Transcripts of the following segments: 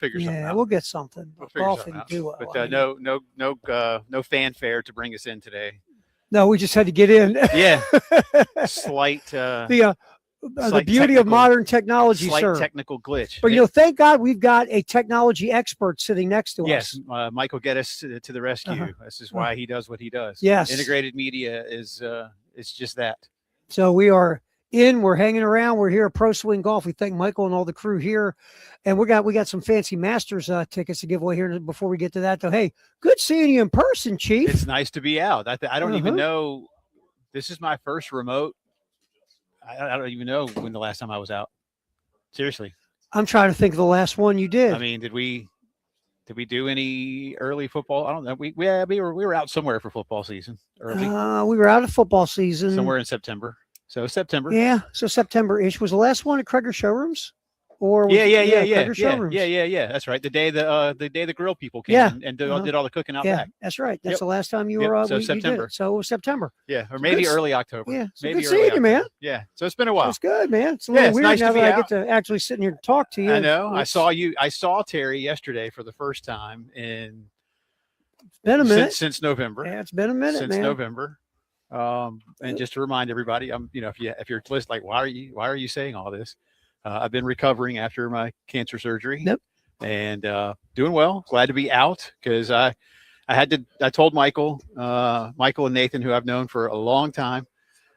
figure something out. we'll get something. We'll figure Golfing something out. duo. But no fanfare to bring us in today. No, we just had to get in. Yeah, slight. The slight beauty of modern technology, slight sir. technical glitch. But thank God we've got a technology expert sitting next to us. Yes, Michael get us to the rescue. This is why he does what he does. Yes, integrated media is just that. So we are in. We're hanging around. We're here at Pro Swing Golf. We thank Michael and all the crew here, and we got some fancy Masters tickets to give away here. Before we get to that, though, hey, good seeing you in person, Chief. It's nice to be out. I don't even know. This is my first remote. I don't even know when the last time I was out. Seriously, I'm trying to think of the last one you did. I mean, did we do any early football? I don't know. We were out somewhere for football season early. We were out of football season somewhere in September. So September. Yeah, so September-ish. Was the last one at Krager Showrooms? Or was Krager Showrooms? Yeah. That's right. The day the grill people came and did all the cooking out back. That's right. That's the last time you were. So September. So it was September. Yeah, or maybe early October. Yeah, so maybe good seeing you, man. Yeah, so it's been a while. It's good, man. It's a little weird nice now to be that out. I get to actually sit in here and talk to you. I know. I saw Terry yesterday for the first time in. It's been a minute since November. Yeah, it's been a minute, since November. And just to remind everybody, if you're listening, like, why are you saying all this? I've been recovering after my cancer surgery. Yep. And doing well. Glad to be out because I told Michael and Nathan, who I've known for a long time.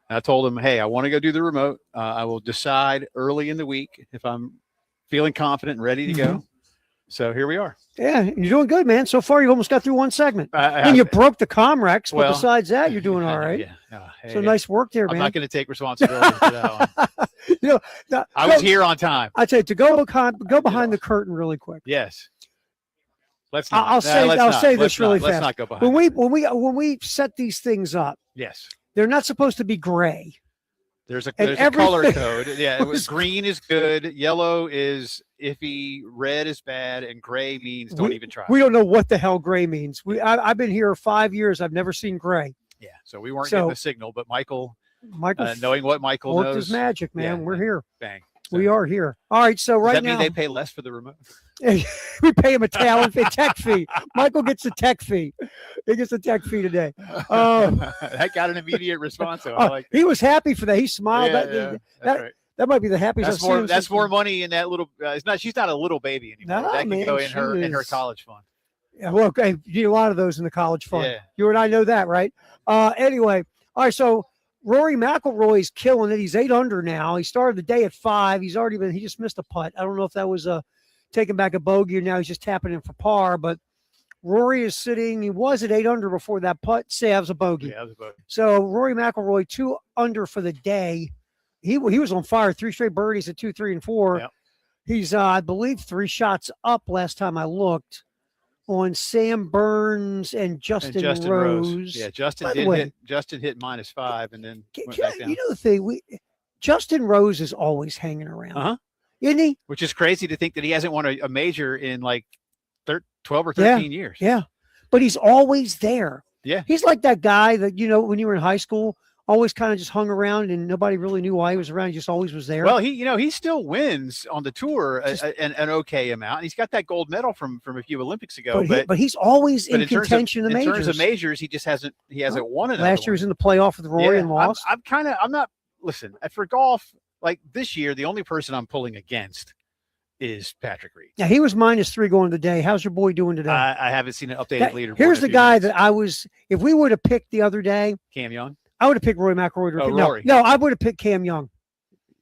I told them, hey, I want to go do the remote. I will decide early in the week if I'm feeling confident and ready to go. So here we are. Yeah, you're doing good, man. So far, you've almost got through one segment. And you broke the Comrex, but besides that, you're doing all right. Hey, so nice work there, man. I'm not going to take responsibility for that one. I was here on time. I tell you to go behind the curtain really quick. Yes. Let's not. I'll say this really fast. Let's not go behind. When we set these things up, yes, they're not supposed to be gray. There's a color code. Yeah, green is good, yellow is iffy, red is bad, and gray means don't even try. We don't know what the hell gray means. I've been here 5 years. I've never seen gray. Yeah, so we weren't getting the signal, but Michael knowing what Michael worked knows, his magic, man. We're here. Bang. So, we are here. All right. So right now, does that mean they pay less for the remote? We pay him a tech fee. Michael gets a tech fee. He gets a tech fee today. That got an immediate response. I like that. He was happy for that. He smiled. That's right. That might be the happiest. That's more money in that little. She's not a little baby anymore. That can go in her college fund. Yeah, well, okay, you need a lot of those in the college fund. Yeah. You and I know that, right? Anyway, all right. So Rory McIlroy's killing it. He's 8 under now. He started the day at 5. He just missed a putt. I don't know if that was taking back a bogey or now he's just tapping in for par. But Rory is sitting. He was at 8 under before that putt. Saves a bogey. Yeah, it was a bogey. So Rory McIlroy 2 under for the day. He was on fire. 3 straight birdies at 2, 3, and 4. Yep. He's I believe 3 shots up last time I looked on Sam Burns and Justin Rose. Yeah, Justin hit -5 and then went back down. You know the thing, Justin Rose is always hanging around, isn't he? Which is crazy to think that he hasn't won a major in like 12 or 13 years. Yeah, but he's always there. Yeah, he's like that guy that when you were in high school, always kind of just hung around and nobody really knew why he was around. He just always was there. Well, he still wins on the tour an okay amount. He's got that gold medal from a few Olympics ago. But he's always in contention in the majors. In terms of majors, he just hasn't won another Last year was in the playoff with Rory and lost. Listen, for golf, like this year, the only person I'm pulling against is Patrick Reed. Yeah, he was -3 going the day. How's your boy doing today? I haven't seen an updated leaderboard. Here's the guy that if we would have picked the other day, Cam Young. I would have picked Rory McIlroy. Rory. No, I would have picked Cam Young.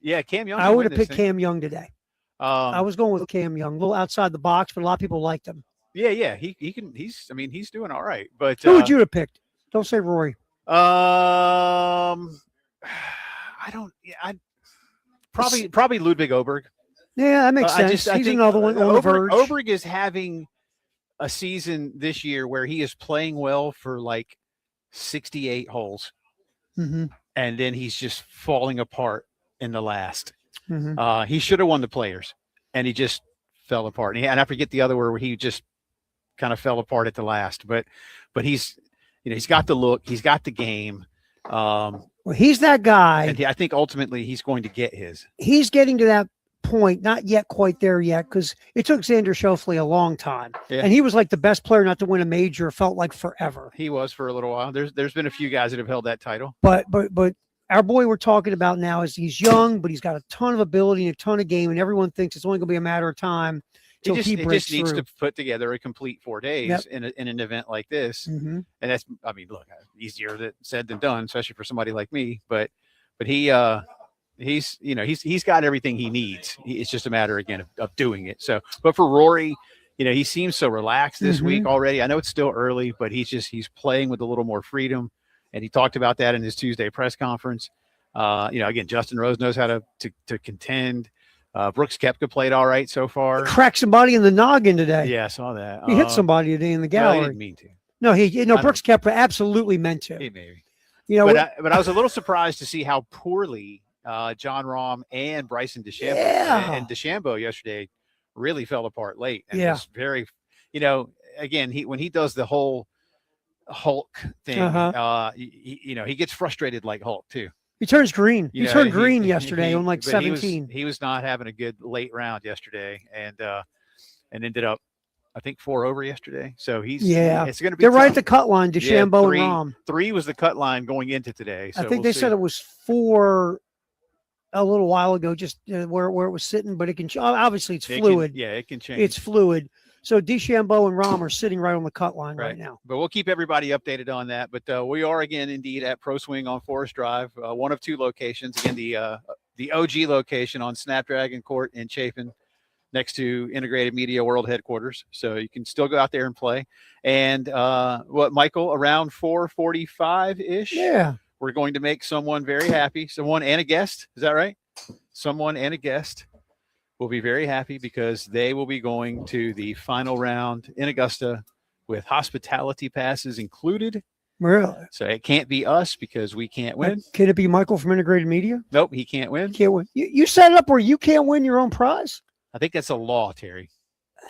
Yeah, Cam Young. I would have picked Cam Young today. I was going with Cam Young, a little outside the box, but a lot of people liked him. Yeah, he can. He's doing all right. But who would you have picked? Don't say Rory. I don't. I probably Ludwig Oberg. Yeah, that makes sense. He's another one on the verge. Oberg is having a season this year where he is playing well for like 68 holes. Mm-hmm. And then he's just falling apart in the last. Mm-hmm. He should have won the Players, and he just fell apart. And I forget the other where he just kind of fell apart at the last. But he's got the look, he's got the game. Well, he's that guy. And I think ultimately he's going to get his. He's getting to that point, not yet quite there yet, because it took Xander Schauffele a long time. Yeah. And he was like the best player not to win a major, felt like forever. He was for a little while. There's been a few guys that have held that title. But our boy we're talking about now is he's young, but he's got a ton of ability and a ton of game, and everyone thinks it's only going to be a matter of time till he breaks just needs through. to put together a complete 4 days Yep. in an event like this. Mm-hmm. And that's, I mean, look, easier said than done, especially for somebody like me. But he's got everything he needs. It's just a matter again of doing it. So, but for Rory, he seems so relaxed this week already. I know it's still early, but he's playing with a little more freedom, and he talked about that in his Tuesday press conference. Again, Justin Rose knows how to contend. Brooks Koepka played all right so far. He cracked somebody in the noggin today. Yeah, I saw that. He hit somebody today in the gallery. Well, he didn't mean to. No, Brooks Koepka absolutely meant to. Maybe. But I was a little surprised to see how poorly John Rahm and Bryson DeChambeau and DeChambeau yesterday really fell apart late. And was very, again, when he does the whole Hulk thing, he gets frustrated like Hulk too. He turns green. He turned green yesterday on like 17. He was not having a good late round yesterday, and ended up, I think, 4 over yesterday. So it's going to be. They're tough. right at the cut line. DeChambeau and Rahm. 3 was the cut line going into today. So I think they said it was 4 a little while ago, just where it was sitting. But it can obviously it's fluid. It can change. It's fluid. So DeChambeau and Rahm are sitting right on the cut line right now. But we'll keep everybody updated on that. But we are again indeed at Pro Swing on Forest Drive, one of 2 locations. Again, the OG location on Snapdragon Court in Chapin, next to Integrated Media World Headquarters. So you can still go out there and play. And Michael, around 4:45 ish. Yeah. We're going to make someone very happy. Someone and a guest. Is that right? Someone and a guest will be very happy because they will be going to the final round in Augusta with hospitality passes included. Really? So it can't be us because we can't win. Can it be Michael from Integrated Media? Nope, he can't win. Can't win. You set it up where you can't win your own prize? I think that's a law, Terry.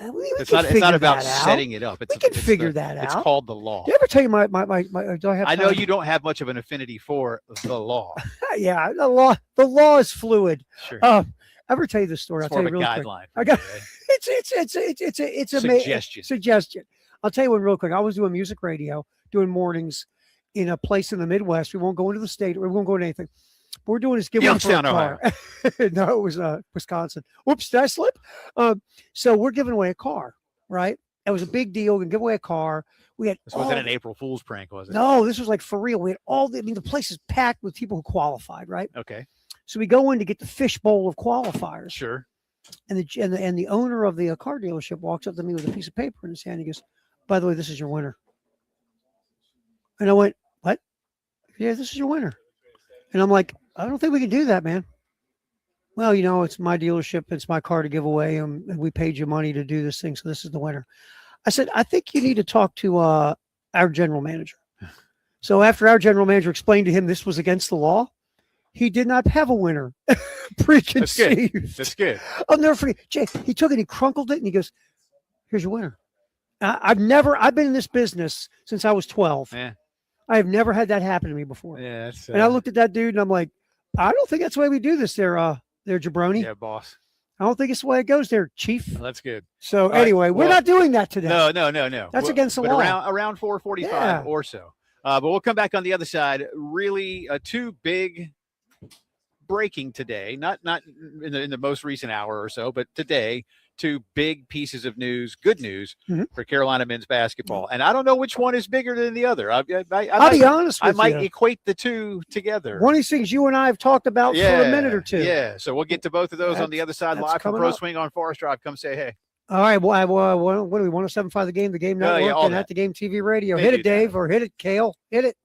It's not about setting it up. We can figure that out. It's called the law. Did I ever tell you my do I have I know you don't have much of an affinity for the law. Yeah, the law is fluid. Sure. Ever tell you this story? It's I'll tell more you of a real guideline. quick. It's a suggestion. I'll tell you one real quick. I was doing music radio, doing mornings in a place in the Midwest. We won't go into the state. We won't go into anything. But we're doing this giveaway for a car. No, it was Wisconsin. Whoops, did I slip? So we're giving away a car, right? It was a big deal. We can give away a car. We had this wasn't an April Fool's prank, was it? No, this was like for real. We had the place is packed with people who qualified, right? Okay. So we go in to get the fishbowl of qualifiers. Sure. And the owner of the car dealership walks up to me with a piece of paper in his hand. He goes, "By the way, this is your winner." And I went, "What?" "Yeah, this is your winner." And I'm like, "I don't think we can do that, man." "Well, it's my dealership. It's my car to give away. And we paid you money to do this thing. So this is the winner." I said, "I think you need to talk to our general manager." So after our general manager explained to him this was against the law, he did not have a winner preconceived. That's good. I'll never forget. Jay, he took it, he crunkled it, and he goes, "Here's your winner." I've been in this business since I was 12. Yeah. I have never had that happen to me before. Yeah. And I looked at that dude and I'm like, "I don't think that's the way we do this there, jabroni." Yeah, boss. "I don't think it's the way it goes there, chief." Well, that's good. So anyway, we're not doing that today. No. That's against the law. Around 4:45 or so. But we'll come back on the other side. Really, 2 big breaking today, not in the most recent hour or so, but today, 2 big pieces of news, good news for Carolina men's basketball. And I don't know which one is bigger than the other. I'll be honest with you. I might equate the 2 together. One of these things you and I have talked about for a minute or 2. Yeah. So we'll get to both of those on the other side live from Pro Swing on Forest Drive. Come say hey. All right. Well, what do we want to 7.5 the game network, and at the game TV radio? Hit it, Dave, or hit it, Kale. Hit it.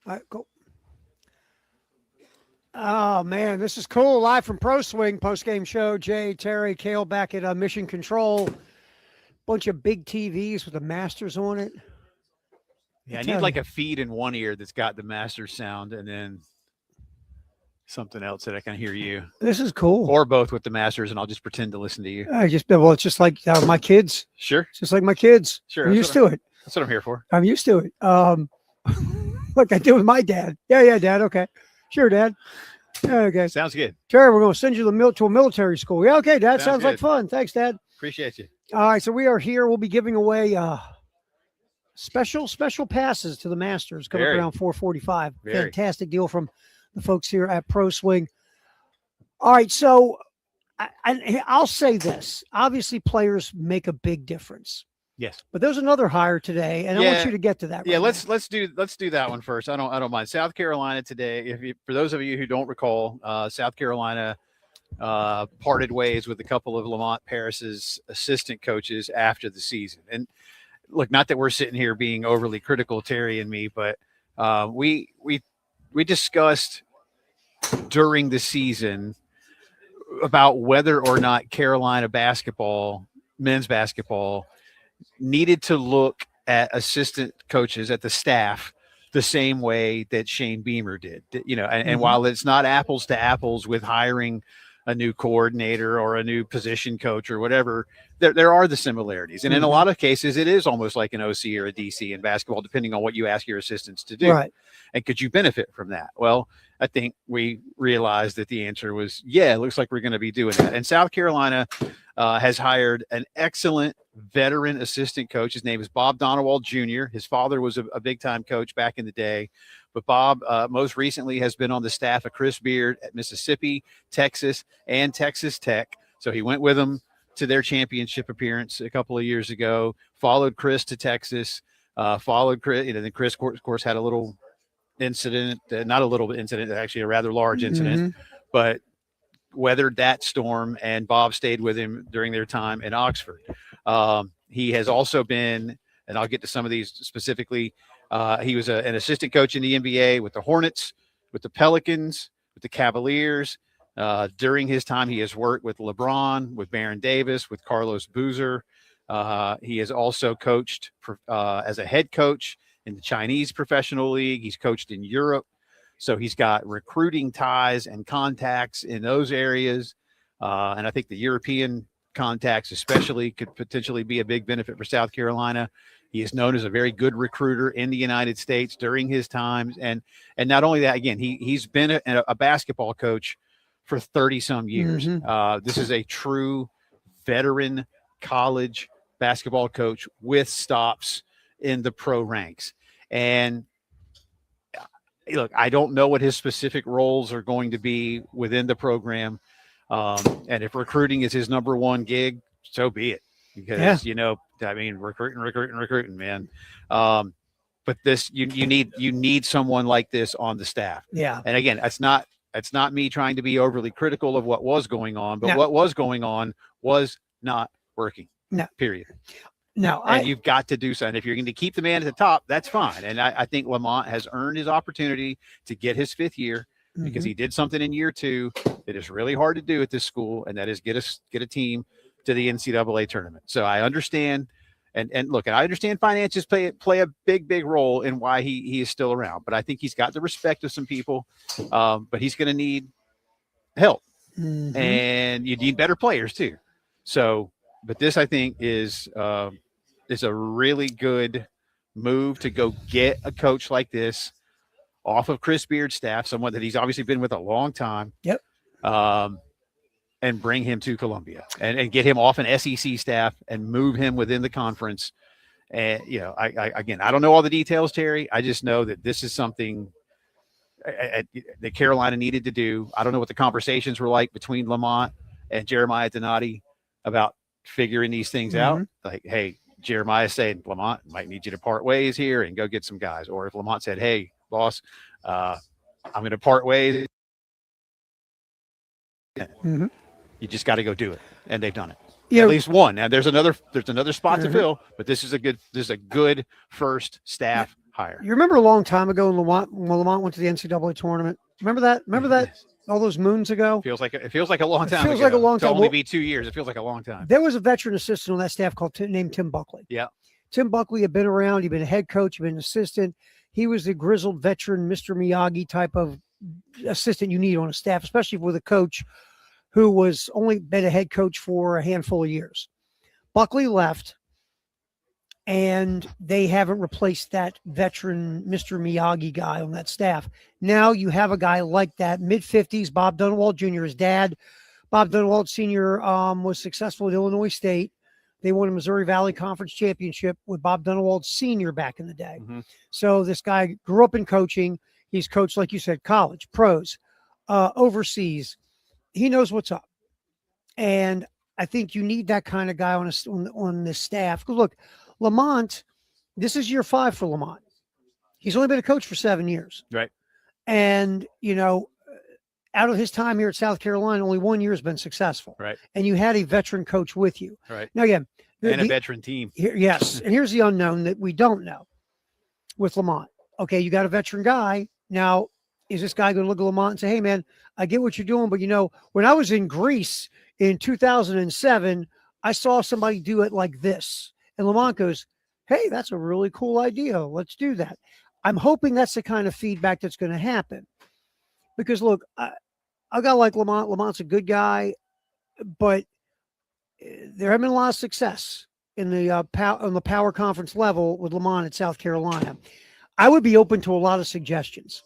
All right, go. Oh man, this is cool. Live from Pro Swing post-game show. Jay, Terry, Kale back at Mission Control. Bunch of big TVs with the Masters on it. Yeah, I need like a feed in one ear that's got the Masters sound, and then something else that I can hear you. This is cool. Or both with the Masters, and I'll just pretend to listen to you. Well, it's just like my kids. Sure. It's just like my kids. Sure. I'm used to it. That's what I'm here for. I'm used to it. Like I did with my dad. Yeah, Dad. Okay. Sure, Dad. Okay. Sounds good. Terry, we're going to send you to a military school. Yeah, okay, Dad. Sounds like fun. Thanks, Dad. Appreciate you. All right, so we are here. We'll be giving away special passes to the Masters coming up around 4:45. Fantastic deal from the folks here at Pro Swing. All right, so I'll say this. Obviously, players make a big difference. Yes, but there's another hire today, and I want you to get to that. Yeah, let's do that one first. I don't mind. South Carolina today. For those of you who don't recall, South Carolina parted ways with a couple of Lamont Paris's assistant coaches after the season. And look, not that we're sitting here being overly critical, Terry and me, but we discussed during the season about whether or not Carolina men's basketball, needed to look at assistant coaches, at the staff, the same way that Shane Beamer did. And while it's not apples to apples with hiring a new coordinator or a new position coach or whatever, there are the similarities. And in a lot of cases, it is almost like an OC or a DC in basketball, depending on what you ask your assistants to do. Right. And could you benefit from that? Well, I think we realized that the answer was, yeah, it looks like we're going to be doing that. And South Carolina has hired an excellent veteran assistant coach. His name is Bob Donewald Jr. His father was a big-time coach back in the day. But Bob most recently has been on the staff of Chris Beard at Mississippi, Texas, and Texas Tech. So he went with them to their championship appearance a couple of years ago, followed Chris to Texas, followed Chris. Then Chris, of course, had a little incident, not a little incident, actually a rather large incident, but weathered that storm, and Bob stayed with him during their time in Oxford. He has also been, and I'll get to some of these specifically, he was an assistant coach in the NBA with the Hornets, with the Pelicans, with the Cavaliers. During his time, he has worked with LeBron, with Baron Davis, with Carlos Boozer. He has also coached as a head coach in the Chinese Professional League. He's coached in Europe. So he's got recruiting ties and contacts in those areas. And I think the European contacts especially could potentially be a big benefit for South Carolina. He is known as a very good recruiter in the United States during his times. And not only that, again, he's been a basketball coach for 30-some years. This is a true veteran college basketball coach with stops in the pro ranks. And look, I don't know what his specific roles are going to be within the program. And if recruiting is his number one gig, so be it. Because, recruiting, man. But this, you need someone like this on the staff. Yeah. And again, it's not me trying to be overly critical of what was going on, but what was going on was not working. No. Period. No, and you've got to do something. If you're going to keep the man at the top, that's fine. And I think Lamont has earned his opportunity to get his fifth year because he did something in year 2 that is really hard to do at this school, and that is get a team to the NCAA tournament. So I understand, and look, I understand finances play a big role in why he is still around. But I think he's got the respect of some people, but he's going to need help, and you need better players too. So. But this, I think, is a really good move to go get a coach like this off of Chris Beard's staff, someone that he's obviously been with a long time. Yep. And bring him to Columbia and get him off an SEC staff and move him within the conference. And, I don't know all the details, Terry. I just know that this is something that Carolina needed to do. I don't know what the conversations were like between Lamont and Jeremiah Donati about figuring these things out. Like, hey, Jeremiah said, Lamont might need you to part ways here and go get some guys. Or if Lamont said, hey, boss, I'm going to part ways. You just got to go do it. And they've done it. At least one. Now there's another spot to fill, but this is a good first staff hire. You remember a long time ago when Lamont went to the NCAA tournament? Remember that? Remember that all those moons ago? It feels like a long time. Feels like a long time. To only be 2 years, it feels like a long time. There was a veteran assistant on that staff named Tim Buckley. Yeah. Tim Buckley had been around. He'd been a head coach. He'd been an assistant. He was the grizzled veteran, Mr. Miyagi type of assistant you need on a staff, especially with a coach who was only been a head coach for a handful of years. Buckley left, and they haven't replaced that veteran Mr. Miyagi guy on that staff. Now you have a guy like that, mid-50s, Bob Dunwald Jr., his dad. Bob Dunwald Sr. Was successful at Illinois State. They won a Missouri Valley Conference championship with Bob Dunwald Sr. back in the day. Mm-hmm. So this guy grew up in coaching. He's coached, like you said, college, pros, overseas. He knows what's up. And I think you need that kind of guy on this staff. Because look, Lamont, this is year 5 for Lamont. He's only been a coach for 7 years. Right. And, out of his time here at South Carolina, only 1 year has been successful. Right. And you had a veteran coach with you. Right. Now, again. And a veteran team. Yes. And here's the unknown that we don't know with Lamont. Okay, you got a veteran guy. Now, is this guy going to look at Lamont and say, hey, man, I get what you're doing, but, when I was in Greece in 2007, I saw somebody do it like this. And Lamont goes, hey, that's a really cool idea. Let's do that. I'm hoping that's the kind of feedback that's going to happen. Because, look, I got like Lamont. Lamont's a good guy, but there have been a lot of success in the on the power conference level with Lamont at South Carolina. I would be open to a lot of suggestions,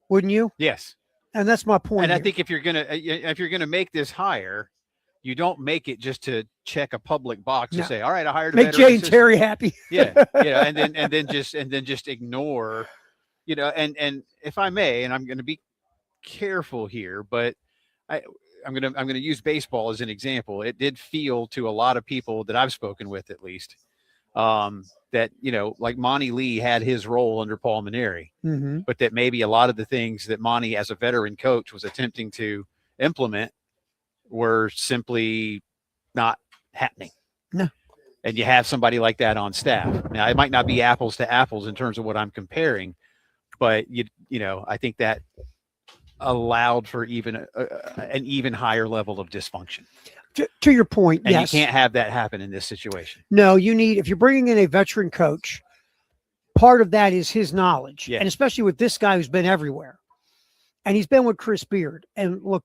wouldn't you? Yes. And that's my point. And I think if you're gonna make this hire, you don't make it just to check a public box to say, all right, I hired a make veteran Jay and Terry happy. Yeah, and then just ignore, and if I may, and I'm going to be careful here, but I'm gonna use baseball as an example. It did feel to a lot of people that I've spoken with, at least, that like Monty Lee had his role under Paul Maneri, but that maybe a lot of the things that Monty, as a veteran coach, was attempting to implement were simply not happening. No. And you have somebody like that on staff. Now, it might not be apples to apples in terms of what I'm comparing, but I think that allowed for even an even higher level of dysfunction. To your point, and yes. You can't have that happen in this situation. No, if you're bringing in a veteran coach, part of that is his knowledge. Yeah. And especially with this guy who's been everywhere. And he's been with Chris Beard. And look,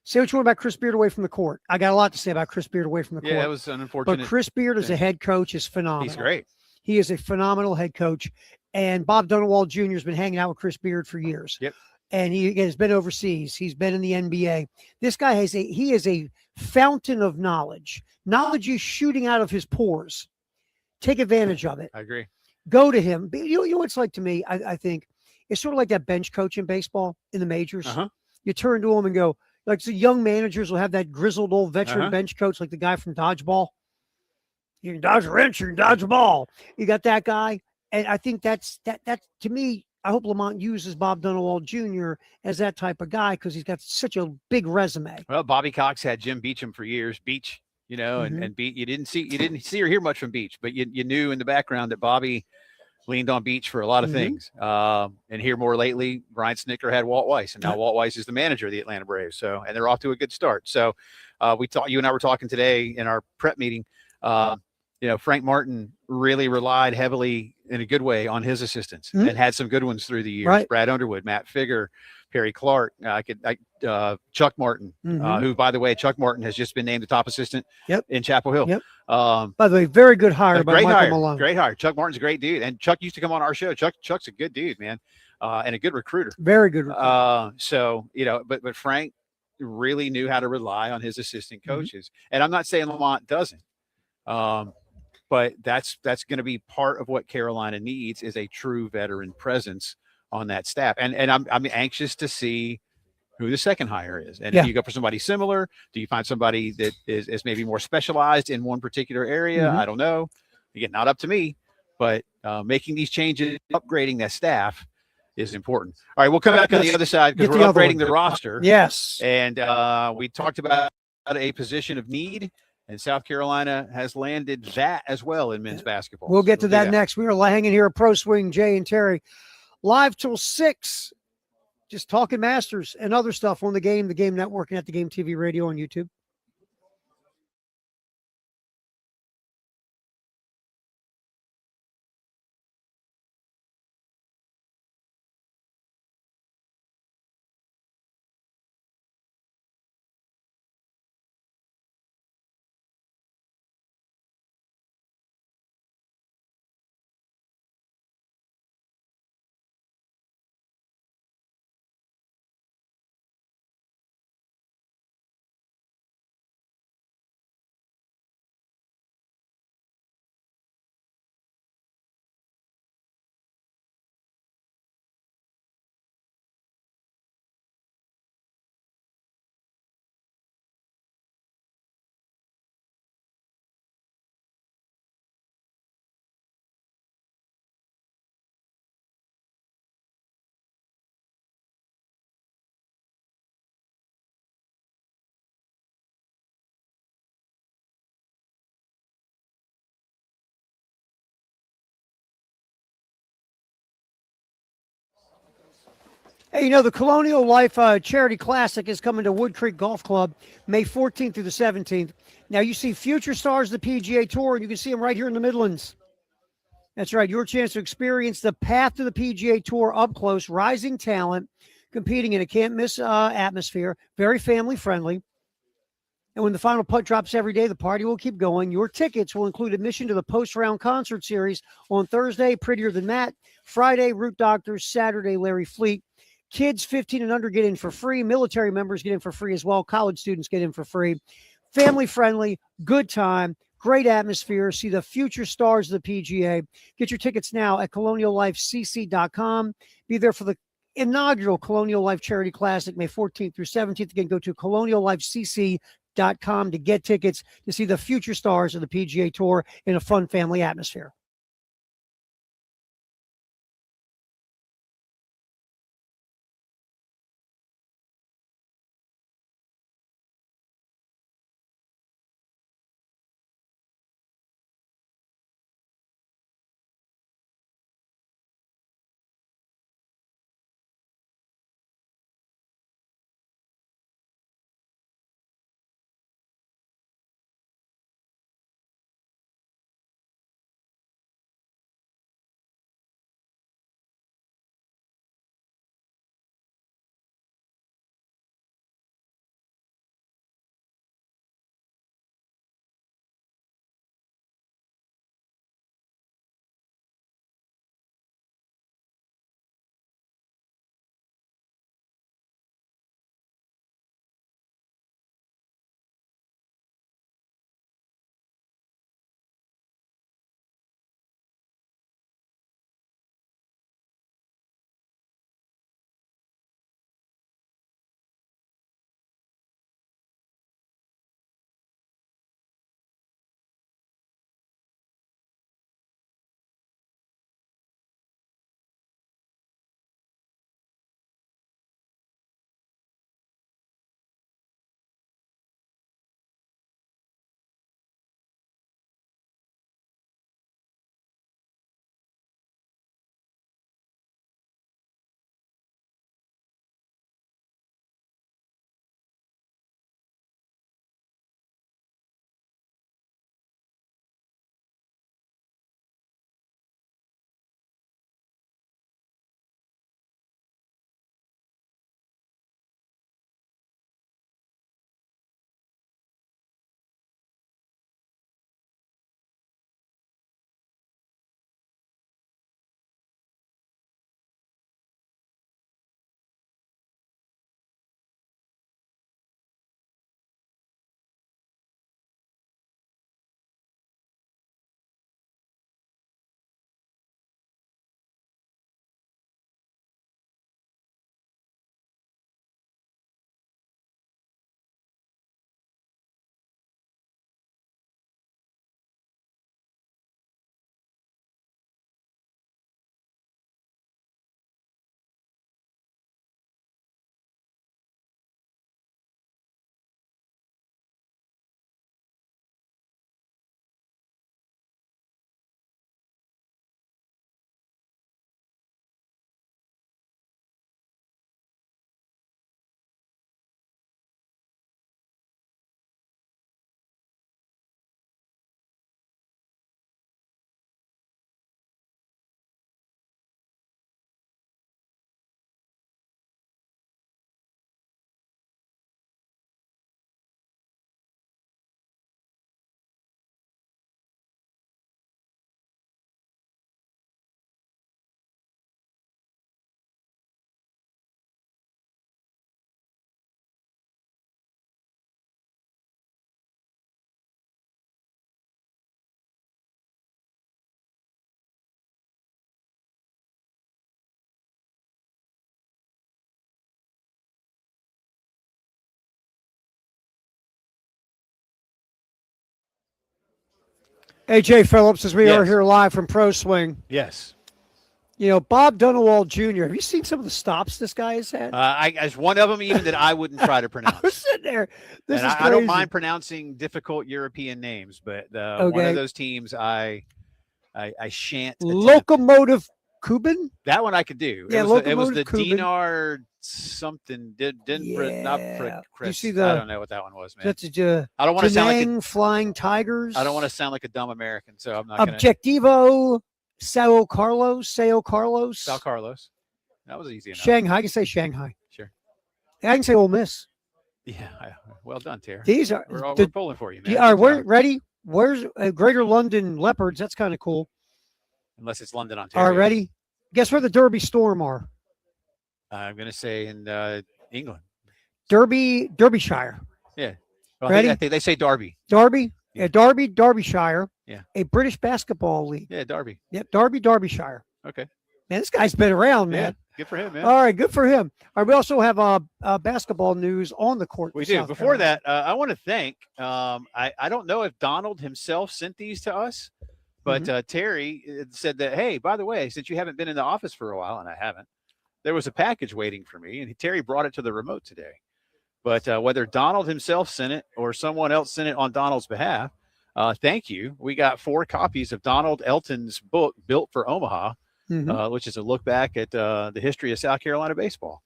say what you want about Chris Beard away from the court. I got a lot to say about Chris Beard away from the court. Yeah, that was an unfortunate. But Chris Beard as a head coach is phenomenal. He's great. He is a phenomenal head coach. And Bob Dunwald Jr. has been hanging out with Chris Beard for years. Yep. And he has been overseas. He's been in the NBA. This guy he is a fountain of knowledge. Knowledge is shooting out of his pores. Take advantage of it. I agree. Go to him. You know what it's like to me? I think it's sort of like that bench coach in baseball in the majors. You turn to him and go, like, so young managers will have that grizzled old veteran bench coach, like the guy from Dodgeball. You can dodge a wrench, you can dodge a ball. You got that guy. And I think that's to me, I hope Lamont uses Bob Dunwald Jr. as that type of guy because he's got such a big resume. Well, Bobby Cox had Jim Beecham for years. Beach, and Beach. You didn't see or hear much from Beach, but you knew in the background that Bobby leaned on Beach for a lot of things. And here more lately, Brian Snicker had Walt Weiss, and now Walt Weiss is the manager of the Atlanta Braves. So, and they're off to a good start. So, you and I were talking today in our prep meeting. Frank Martin really relied heavily in a good way on his assistants and had some good ones through the years. Right. Brad Underwood, Matt Figger, Perry Clark, Chuck Martin, who, by the way, Chuck Martin has just been named the top assistant in Chapel Hill. Yep. By the way, very good hire by Michael Malone. Great hire. Chuck Martin's a great dude. And Chuck used to come on our show. Chuck's a good dude, man, and a good recruiter. Very good recruiter. But Frank really knew how to rely on his assistant coaches. And I'm not saying Lamont doesn't. But that's going to be part of what Carolina needs is a true veteran presence on that staff. And I'm anxious to see who the second hire is. And if you go for somebody similar, do you find somebody that is maybe more specialized in one particular area? I don't know. Again, not up to me, but making these changes, upgrading that staff is important. All right, we'll come back on the other side because we're upgrading the roster. Yes. And we talked about a position of need And South Carolina has landed that as well in men's basketball. We'll get So to that next. We are hanging here at Pro Swing, Jay and Terry, live till 6. Just talking Masters and other stuff on the Game Network, and at the Game TV radio on YouTube. Hey, you know, the Colonial Life Charity Classic is coming to Wood Creek Golf Club May 14th through the 17th. Now, you see future stars of the PGA Tour, and you can see them right here in the Midlands. That's right, your chance to experience the path to the PGA Tour up close, rising talent, competing in a can't-miss atmosphere, very family-friendly. And when the final putt drops every day, the party will keep going. Your tickets will include admission to the post-round concert series on Thursday, Prettier Than Matt, Friday, Root Doctors, Saturday, Larry Fleet. Kids 15 and under get in for free. Military members get in for free as well. College students get in for free. Family friendly, good time, great atmosphere. See the future stars of the PGA. Get your tickets now at coloniallifecc.com. Be there for the inaugural Colonial Life Charity Classic, May 14th through 17th. Again, go to coloniallifecc.com to get tickets to see the future stars of the PGA Tour in a fun family atmosphere. AJ Phillips, as we are Yes. here live from Pro Swing. Yes. You know, Bob Dunawald Jr., have you seen some of the stops this guy has had? As one of them even that I wouldn't try to I was pronounce. sitting there. This And is crazy. I don't mind pronouncing difficult European names, but one Okay. of those teams I shan't attempt. Locomotive Cuban? That one I could do. Yeah, it was the Locomotive Cuban. Dinar something. Not Yeah. Chris. You see the- I don't know what that one was, man. That's I don't want to sound like Penang Flying Tigers. I don't want to sound like a dumb American, so I'm not going to. Objectivo Sao Carlos. Sao Carlos. That was easy enough. Shanghai. I can say Shanghai. Sure. I can say Ole Miss. Yeah. Well done, Terry. These are We're pulling for you, man. Yeah, all right, Good we're job. ready. Where's Greater London Leopards? That's kind of cool. Unless it's London, Ontario. All right, ready? Guess where the Derby Storm are? I'm going to say in England. Derbyshire. Well, Ready? I think they say Derby. Derby? Yeah. Yeah, Derby, Derbyshire. Yeah. A British basketball league. Yeah, Derby. Yep, Derby, Derbyshire. Okay. Man, this guy's been around, Yeah. man. Good for him, man. All right, good for him. All right, we also have basketball news on the court. We for do. South Before Carolina. that, I want to thank. I don't know if Donald himself sent these to us, but Terry said that, hey, by the way, since you haven't been in the office for a while, and I haven't, there was a package waiting for me, and Terry brought it to the remote today. But whether Donald himself sent it or someone else sent it on Donald's behalf, thank you. We got 4 copies of Donald Elton's book, Built for Omaha, which is a look back at the history of South Carolina baseball.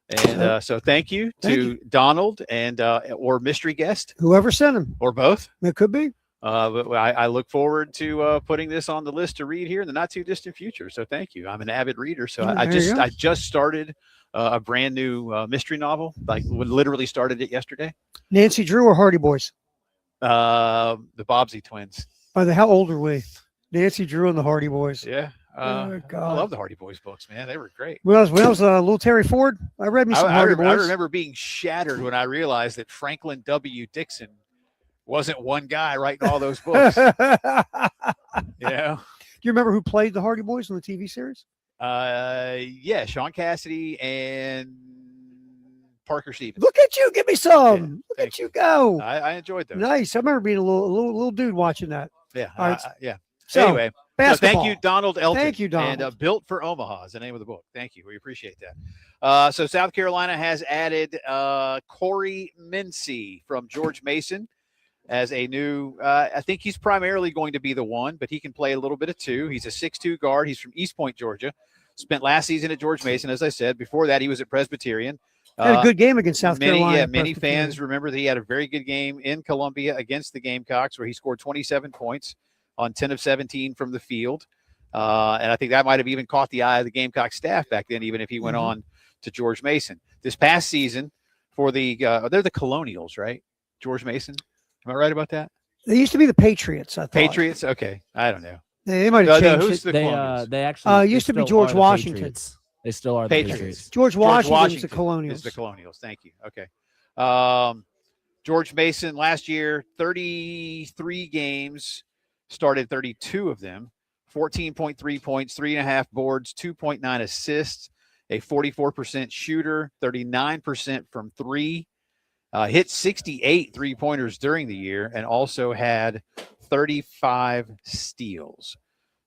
And so thank you to Donald and or mystery guest, Whoever sent him. or both. It could be. But I look forward to putting this on the list to read here in the not too distant future. So thank you. I'm an avid reader. So Yeah, there you go. I just started a brand new mystery novel. Like literally started it yesterday. Nancy Drew or Hardy Boys? The Bobbsey twins. By the how old are we? Nancy Drew and the Hardy Boys. Yeah. Oh, I God. love the Hardy Boys books, man. They were great. When I was little Terry Ford, I read me some Hardy I Boys. remember being shattered when I realized that Franklin W. Dixon wasn't one guy writing all those books. Do Yeah. you remember who played the Hardy Boys in the TV series? Yeah, Sean Cassidy and Parker Stevens. Look at you, give me some. Yeah, Look thank at you go. I enjoyed those. Nice. I remember being a little dude watching that. Yeah. All right. Yeah. So, Anyway, so basketball. thank you, Donald Elton. Thank you, Donald. And Built for Omaha is the name of the book. Thank you. We appreciate that. So South Carolina has added Corey Mincy from George Mason as a new, I think he's primarily going to be the 1, but he can play a little bit of 2. He's a 6'2" guard. He's from East Point, Georgia. Spent last season at George Mason, as I said. Before that, he was at Presbyterian. Had a good game against South Carolina. Yeah, many fans remember that he had a very good game in Columbia against the Gamecocks, where he scored 27 points on 10 of 17 from the field. And I think that might have even caught the eye of the Gamecock staff back then, even if he went on to George Mason. This past season for the they're the Colonials, right? George Mason. Am I right about that? They used to be the Patriots, I thought. Patriots? Okay. I don't know. They might have changed who's it. the Colonials? They actually used to be still George are the Washington. Patriots. They still are the Patriots. Patriots. George Washington's the Colonials. Is the Colonials. Thank you. Okay. George Mason last year, 33 games, started 32 of them, 14.3 points, 3.5 boards, 2.9 assists, a 44% shooter, 39% from 3, hit 68 3-pointers during the year, and also had 35 steals.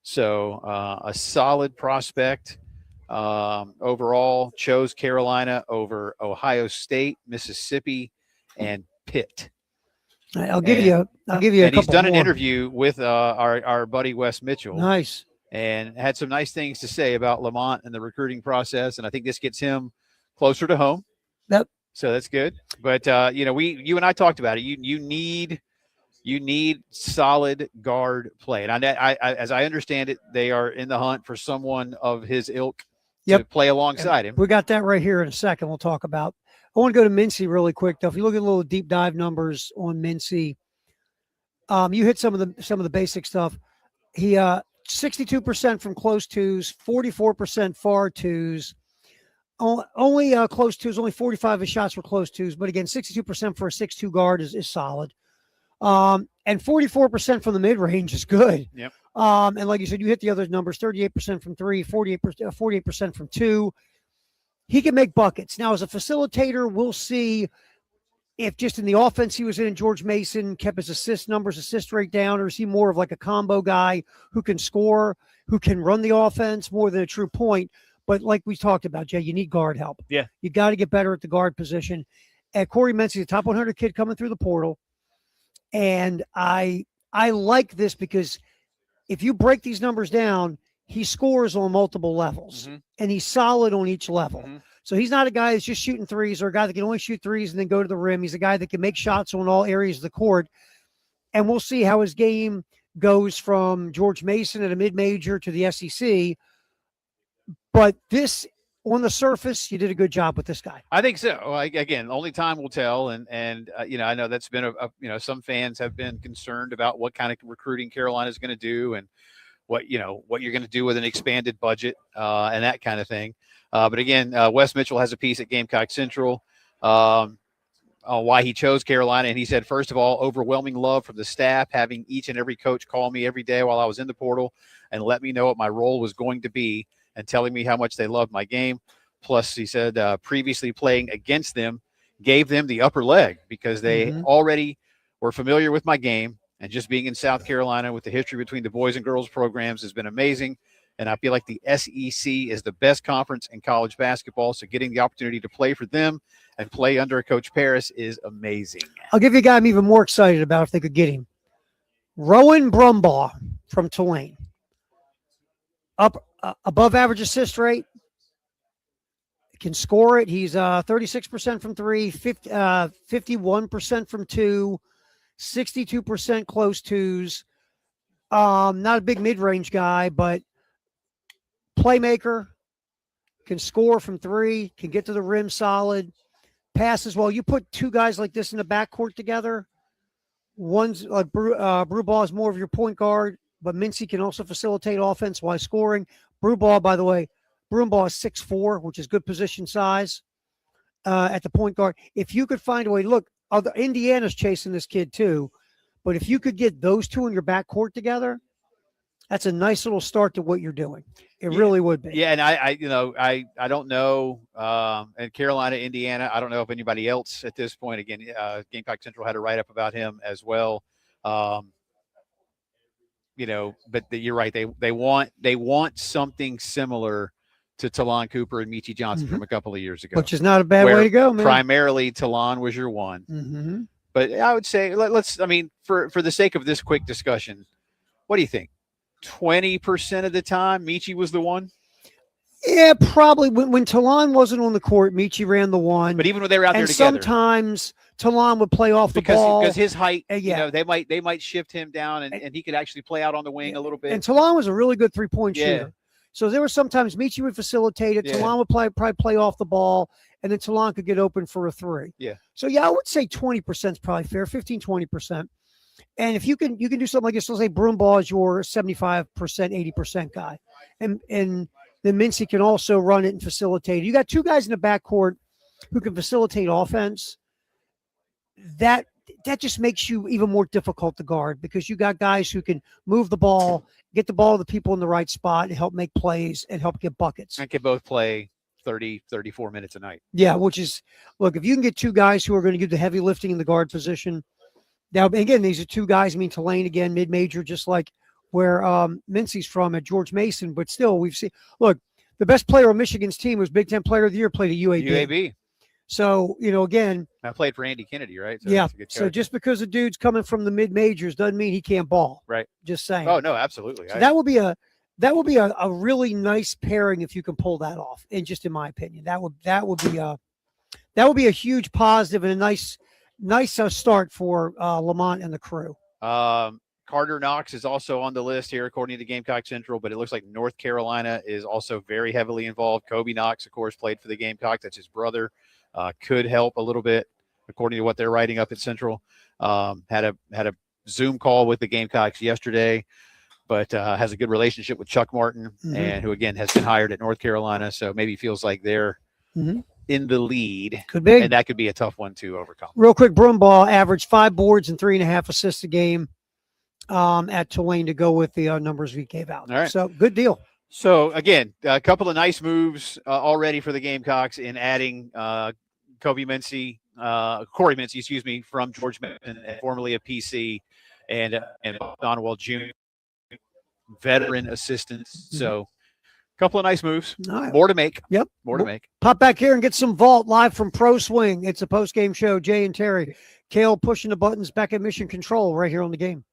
So a solid prospect. Overall, chose Carolina over Ohio State, Mississippi, and Pitt. I'll give you a And couple he's done an more. interview with our buddy Wes Mitchell, Nice. and had some nice things to say about Lamont and the recruiting process. And I think this gets him closer to home. Yep. So that's good. But you and I talked about it. You need solid guard play, and I as I understand it, they are in the hunt for someone of his ilk to play alongside him. We got that right here in a second. We'll talk about. I want to go to Mincy really quick, though. If you look at a little deep dive numbers on Mincy, you hit some of the basic stuff. He 62% from close twos, 44% far twos. Only close twos, only 45 of his shots were close twos. But again, 62% for a 6'2" guard is solid. And 44% from the mid-range is good. Yep. And like you said, you hit the other numbers, 38% from 3, 48% from 2. He can make buckets. Now, as a facilitator, we'll see if just in the offense he was in, George Mason kept his assist rate down, or is he more of like a combo guy who can score, who can run the offense more than a true point? But like we talked about, Jay, you need guard help. Yeah. You got to get better at the guard position. And Corey Menzies, a top 100 kid coming through the portal. And I like this because if you break these numbers down, he scores on multiple levels, and he's solid on each level. So he's not a guy that's just shooting threes or a guy that can only shoot threes and then go to the rim. He's a guy that can make shots on all areas of the court. And we'll see how his game goes from George Mason at a mid-major to the SEC. But this, on the surface, you did a good job with this guy. I think so. Again, only time will tell. And I know that's been some fans have been concerned about what kind of recruiting Carolina is going to do and what you're going to do with an expanded budget and that kind of thing. But again, Wes Mitchell has a piece at Gamecock Central on why he chose Carolina. And he said, first of all, overwhelming love from the staff, having each and every coach call me every day while I was in the portal and let me know what my role was going to be and telling me how much they loved my game. Plus, he said, previously playing against them gave them the upper leg because they already were familiar with my game. And just being in South Carolina with the history between the boys and girls programs has been amazing. And I feel like the SEC is the best conference in college basketball. So getting the opportunity to play for them and play under Coach Paris is amazing. I'll give you a guy I'm even more excited about if they could get him. Rowan Brumbaugh from Tulane. Up above average assist rate. Can score it. He's 36% from three, 51% from two, 62% close twos. Not a big mid-range guy, but playmaker, can score from three, can get to the rim solid, passes well. You put two guys like this in the backcourt together. One's like Brumbaugh is more of your point guard, but Mincy can also facilitate offense while scoring. Brumbaugh, by the way, Brumbaugh is 6'4", which is good position size at the point guard. If you could find a way, look, Indiana's chasing this kid too, but if you could get those two in your backcourt together, that's a nice little start to what you're doing. It really would be. Yeah, and I don't know. And Carolina, Indiana, I don't know if anybody else at this point. Again, Gamecock Central had a write up about him as well. But you're right. They want something similar to Talon Cooper and Michi Johnson from a couple of years ago, which is not a bad way to go, man. Primarily, Talon was your one. But I would say for the sake of this quick discussion, what do you think? 20% of the time, Michi was the one? Yeah, probably. When Talon wasn't on the court, Michi ran the one. But even when they were out there together. Sometimes Talon would play off the ball. Because his height, they might shift him down and he could actually play out on the wing a little bit. And Talon was a really good three-point shooter. So there were sometimes Michi would facilitate it. Talon would probably play off the ball, and then Talon could get open for a three. Yeah. So, I would say 20% is probably fair, 15, 20%. And if you can do something like this, let's say Brumbaugh is your 75%, 80% guy. And then Mincy can also run it and facilitate. You got two guys in the backcourt who can facilitate offense. That just makes you even more difficult to guard because you got guys who can move the ball, get the ball to the people in the right spot and help make plays and help get buckets. And can both play 30, 34 minutes a night. Yeah, which is, look, if you can get two guys who are going to do the heavy lifting in the guard position. Now, again, these are two guys. Tulane, again, mid-major, just like where Mincy's from at George Mason. But still, we've seen, look, the best player on Michigan's team was Big Ten Player of the Year, played at UAB. So, again. I played for Andy Kennedy, right? So yeah. So just because a dude's coming from the mid-majors doesn't mean he can't ball. Right. Just saying. Oh, no, absolutely. So that would be a really nice pairing if you can pull that off. And just in my opinion, that would be a huge positive and a nice start for Lamont and the crew. Carter Knox is also on the list here, according to Gamecock Central, but it looks like North Carolina is also very heavily involved. Kobe Knox, of course, played for the Gamecocks. That's his brother. Could help a little bit, according to what they're writing up at Central. Had a Zoom call with the Gamecocks yesterday, but has a good relationship with Chuck Martin, and who, again, has been hired at North Carolina, so maybe feels like they're in the lead. Could be. And that could be a tough one to overcome. Real quick, Brumbaugh averaged 5 boards and 3.5 assists a game at Tulane to go with the numbers we gave out. All right. So good deal. So again, a couple of nice moves already for the Gamecocks in adding Kobe Mincy Corey Mincy, excuse me, from George Mason, formerly of PC, and Donwell Jr., veteran assistants. So a couple of nice moves. All right. More to make. Yep. More to make. Pop back here and get some vault live from Pro Swing. It's a post-game show. Jay and Terry. Kale pushing the buttons back at Mission Control right here on the game.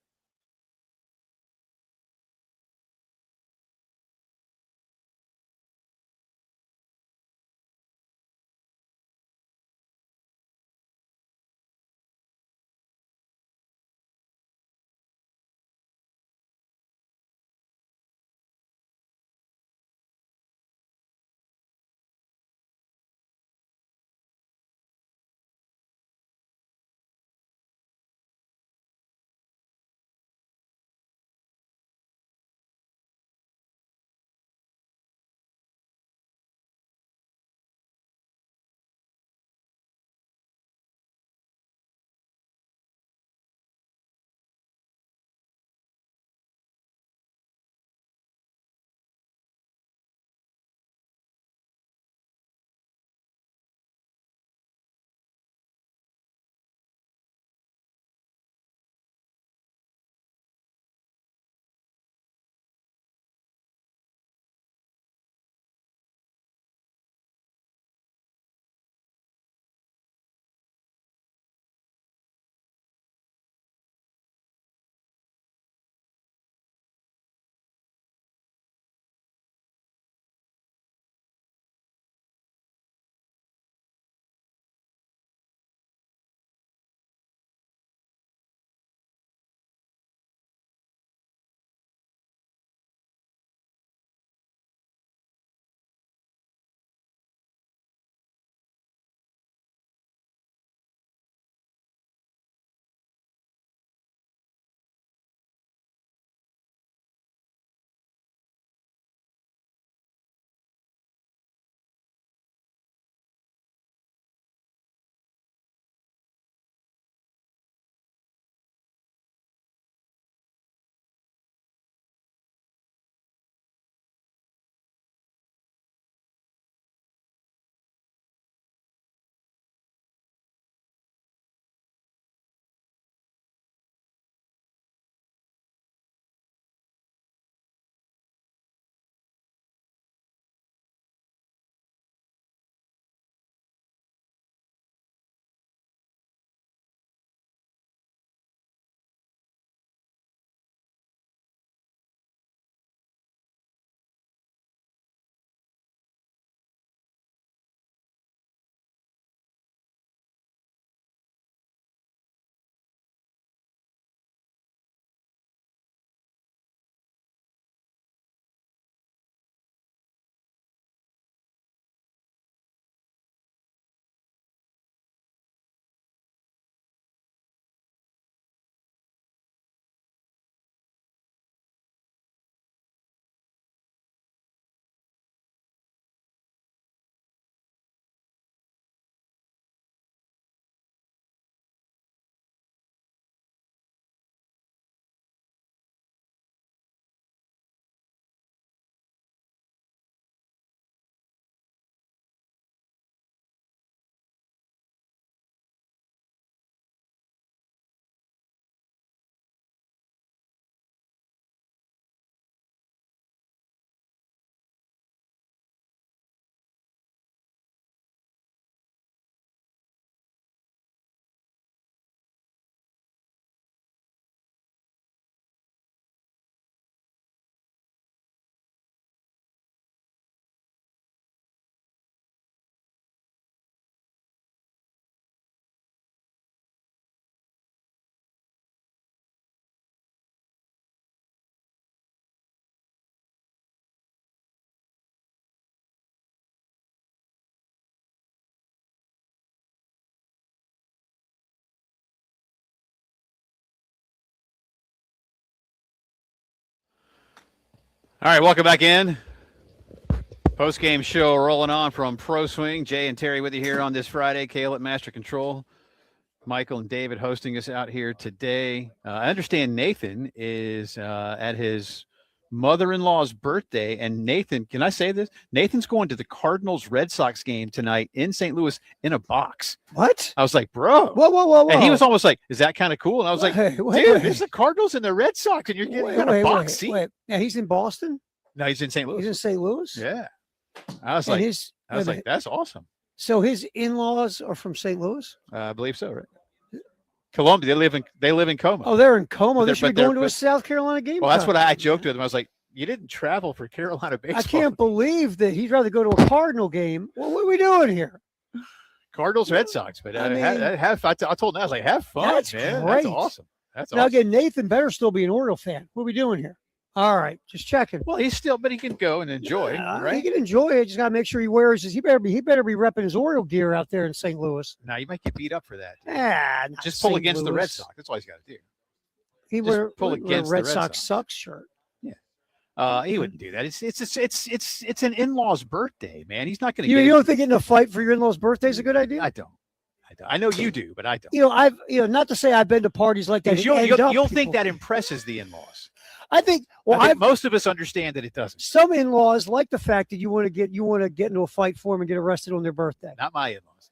All right, welcome back in. Post-game show rolling on from Pro Swing. Jay and Terry with you here on this Friday. Kale at Master Control. Michael and David hosting us out here today. I understand Nathan is at his mother-in-law's birthday. And Nathan, can I say this? Nathan's going to the Cardinals Red Sox game tonight in St. Louis in a box. What? I was like, bro. Whoa. And he was almost like, is that kind of cool? And I was like, Wait. dude, there's the Cardinals and the Red Sox, and you're getting a box seat. Wait. Now he's in Boston? No, he's in St. Louis. He's in St. Louis? Yeah. I was like, that's awesome. So his in-laws are from St. Louis? I believe so, right? Columbia. They live in Como. Oh, they're in Como. They should be going to a South Carolina game. Well, that's what I joked with him. I was like, you didn't travel for Carolina baseball. I can't believe that he'd rather go to a Cardinal game. What are we doing here? Cardinals, Red Sox. But I told him, I was like, have fun, that's man. Great. That's awesome. Now, again, Nathan better still be an Oriole fan. What are we doing here? All right, just checking. Well, but he can go and enjoy, right? He can enjoy it. Just got to make sure he wears his. He better be repping his Oriole gear out there in St. Louis. Now, you might get beat up for that. Just pull against the Red Sox. That's all he's got to do. He pull against the Red Sox sucks shirt. Yeah. He wouldn't do that. It's an in-law's birthday, man. He's not going to. You don't think getting a fight for your in-law's birthday is a good idea? I don't. I know you do, but I don't. I've not to say I've been to parties like that. You'll think that impresses the in-laws. I think most of us understand that it doesn't. Some in-laws like the fact that you want to get into a fight for them and get arrested on their birthday. Not my in-laws.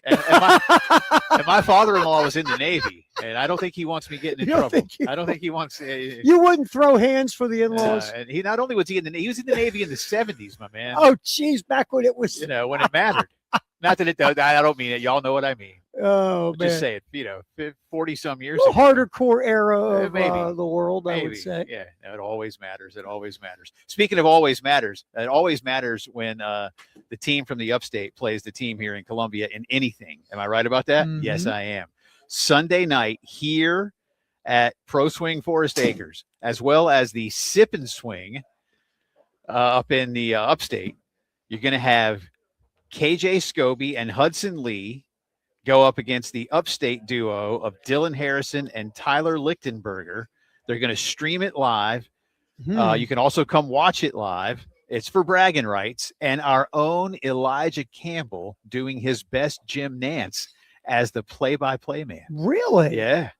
And my father-in-law was in the Navy, and I don't think he wants me getting in trouble. I don't think he wants. You wouldn't throw hands for the in-laws. And he not only was he in the Navy in the 70s, my man. Oh, geez, back when it was. When it mattered. Not that it does. I don't mean it. Y'all know what I mean. Oh, man. Just say it. 40 some years ago. Harder core era of the world, I would say. Yeah, it always matters. It always matters. Speaking of always matters, it always matters when the team from the upstate plays the team here in Columbia in anything. Am I right about that? Mm-hmm. Yes, I am. Sunday night here at Pro Swing Forest Acres, as well as the Sip and Swing up in the upstate. You're going to have KJ Scobie and Hudson Lee go up against the upstate duo of Dylan Harrison and Tyler Lichtenberger. They're going to stream it live. You can also come watch it live. It's for bragging rights. And our own Elijah Campbell doing his best Jim Nance as the play-by-play man. Really? Yeah.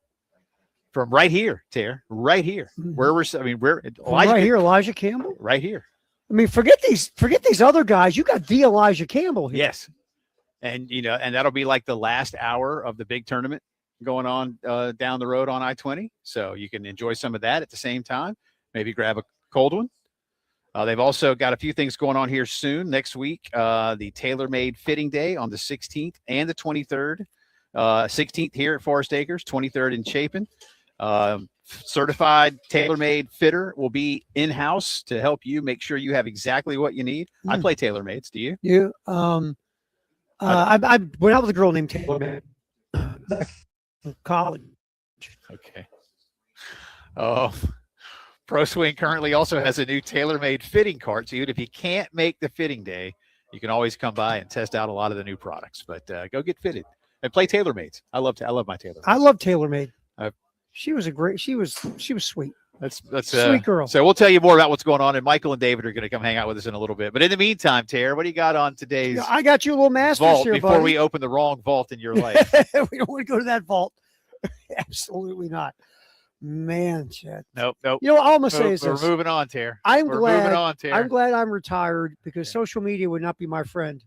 From right here, Tara. Right here. Elijah Campbell? Right here. I mean, forget these other guys. You got the Elijah Campbell here. Yes. And, and that'll be like the last hour of the big tournament going on down the road on I-20. So you can enjoy some of that at the same time. Maybe grab a cold one. They've also got a few things going on here soon. Next week, the TaylorMade Fitting Day on the 16th and the 23rd. 16th here at Forest Acres, 23rd in Chapin. Certified TaylorMade fitter will be in-house to help you make sure you have exactly what you need. I play TaylorMades. Do you? You? I went out with a girl named Taylor. College. Okay. Oh, Pro Swing currently also has a new TaylorMade fitting cart. So even if you can't make the fitting day, you can always come by and test out a lot of the new products. But go get fitted and play TaylorMades. I love my TaylorMade. I love TaylorMade. She was sweet. That's sweet girl. So we'll tell you more about what's going on, and Michael and David are going to come hang out with us in a little bit. But in the meantime, Tara, what do you got on today's? I got you a little Masters vault here, before buddy. we open the wrong vault in your life. We don't want to go to that vault. Absolutely not, man. Chad. Nope. You know what I'm gonna say is we're moving on, Tara. I'm glad I'm retired because social media would not be my friend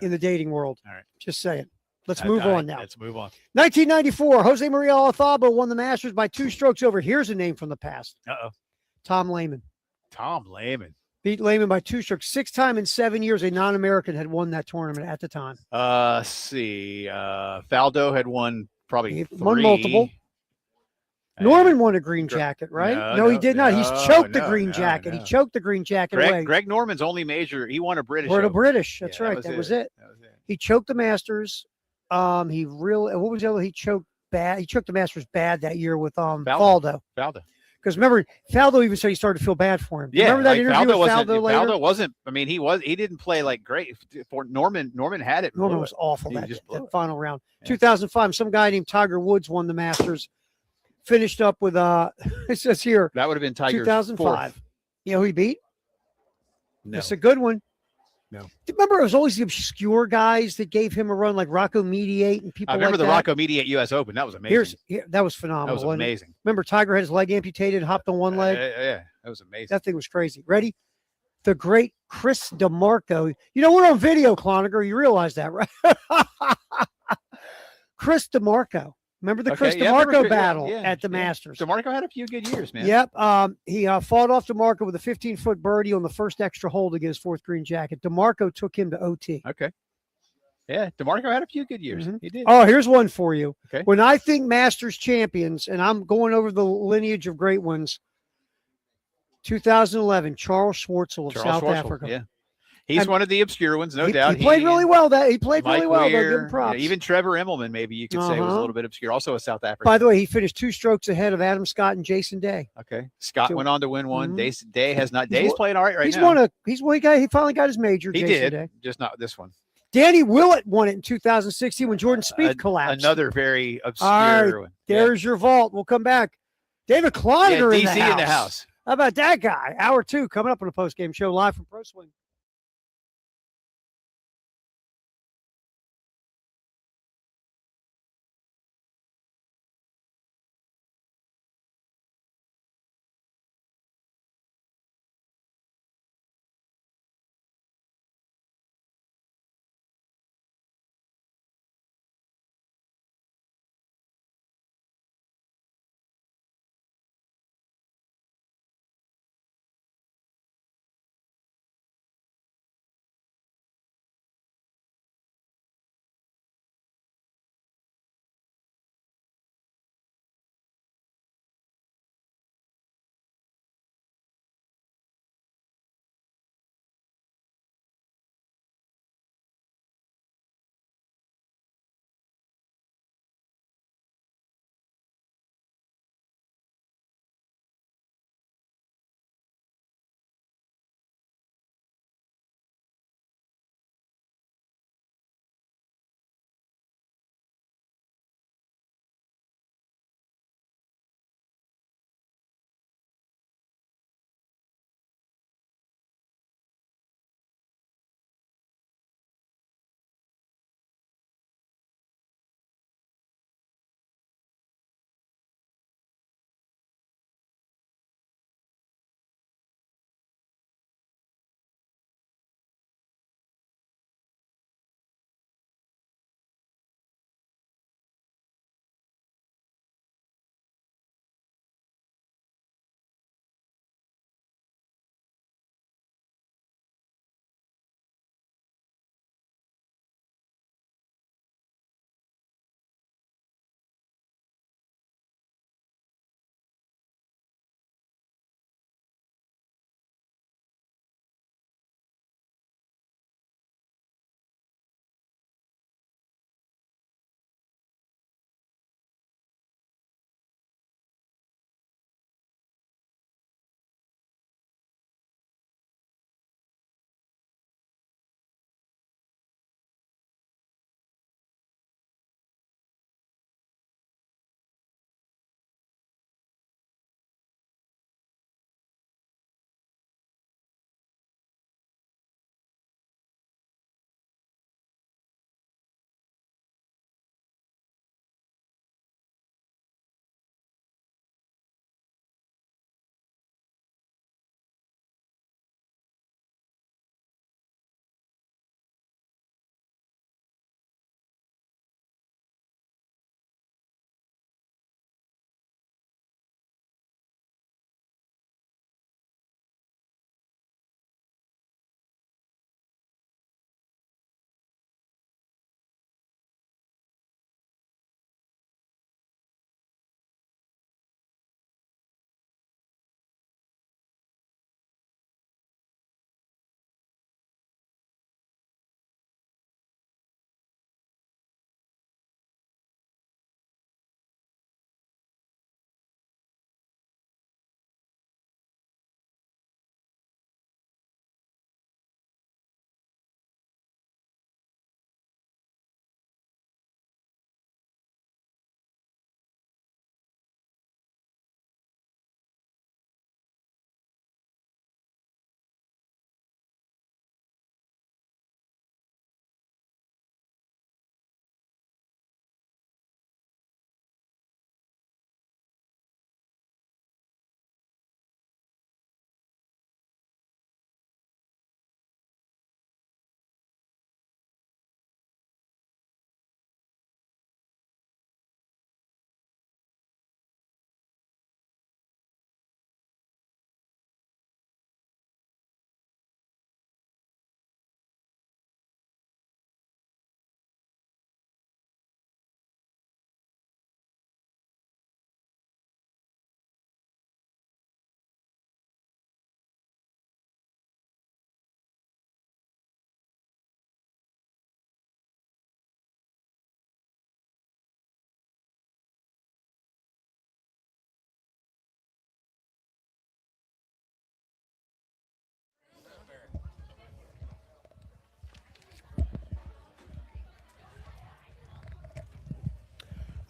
in the dating world. All right, just saying. Let's move on now. Let's move on. 1994, Jose Maria Olazabal won the Masters by 2 strokes over. Here's a name from the past. Tom Lehman. Tom Lehman. Beat Lehman by 2 strokes. 6 times in 7 years, a non-American had won that tournament at the time. See. Faldo had won probably 3. Won multiple. Norman won a green jacket, right? No, he did not. He's choked the green jacket. He choked the green jacket away. Greg Norman's only major. He won a British. Won a British. That's right. That was it. He choked the Masters. What was the other? He choked bad. He choked the Masters bad that year with Faldo. Because remember, Faldo even said he started to feel bad for him. Yeah, remember that interview with Faldo later? Faldo wasn't. I mean, he didn't play like great for Norman. Norman had it. Norman was awful that final round. Yeah. 2005, some guy named Tiger Woods won the Masters. Finished up with it says here that would have been Tiger's 2005. 4th. You know who he beat? No. It's a good one. Do you remember it was always the obscure guys that gave him a run, like Rocco Mediate and people I remember like the that? Rocco Mediate U.S. Open. That was amazing. That was phenomenal. That was amazing. Remember Tiger had his leg amputated, hopped on one leg? Yeah, that was amazing. That thing was crazy. Ready? The great Chris DeMarco. You know, we're on video, Cloninger. You realize that, right? Chris DeMarco. Remember the Chris DeMarco battle at the Masters? DeMarco had a few good years, man. Yep. He fought off DeMarco with a 15-foot birdie on the first extra hole to get his fourth green jacket. DeMarco took him to OT. Okay. Yeah, DeMarco had a few good years. Mm-hmm. He did. Oh, here's one for you. Okay. When I think Masters champions, and I'm going over the lineage of great ones, 2011, Charles Schwartzel of South Africa. Yeah. He's one of the obscure ones, no doubt. He played really well. He played really well. Give him props. Even Trevor Immelman, maybe you could say, was a little bit obscure. Also a South African. By the way, he finished 2 strokes ahead of Adam Scott and Jason Day. Okay. Scott went on to win one. Day has not. Day's playing all right he's now. He finally got his major. He Jason did, Day. just not this one. Danny Willett won it in 2016 when Jordan Spieth collapsed. Another very obscure one. There's your vault. We'll come back. David Cloninger DC in the house. How about that guy? Hour 2 coming up on the post-game show live from Pro Swing.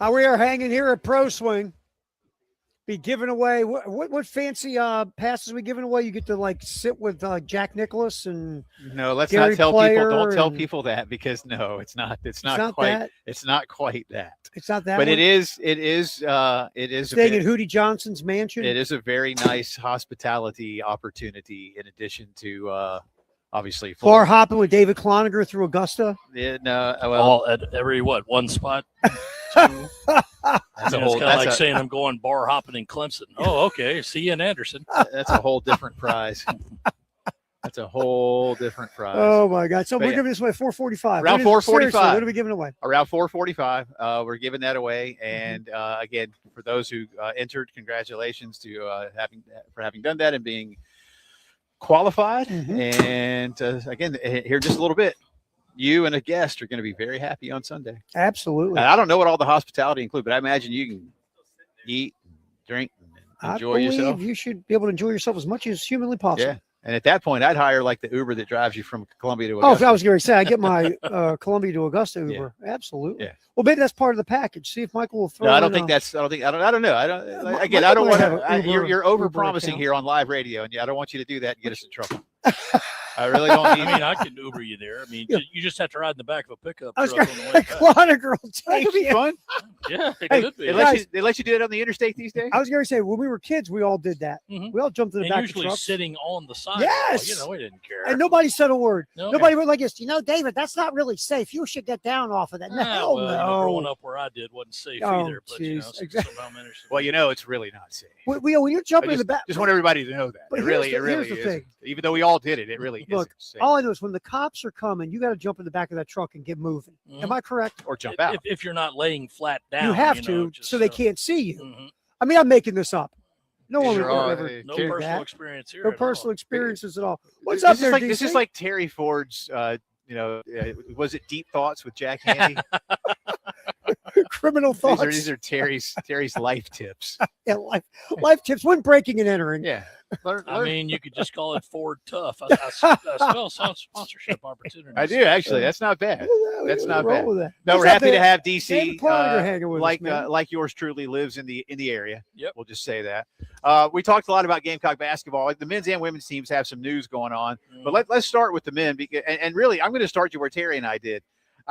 We are hanging here at Pro Swing. Be giving away what fancy passes we giving away? You get to like sit with Jack Nicklaus and No, let's Gary not tell Player people. Don't tell and- people that because no, it's not. It's not not quite. that? It's not quite that. It's not that. But one? it is. It is. It is. Staying at Hootie Johnson's mansion. It is a very nice hospitality opportunity. In addition to obviously Bar hopping with David Cloninger through Augusta. Yeah, no, well, All at every one spot. Two. that's a It's whole. kind of like That's, saying I'm going bar hopping in Clemson. Oh, okay. See you in Anderson. that's a whole different prize. That's a whole different prize. Oh my God! So But we're yeah. giving this away 445. Around What is- 445. seriously, What are we giving away? Around 445, we're giving that away. And again, for those who entered, congratulations to having done that and being qualified. And again, here just a little bit. You and a guest are going to be very happy on Sunday. Absolutely. And I don't know what all the hospitality include, but I imagine you can eat, drink, and enjoy I believe yourself. you should be able to enjoy yourself as much as humanly possible. Yeah. And at that point, I'd hire like the Uber that drives you from Columbia to Oh, Augusta. I was going to say, I get my Columbia to Augusta Uber. Absolutely. Yeah. Well, maybe that's part of the package. See if Michael will throw. No, I don't in think a- that's. I don't think. I don't know. I don't. Again, Michael I don't might want have to. an Uber- You're over Uber promising account. here on live radio, and I don't want you to do that and get us in trouble. I really don't I need. mean, I can Uber you there. I mean, Yeah. you just have to ride in the back of a pickup I was truck going on the way to back. Cloninger will that take could be you. fun. Yeah, it Hey, could be. They Guys- let you do it on the interstate these days. I was going to say, when we were kids, we all did that. Mhm. We all jumped in the And back of usually trucks. sitting on the side. Yes! You know, we didn't care. And nobody said a word. No. Nobody went like this. You know, David, that's not really safe. You should get down off of that. No, Well, you know, growing no. up where I did wasn't safe Oh, either. But you know, jeez. Exactly. somehow managed to- Well, you know, it's really not safe. When you're jumping in the back. Just want everybody to know that. But It really, here's it really the is. thing. Even though we all did it, it really Look, isn't safe. all I know is when the cops are coming, you got to jump in the back of that truck and get moving. Am I correct? Or jump out. If you're not laying flat down, You have know, to, just, so they can't see you. Mhm. I mean, I'm making this up. No one would Sure are. ever No do personal that. experience here. No at all. personal experiences at all. What's This up is there, like, DC? This is like Terry Ford's. Was it Deep Thoughts with Jack Handy? criminal thoughts. These are Terry's life tips. Yeah, life tips when breaking and entering. Yeah. I mean, you could just call it Ford Tough. I spell some sponsorship opportunities. I do actually. That's not bad. That's not Roll bad. with that. No, What's we're up happy to there? have David DC Cloninger hanging with us, man. like yours truly lives in the area. Yep. We'll just say that. We talked a lot about Gamecock basketball. The men's and women's teams have some news going on, but let's start with the men because and really I'm going to start you where Terry and I did.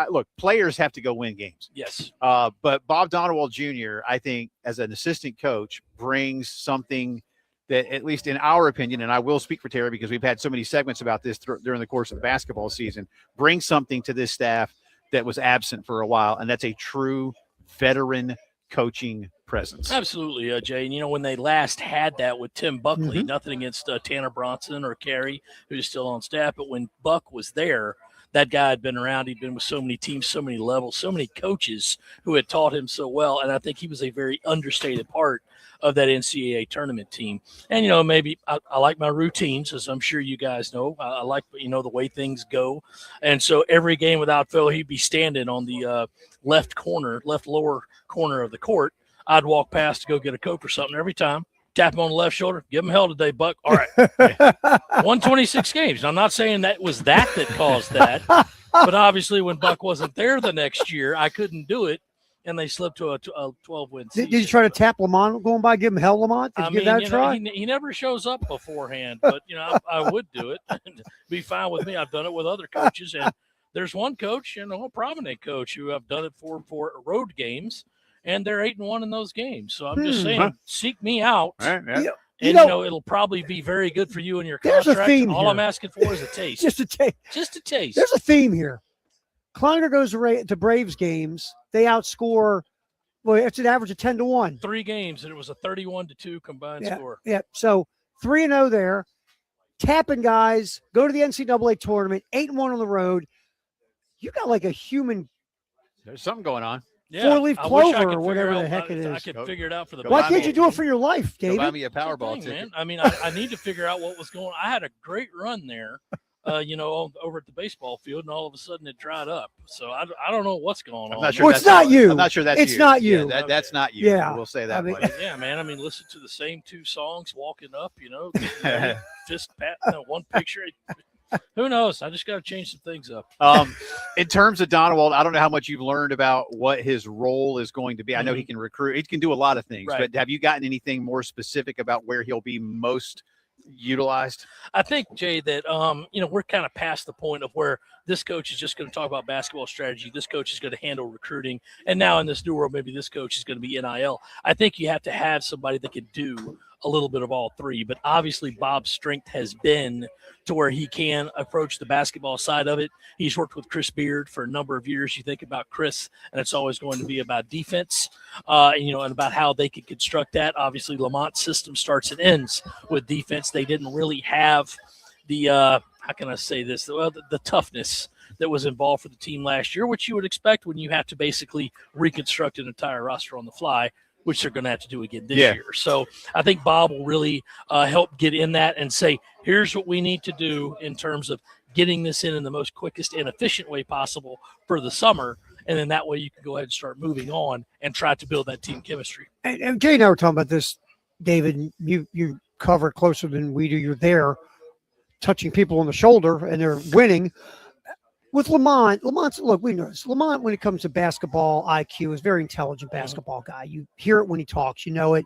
Look, players have to go win games. Yes. But Bob Donewald Jr., I think, as an assistant coach, brings something that, at least in our opinion, and I will speak for Terry because we've had so many segments about this during the course of the basketball season, brings something to this staff that was absent for a while, and that's a true veteran coaching presence. Absolutely, Jay. And, you know, when they last had that with Tim Buckley, Mm-hmm. nothing against Tanner Bronson or Carey, who's still on staff, but when Buck was there, that guy had been around. He'd been with so many teams, so many levels, so many coaches who had taught him so well. And I think he was a very understated part of that NCAA tournament team. And, you know, maybe I like my routines, as I'm sure you guys know. I like, you know, the way things go. And so every game without fail, he'd be standing on the left lower corner of the court. I'd walk past to go get a Coke or something every time. Tap him on the left shoulder. Give him hell today, Buck. All right. 126 games. Now, I'm not saying that was that caused that. But obviously, when Buck wasn't there the next year, I couldn't do it. And they slipped to a 12-win season. Did you try to tap Lamont going by, give him hell, Lamont? Did you give that a you know, try? he never shows up beforehand. But, you know, I would do it. Be fine with me. I've done it with other coaches. And there's one coach, you know, a prominent coach who I've done it for road games. And they're 8-1 in those games. So I'm just saying, seek me out. All right, yeah. And, you know, it'll probably be very good for you in your There's a contract. theme All here. I'm asking for is a taste. Just a taste. Just a taste. There's a theme here. Cloninger goes to Braves games. They outscore. Well, it's an average of 10-1. 3 games, and it was a 31-2 combined score. Yeah. So 3-0 there. Tapping guys, go to the NCAA tournament, 8-1 on the road. You got like a human. There's something going on. Yeah, Four-leaf I wish I clover could or whatever figure the out- heck it I is. could figure it out for the. Why buy can't me- you do it for your life, Go buy David? me a Powerball Thing, ticket. man. I mean, I need to figure out what was going on. I had a great run there, you know, over at the baseball field, and all of a sudden it dried up. So I don't know what's going on. I'm not sure. Well, it's that's not you. I'm not sure that's It's you. not you. Yeah, that's not you. Yeah. We'll say that. I mean- buddy. Yeah, man. I mean, listen to the same 2 songs, walking up, you know, fist pat, one picture. Who knows? I just got to change some things up. In terms of Donald, I don't know how much you've learned about what his role is going to be. I know he can recruit. He can do a lot of things, Right. but have you gotten anything more specific about where he'll be most utilized? I think, Jay, that we're kind of past the point of where this coach is just going to talk about basketball strategy. This coach is going to handle recruiting. And now in this new world, maybe this coach is going to be NIL. I think you have to have somebody that can do a little bit of all three. But obviously, Bob's strength has been to where he can approach the basketball side of it. He's worked with Chris Beard for a number of years. You think about Chris, and it's always going to be about defense, and about how they can construct that. Obviously, Lamont's system starts and ends with defense. They didn't really have the how can I say this? Well, the toughness that was involved for the team last year, which you would expect when you have to basically reconstruct an entire roster on the fly, which they're going to have to do again this year. So I think Bob will really help get in that and say, here's what we need to do in terms of getting this in the most quickest and efficient way possible for the summer. And then that way you can go ahead and start moving on and try to build that team chemistry. And Jay and I were talking about this, David. You cover it closer than we do. You're there touching people on the shoulder, and they're winning. With Lamont's, look, we know this. Lamont, when it comes to basketball IQ, is a very intelligent basketball guy. You hear it when he talks. You know it.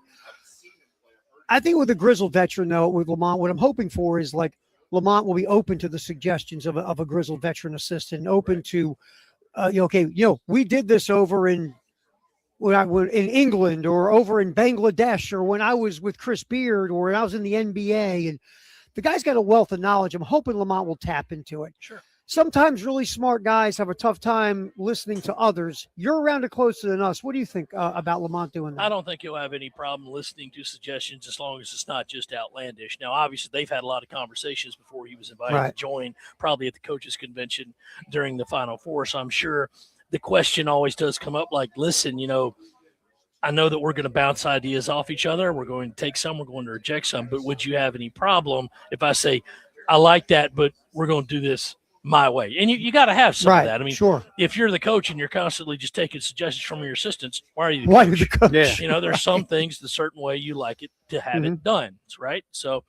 I think with a grizzled veteran, though, with Lamont, what I'm hoping for is like Lamont will be open to the suggestions of a grizzled veteran assistant, open to, we did this over in England or over in Bangladesh or when I was with Chris Beard or when I was in the NBA. And the guy's got a wealth of knowledge. I'm hoping Lamont will tap into it. Sure. Sometimes really smart guys have a tough time listening to others. You're around it closer than us. What do you think about Lamont doing that? I don't think he'll have any problem listening to suggestions as long as it's not just outlandish. Now, obviously, they've had a lot of conversations before he was invited to join, probably at the coaches' convention during the Final Four. So I'm sure the question always does come up like, listen, I know that we're going to bounce ideas off each other. We're going to take some, we're going to reject some. But would you have any problem if I say, I like that, but we're going to do this my way? And you got to have some of that. I mean, sure. If you're the coach and you're constantly just taking suggestions from your assistants, why are you the coach? Yeah. There's some things the certain way you like it to have it done, right? So,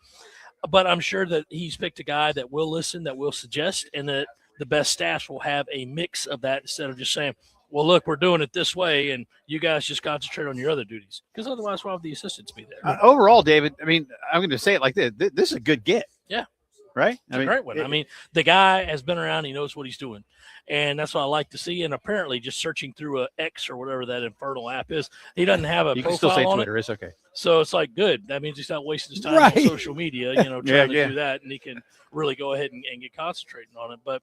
but I'm sure that he's picked a guy that will listen, that will suggest, and that the best staffs will have a mix of that instead of just saying, well, look, we're doing it this way, and you guys just concentrate on your other duties. Because otherwise, why would the assistants be there? Overall, David, I mean, I'm going to say it like this. This is a good get. Yeah. Right? It's a great one. I mean, the guy has been around. He knows what he's doing. And that's what I like to see. And apparently just searching through a X or whatever that infernal app is, he doesn't have a you profile can still say on Twitter. it. It's okay. So it's like, good. That means he's not wasting his time on social media, trying to do that. And he can really go ahead and get concentrating on it. But,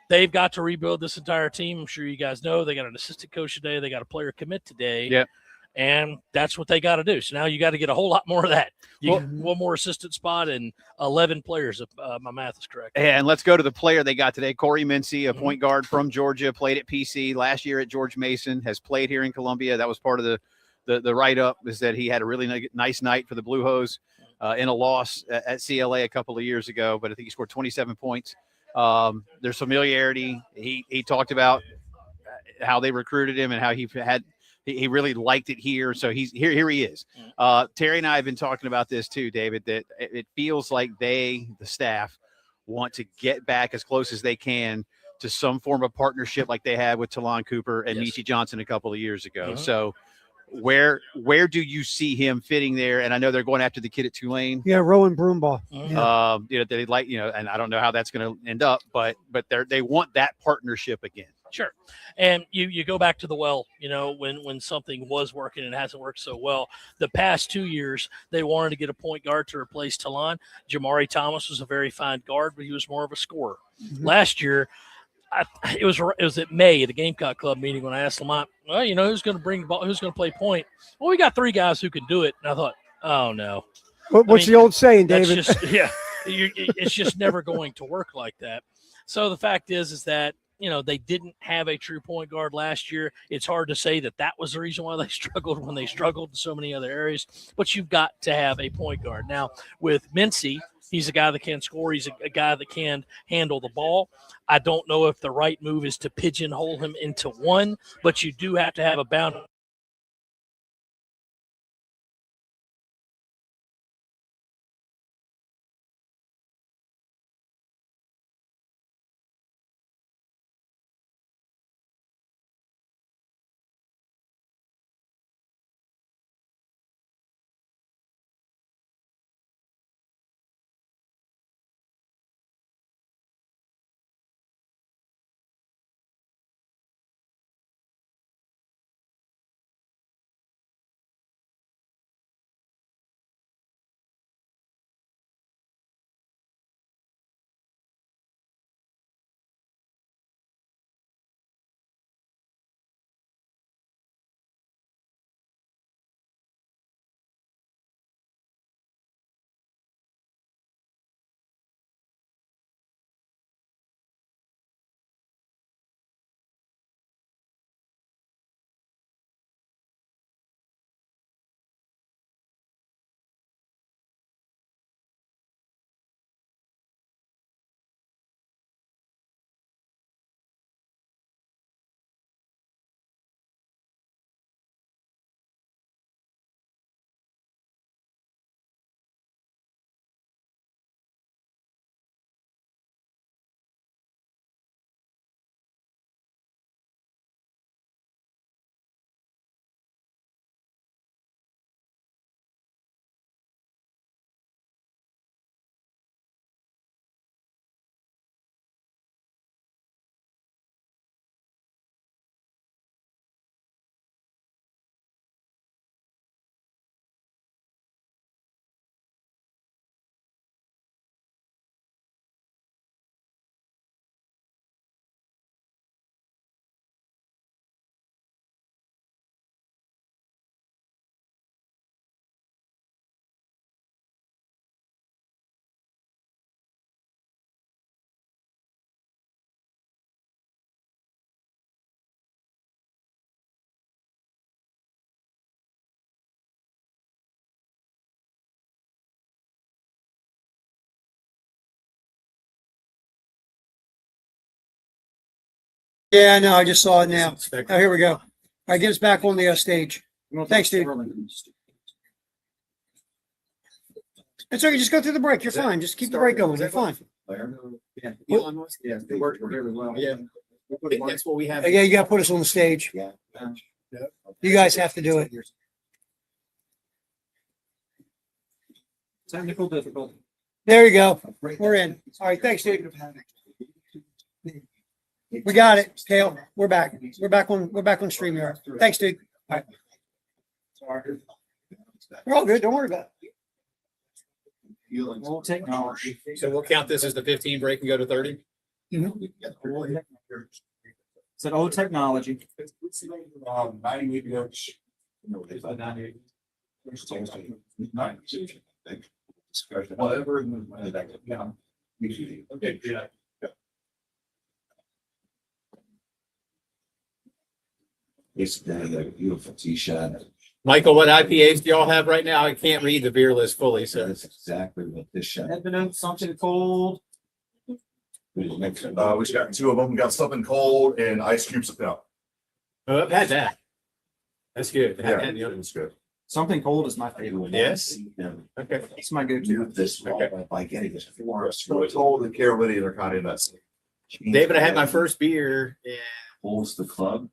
they've got to rebuild this entire team. I'm sure you guys know they got an assistant coach today. They got a player commit today. Yeah. And that's what they got to do. So now you got to get a whole lot more of that. You get one more assistant spot and 11 players, if my math is correct. And let's go to the player they got today, Corey Mincy, a point guard from Georgia, played at PC last year at George Mason, has played here in Columbia. That was part of the write-up, is that he had a really nice night for the Blue Hose in a loss at CLA a couple of years ago, but I think he scored 27 points. There's familiarity. He talked about how they recruited him and how he really liked it here. So he's here. Here he is. Terry and I have been talking about this too, David, that it feels like the staff, want to get back as close as they can to some form of partnership like they had with Talon Cooper and Nietzsche Johnson a couple of years ago. So where do you see him fitting there? And I know they're going after the kid at Tulane. Yeah, Rowan Broombaugh. They like, and I don't know how that's going to end up, but they want that partnership again. Sure. And you go back to the well, when something was working and it hasn't worked so well. The past 2 years, they wanted to get a point guard to replace Talon. Jamari Thomas was a very fine guard, but he was more of a scorer. Last year, it was at May at a Gamecock Club meeting when I asked Lamont, well, who's going to bring the ball, who's going to play point? Well, we got 3 guys who can do it. And I thought, oh, no. What's the old saying, David? It's just never going to work like that. So the fact is that, they didn't have a true point guard last year. It's hard to say that was the reason why they struggled when they struggled in so many other areas, but you've got to have a point guard. Now, with Mincy, he's a guy that can score. He's a guy that can handle the ball. I don't know if the right move is to pigeonhole him into one, but you do have to have a boundary. Yeah, no, I just saw it now. Oh, here we go. All right, get us back on the stage. Thanks, dude. It's okay. Just go through the break. You're fine. Just keep the break going. You're fine. Yeah, Elon Musk. Yeah, they worked really well. Yeah, I think that's what we have. Yeah, you got to put us on the stage. Yeah. You guys have to do it. Technical difficulty. There you go. We're in. All right, thanks, dude. We got it, Kale. We're back. We're back on StreamYard. Thanks, dude. All right. We're all good. Don't worry about it. Old technology. So we'll count this as the 15 break and go to 30. Mm-hmm. It's an old technology. 98 whatever. Okay, yeah. It's a beautiful t-shirt. Michael, what IPAs do y'all have right now? I can't read the beer list fully, so That's exactly what this shirt. Something cold. We got two of them. We got something cold and ice cubes of milk. oh, I've had that. That's good. I Yeah, haven't had the other it's good. Something cold is my favorite. Yes. Okay. It's my go-to. This Okay. by getting this for us. It's cold and Carolina are kind of nuts. David, I had my first beer in Holds the club.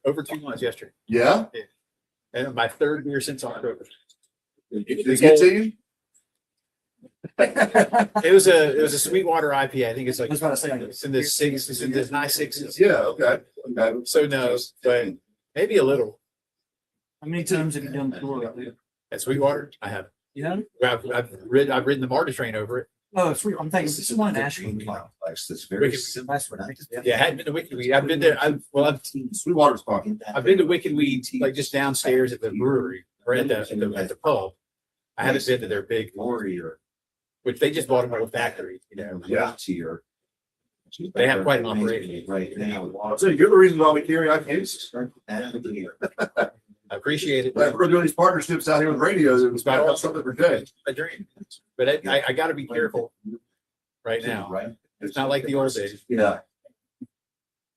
over 2 months yesterday, Yeah? and my third beer since October. Did it get to you? It was a Sweetwater IPA. I think it's like I was about to say, it's in the six. It's in the high sixes. Yeah, okay. Okay. So no, but maybe a little. how many times have you done the tour? At Sweetwater, I have. Yeah. I've ridden the MARTA train over it. Oh, sweet. I'm thinking this is one in Ashland. Complex that's very Wicked- simple. That's what I think. Yeah, I hadn't been to Wicked Weed. I've been there. Sweetwater's fun. I've been to Wicked Weed like just downstairs at the brewery or at the pub. I haven't been to their big, Warrior. which they just bought another factory. You know, Yeah. Tier. They have quite an operation. Right now. So you're the reason why we carry IPAs. I appreciate it. We're doing these partnerships out here with radios. It was about something per day. A dream, but I got to be careful right now. Right. It's not like the old days. Yeah.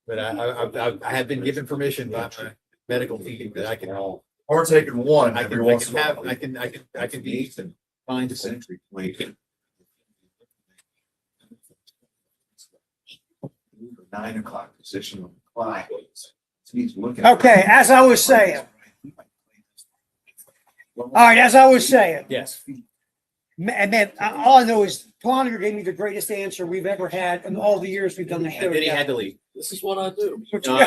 But I have been given permission by my medical team that I can Or taking one every once in a while. I can be fine to say. Century point. 9 o'clock position on the clock. He's looking. Okay, as I was saying. All right, as I was saying. Yes. Man, all I know is Ploniger gave me the greatest answer we've ever had in all the years we've done the show. And then he together. had to leave. This is what I do. All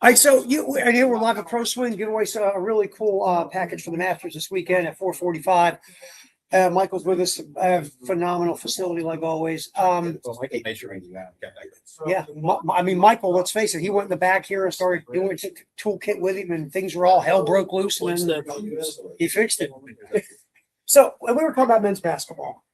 right, so and here we're live at Pro Swing, give away a really cool package for the Masters this weekend at 4:45. Michael's with us. Phenomenal facility like always. Well, I can make sure I do that. Yeah, I mean, Michael, let's face it, he went in the back here and started doing a toolkit with him, and things were all hell broke loose, and then he fixed it. So we were talking about men's basketball,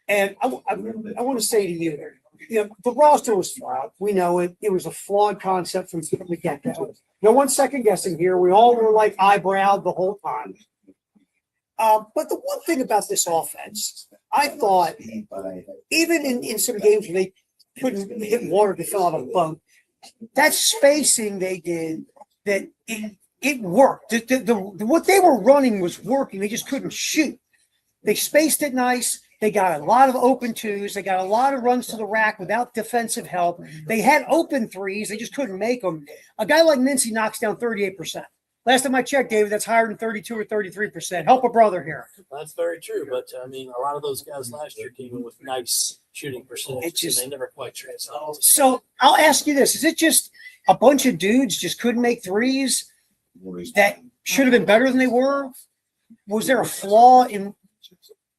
and I want to say to you, the roster was flawed. We know it. It was a flawed concept from the get-go. No one's second guessing here. We all were like eyebrowed the whole time. But the one thing about this offense, I thought, even in some games where they couldn't hit water to fill out a boat, that spacing they did, that it worked. What they were running was working. They just couldn't shoot. They spaced it nice. They got a lot of open twos. They got a lot of runs to the rack without defensive help. They had open threes. They just couldn't make them. A guy like Mincy knocks down 38%. Last time I checked, David, that's higher than 32 or 33%. Help a brother here. That's very true. But I mean, a lot of those guys last year came in with nice shooting percentages, and they never quite translated. So I'll ask you this. Is it just a bunch of dudes just couldn't make threes that should have been better than they were? Was there a flaw in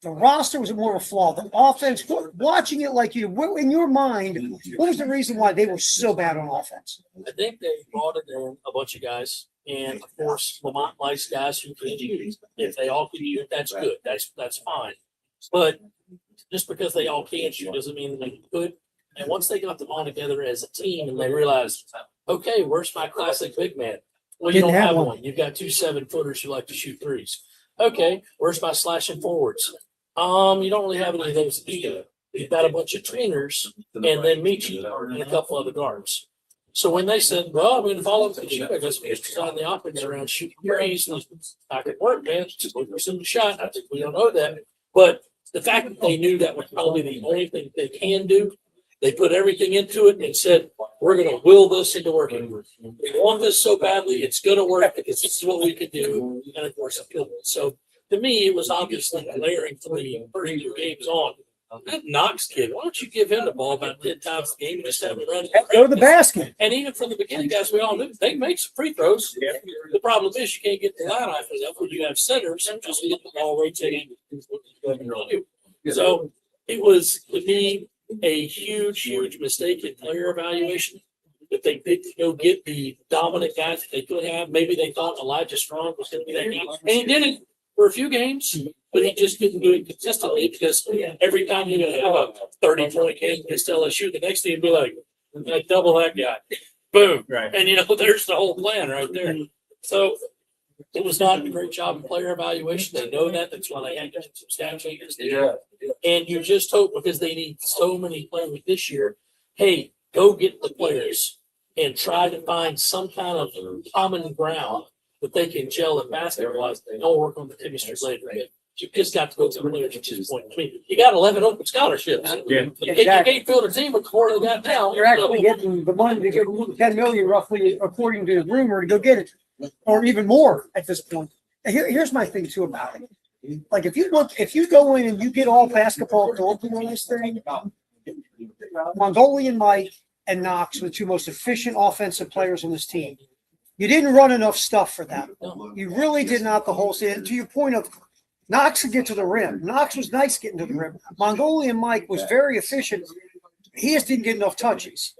the roster? Was it more of a flaw? The offense, watching it like you, in your mind, what was the reason why they were so bad on offense? I think they brought in a bunch of guys. And of course, Lamont likes guys who can shoot. If they all can shoot, that's good. That's fine. But just because they all can shoot doesn't mean they could. And once they got them all together as a team and they realized, okay, where's my classic big man? Well, you Didn't don't have have one. one. You've got 2 7-footers who like to shoot threes. Okay, where's my slashing forwards? You don't really have any of those either. You've got a bunch of tweeners and then Michi and a couple other guards. So when they said, well, I'm going to follow the shot, I guess we just design the offense around shooting threes. I could work, man. Just look for some shot. I think we don't know that. But the fact that they knew that was probably the only thing they can do, they put everything into it and said, we're going to will this into working. We want this so badly, it's going to work because this is what we can do. And of course, it killed it. So to me, it was obviously layering from the first 2 games on. That Knox kid, why don't you give him the ball about 10 times a game and just have him run? Go to the basket. And even from the beginning, guys, we all knew they make some free throws. Yeah. The problem is you can't get the line off of that when you have centers and just get the ball rotating. So it was, to me, a huge mistake in player evaluation. That they didn't go get the dominant guys that they could have. Maybe they thought Elijah Strong was going to be that guy. And he did it for a few games, but he just couldn't do it consistently because every time you're going to have a 30-point game against LSU, the next thing you'd be like, double that guy. Boom. Right. And, there's the whole plan right there. So it was not a great job of player evaluation. They know that. That's why they had some staff changes. Yeah. And you just hope, because they need so many players this year, hey, go get the players and try to find some kind of common ground that they can gel in basketball. Don't work on the chemistry later. You just got to go to the players at this point. I mean, you got 11 open scholarships. Yeah. You can't field a team with more than that now. You're actually getting the money to get $10 million roughly, according to the rumor, to go get it, or even more at this point. And here's my thing too about it. Like if you go in and you get all basketball open on this thing, Mongolian Mike and Knox were the 2 most efficient offensive players on this team. You didn't run enough stuff for them. You really did not the whole season. To your point of Knox could get to the rim. Knox was nice getting to the rim. Mongolian Mike was very efficient. He just didn't get enough touches.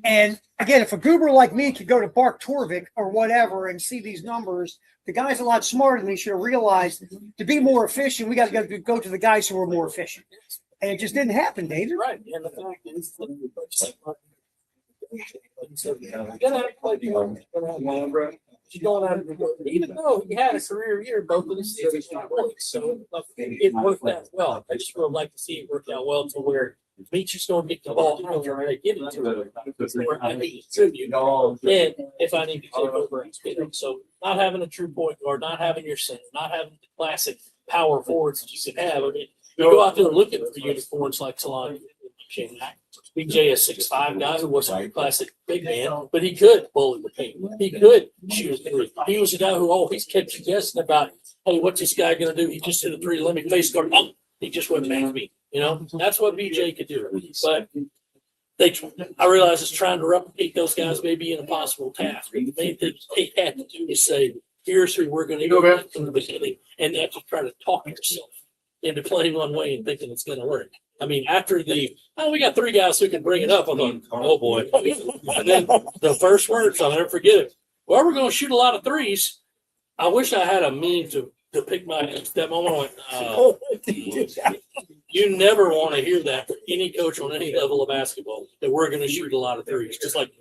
And again, if a goober like me could go to Bark Torvik or whatever and see these numbers, the guy's a lot smarter than me should have realized to be more efficient, we got to go to the guys who are more efficient. And it just didn't happen, David. Right. And the fact is, even though he had a career year, both of the seasons, so it worked out well. I just would like to see it work out well to where Beach is going to get the ball and get it to him. Where I need to contribute. Then, if I need to take over and spin him. So, not having a true point guard, not having your center, not having the classic power forwards that you could have. I mean, you go out there and look at the uniforms like Solani. BJ, a 6'5" guy who wasn't a classic big man, but he could bully the paint. He could shoot a three. He was a guy who always kept you guessing about, hey, what's this guy going to do? He just hit a three. Let me face guard. Oh, he just wouldn't match me. That's what BJ could do. But I realize it's trying to replicate those guys may be an impossible task. The main thing they had to do is say, here's who we're going to go from the beginning. And that's to try to talk yourself into playing one way and thinking it's going to work. I mean, after we got 3 guys who can bring it up. I'm like, oh boy. And then the first words, I'll never forget it. Well, we're going to shoot a lot of threes. I wish I had a meme to pick that moment. You never want to hear that from any coach on any level of basketball, that we're going to shoot a lot of threes. Just like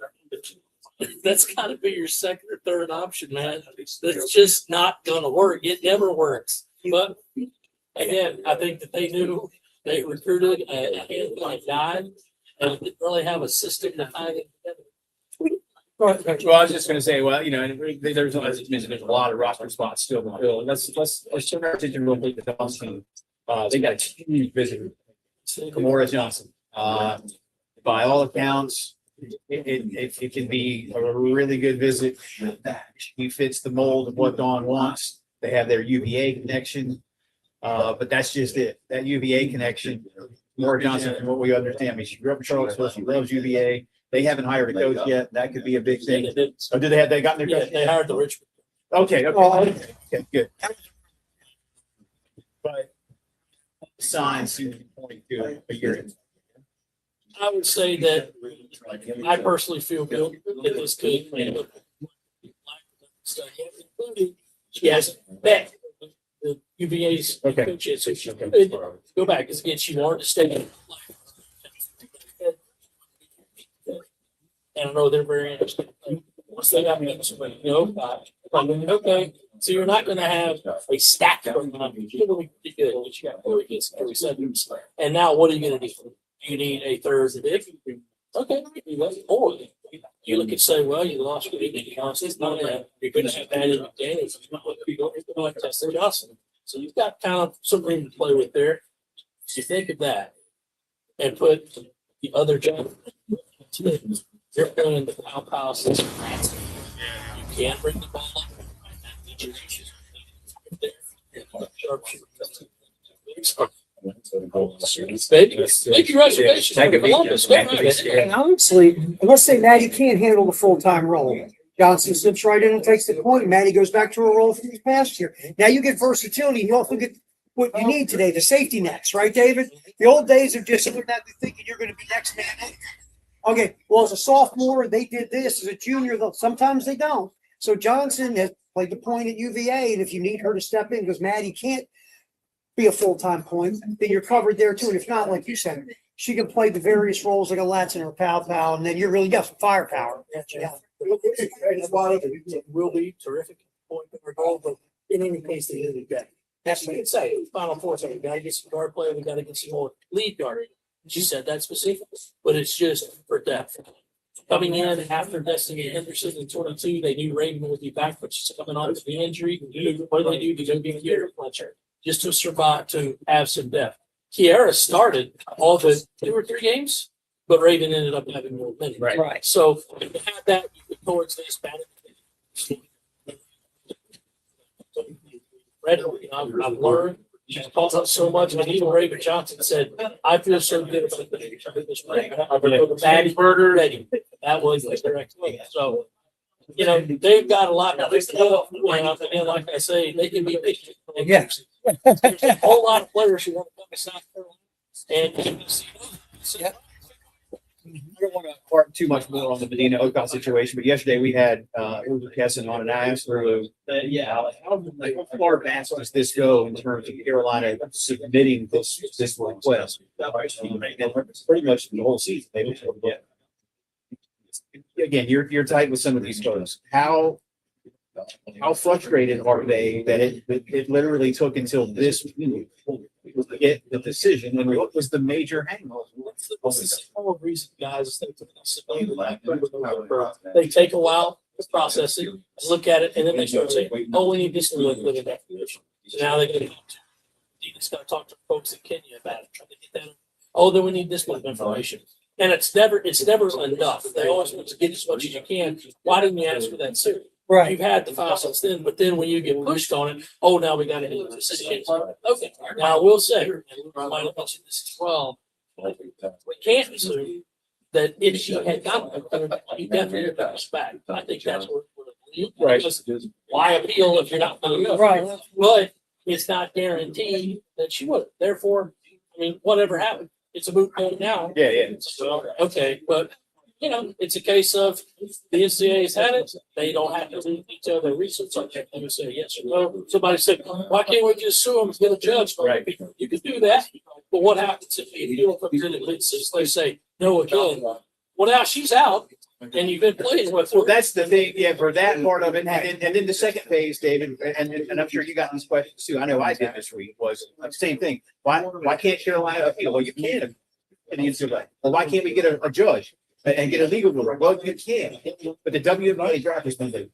that's got to be your second or third option, man. That's just not going to work. It never works. But again, I think that they knew they recruited a handful of guys and didn't really have a system to tie it together. Well, I was just going to say, there's a lot of roster spots still to fill. Let's turn our attention real quick to the Johnson. They got a huge visitor, Kamora Johnson. By all accounts, it can be a really good visit. He fits the mold of what Dawn wants. They have their UVA connection, but that's just it. That UVA connection. Kamora Johnson, from what we understand, I mean, she grew up in Charlottesville. She loves UVA. They haven't hired a coach yet. That could be a big thing. Oh, did they have? They got their coach? They hired the Richmond. Okay, good. But signs seem to be pointing to a year. I would say that I personally feel good that this could. She has back the UVA's coach. So go back because again, she wanted to stay. And I know they're very interested. Once they got me, okay. So you're not going to have a stack of them. You're going to be good. You got 4 kids, 37. And now what are you going to do? You need a third of it. Okay, or You look and say, well, you lost, you lost this, none of that. You're going to have bad advantage. You're going to like Tesla Johnson. So you've got kind of some room to play with there. So you think of that and put the other job. They're playing the pow system. You can't bring the ball up. Make your reservations. And honestly, let's say Maddie can't handle the full-time role. Johnson slips right in and takes the point. Maddie goes back to a role from his past year. Now you get versatility. You also get what you need today, the safety nets, right, David? The old days of just automatically thinking you're going to be next man. Okay, well, as a sophomore, they did this. As a junior, though, sometimes they don't. So Johnson has played the point at UVA, and if you need her to step in because Maddie can't be a full-time point, then you're covered there too. And if not, like you said, she can play the various roles like a Latson or a pow, and then you're really got some firepower. Yeah. It will be terrific point guard goal, but in any case, they did that. That's what you could say. Final four, so we got to get some guard play. We got to get some more lead guard. She said that specific, but it's just for depth. Coming in after Destiny Henderson in 22, they knew Raven would be back, but she's coming on to the injury. What do they do? They go get Kiera Fletcher just to survive, to have some depth. Kiera started all the 2 or 3 games, but Raven ended up having more minutes. Right. So if you have that, you could towards this battle. I've learned. She's called up so much, and even Raven Johnson said, I feel so good about the Maddie Burger. That was the correct way. So, you know, they've got a lot of this stuff. And like I say, they can be big. Yeah. There's a whole lot of players who want to come to South Carolina. And I don't want to harp too much more on the Medina Oakville situation, but yesterday we had Kesson on, and I asked her, how far back does this go in terms of Carolina submitting this request? Pretty much the whole season. Again, you're tight with some of these folks. How frustrated are they that it literally took until this week to get the decision? And what was the major hang up? What's the whole reason, guys? They take a while to process it, look at it, and then they start saying, "Oh, we need this to look at that position." So now they get you just got to talk to folks in Kenya about it, trying to get that. Oh, then we need this much information, and it's never enough. They always want to get as much as you can. Why didn't you ask for that sooner? Right. You've had the file since then, but then when you get pushed on it, oh, now we got to do this. Okay. Now I will say, and I might have mentioned this as well. We can't assume that if she had gotten it, you definitely got us back. I think that's what Right. Why appeal if you're not going to go? Right. But it's not guaranteed that she would. Therefore, I mean, whatever happened, it's a moot point now. Yeah. So, okay, but you know, it's a case of the NCAA's had it. They don't have to detail their research. They can say yes or no. Somebody said, why can't we just sue them and get a judge? Right. You can do that. But what happens if the appeal comes in and they say no again? Well, now she's out and you've been playing with her. Well, that's the thing, for that part of it. And then the second phase, David, and I'm sure you got these questions too. I know I did this week, was the same thing. Why can't Carolina appeal? Well, you can. Well, why can't we get a judge and get a legal ruling? Well, you can. But the WNBA draft is been late.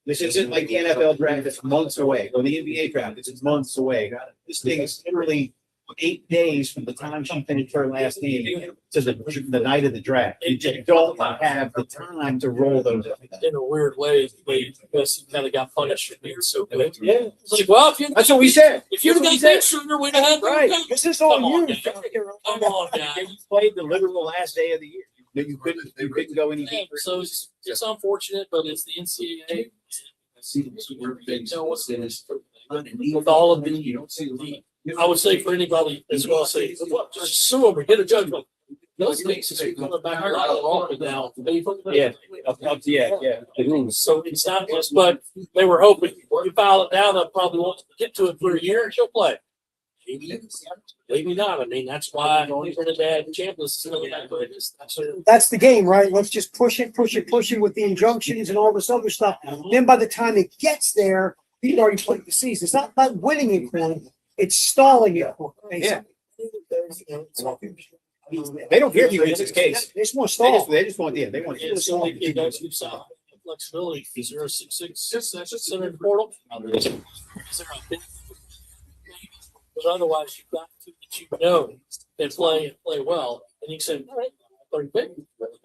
This isn't like the NFL draft that's months away, or the NBA draft that's months away. This thing is literally 8 days from the time she finished her last game to the night of the draft. You just don't have the time to roll those. In a weird way, they kind of got punished for being so good. Yeah. It's like, well, That's what we said. if you'd have got that sooner, we'd have had Right. This is all Come on, you. guys. Come on, guys. You played the literal last day of the year. You couldn't go any Yeah, deeper. so it's unfortunate, but it's the NCAA. With all of the, I would say for anybody as well, say, well, just sue them or get a judgment. Those cases are coming back a lot longer now. Yeah. Yeah. So it's not just, but they were hoping you file it now, they'll probably want to get to it for a year and she'll play. Maybe not. I mean, that's why Trinidad and Chambliss is really not good. That's the game, right? Let's just push it with the injunctions and all this other stuff. Then by the time it gets there, he's already played the season. It's not about winning it, man. It's stalling it. Yeah. They don't care if you win this case. They just want to They stall. just, they just want, yeah, they want. It's only it does keep flexibility. 066 center in the portal. Is there a big? Because otherwise, you've got to that you know and play well, and you can say, all right, third pick,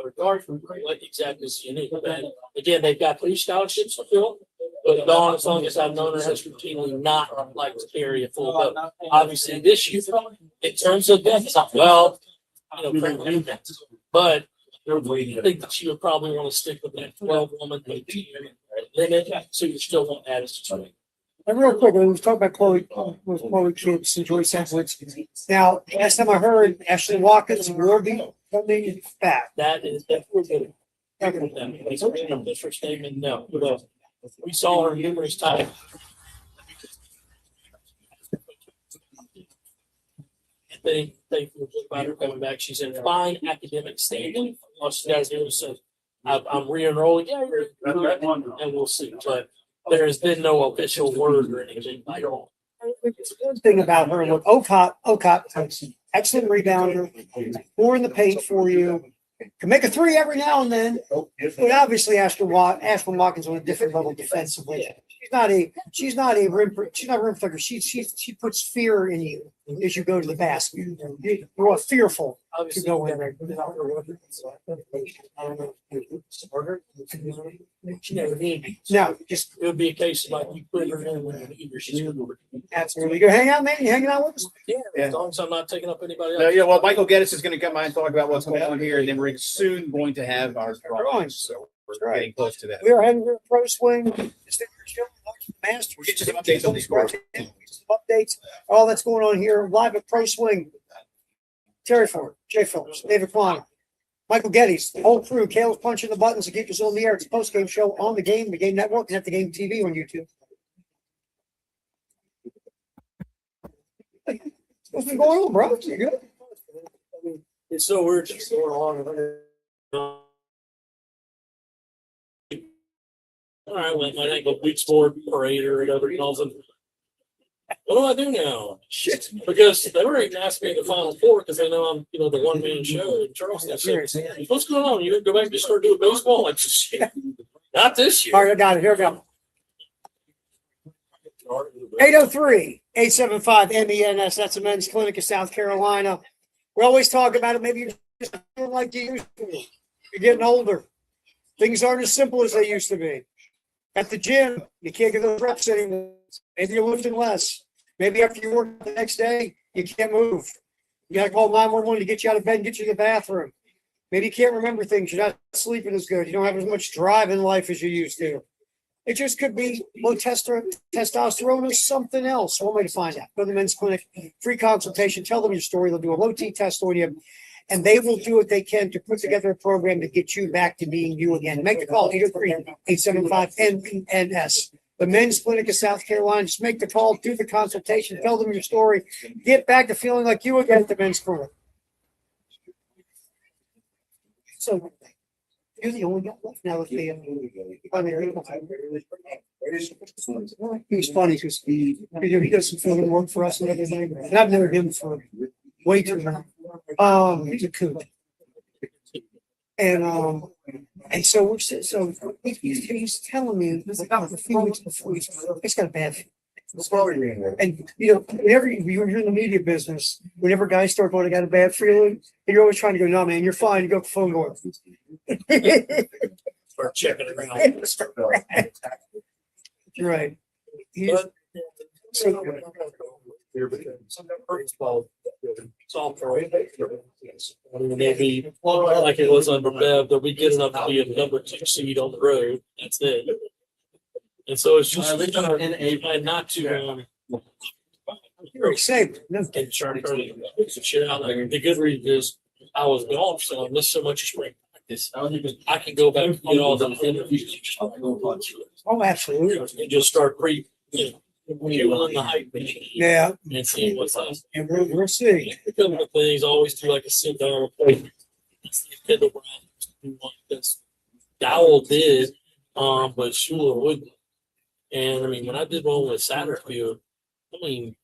third guard, like exactly as you need. And again, they've got 3 scholarships to fill. But Dawn, as long as I've known her, has routinely not liked to carry a full boat. Obviously, this year, in terms of depth, well, but I think that she would probably want to stick with that 12-woman limit, so you still won't add as to And real quick, we was talking about Chloe Kips and Joyce Edwards. Now, last time I heard, Ashley Watkins will be coming back. that. Is definitely good. The first name and no, we saw her numerous times. They feel good about her coming back. She's in fine academic standing. All she got to do is say, I'm re-enrolling, and we'll see. But there has been no official word or anything like that. One thing about her, look, Ocott, excellent rebounder, 4 in the paint for you. Can make a 3 every now and then. But obviously, Ashton Watkins on a different level defensively. She's not a rim protector. She puts fear in you as you go to the basket. You're fearful to go in there. Now, just It would be a case of like you put her in when either she's good or absolutely. You hang out, man. You hanging out with us? yeah, as long as I'm not taking up anybody No, else. yeah, well, Michael Geddes is going to come by and talk about what's going on here, and then we're soon going to have our drawings. So we're getting close to that. We are heading to a pro swing. Masters. We'll get you some updates on these scores. Updates, all that's going on here live at Pro Swing. Terry Ford, Jay Phillips, David Klein, Michael Geddes, the whole crew. Kale's punching the buttons to keep us on the air. It's a post-game show on the Game Network, and at the Game TV on YouTube. What's been going on, bro? You good? It's so weird just going on. All right, well, I think a beach sport parade or whatever, and all of a sudden, what do I do now? Shit. Because they were even asking me the Final Four because they know I'm, the one-man show in Charleston. I said, what's going on? You gonna go back and start doing baseball? Like, shit. Not this year. All right, I got it. Here we go. 803-875-MENS. That's the men's clinic in South Carolina. We always talk about it. Maybe you're just feeling like you used to be. You're getting older. Things aren't as simple as they used to be. At the gym, you can't get those reps anymore. Maybe you're lifting less. Maybe after you work the next day, you can't move. You got to call 911 to get you out of bed and get you to the bathroom. Maybe you can't remember things. You're not sleeping as good. You don't have as much drive in life as you used to. It just could be low testosterone or something else. One way to find out. Go to the men's clinic, free consultation. Tell them your story. They'll do a low T test on you. And they will do what they can to put together a program to get you back to being you again. Make the call, 803-875-MENS. The men's clinic in South Carolina. Just make the call, do the consultation, tell them your story. Get back to feeling like you again at the men's clinic. So you're the only guy left now with the he was funny because he does some filming work for us and everything. And I've known him for way too long. He's a kook. And so he's telling me about a few weeks before it's got a bad feeling. And whenever you're in the media business, whenever guys start going, I got a bad feeling, and you're always trying to go, no, man, you're fine. You go to the phone going. Start checking around. You're right. It's all pro. Maybe like it was under Bev, that we get enough to be a number 2 seed on the road. That's it. And so it's just not to You're excited. No. and trying to shit out. Like, the good reason is I was gone, so I missed so much of spring practice. I can go back and get all the interviews. Oh, absolutely. And just start fueling the hype. Yeah. And seeing what's up. And we're seeing. A couple of things, always do like a sit down. That's Dowell did, but Shula wouldn't. And I mean, when I did one with Satterfield, I mean,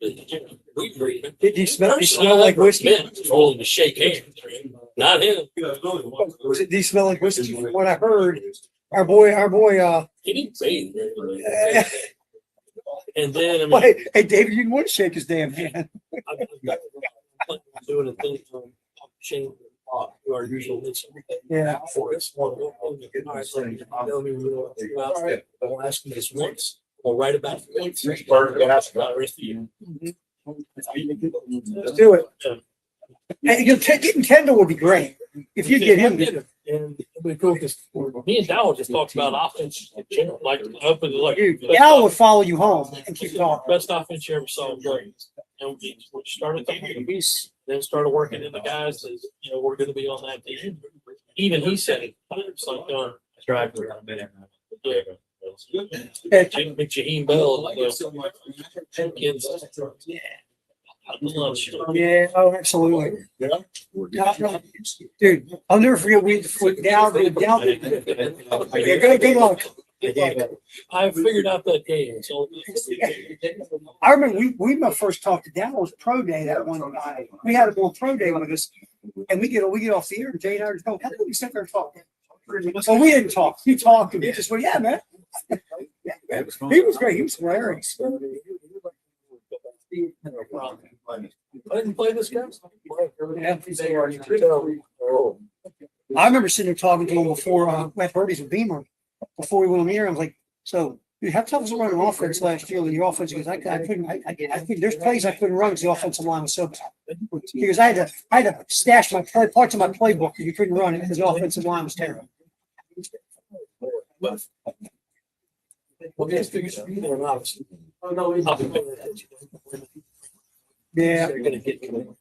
Did you smell like whiskey? Told him to shake hands. Not him. Did you smell like whiskey? From what I heard, our boy, He didn't say it. And then I mean, well, hey, David, you want to shake his damn hand. doing a thing from Shane to our usual. Yeah. For us. I'll ask you this once. I'll write about it once. Not rest of you. Let's do it. And getting Kendall would be great if you get him. And it'd be cool because me and Dow just talked about offense in general, like up in the like. Dude, Al would follow you home and keep talking. Best offense you ever saw in Braves. And we started taking the piece, then started working in the guys that, you know, we're going to be on that team. Even he said it. It's like, drive around a minute. Yeah. Jaheim Bell, you know, kids. Lunch. Yeah, oh, absolutely. No, dude, I'll never forget we down. Yeah, good luck. I figured out that game. So I remember we first talked to Dallas pro day that one night. We had a little pro day with us, and we get off the air, and Jay and I were talking. How did we sit there and talk? Well, we didn't talk. He talked, and we just went, "Yeah, man." Yeah, he was great. He was hilarious. I didn't play this game. I remember sitting there talking to him before at Birdie's with Beamer, before we went on the air. I was like, "So, dude, how tough was it running offense last year with your offense?" Because I couldn't. There's plays I couldn't run because the offensive line was so bad. Because I had to stash my parts of my playbook because you couldn't run it because the offensive line was terrible. Yeah. And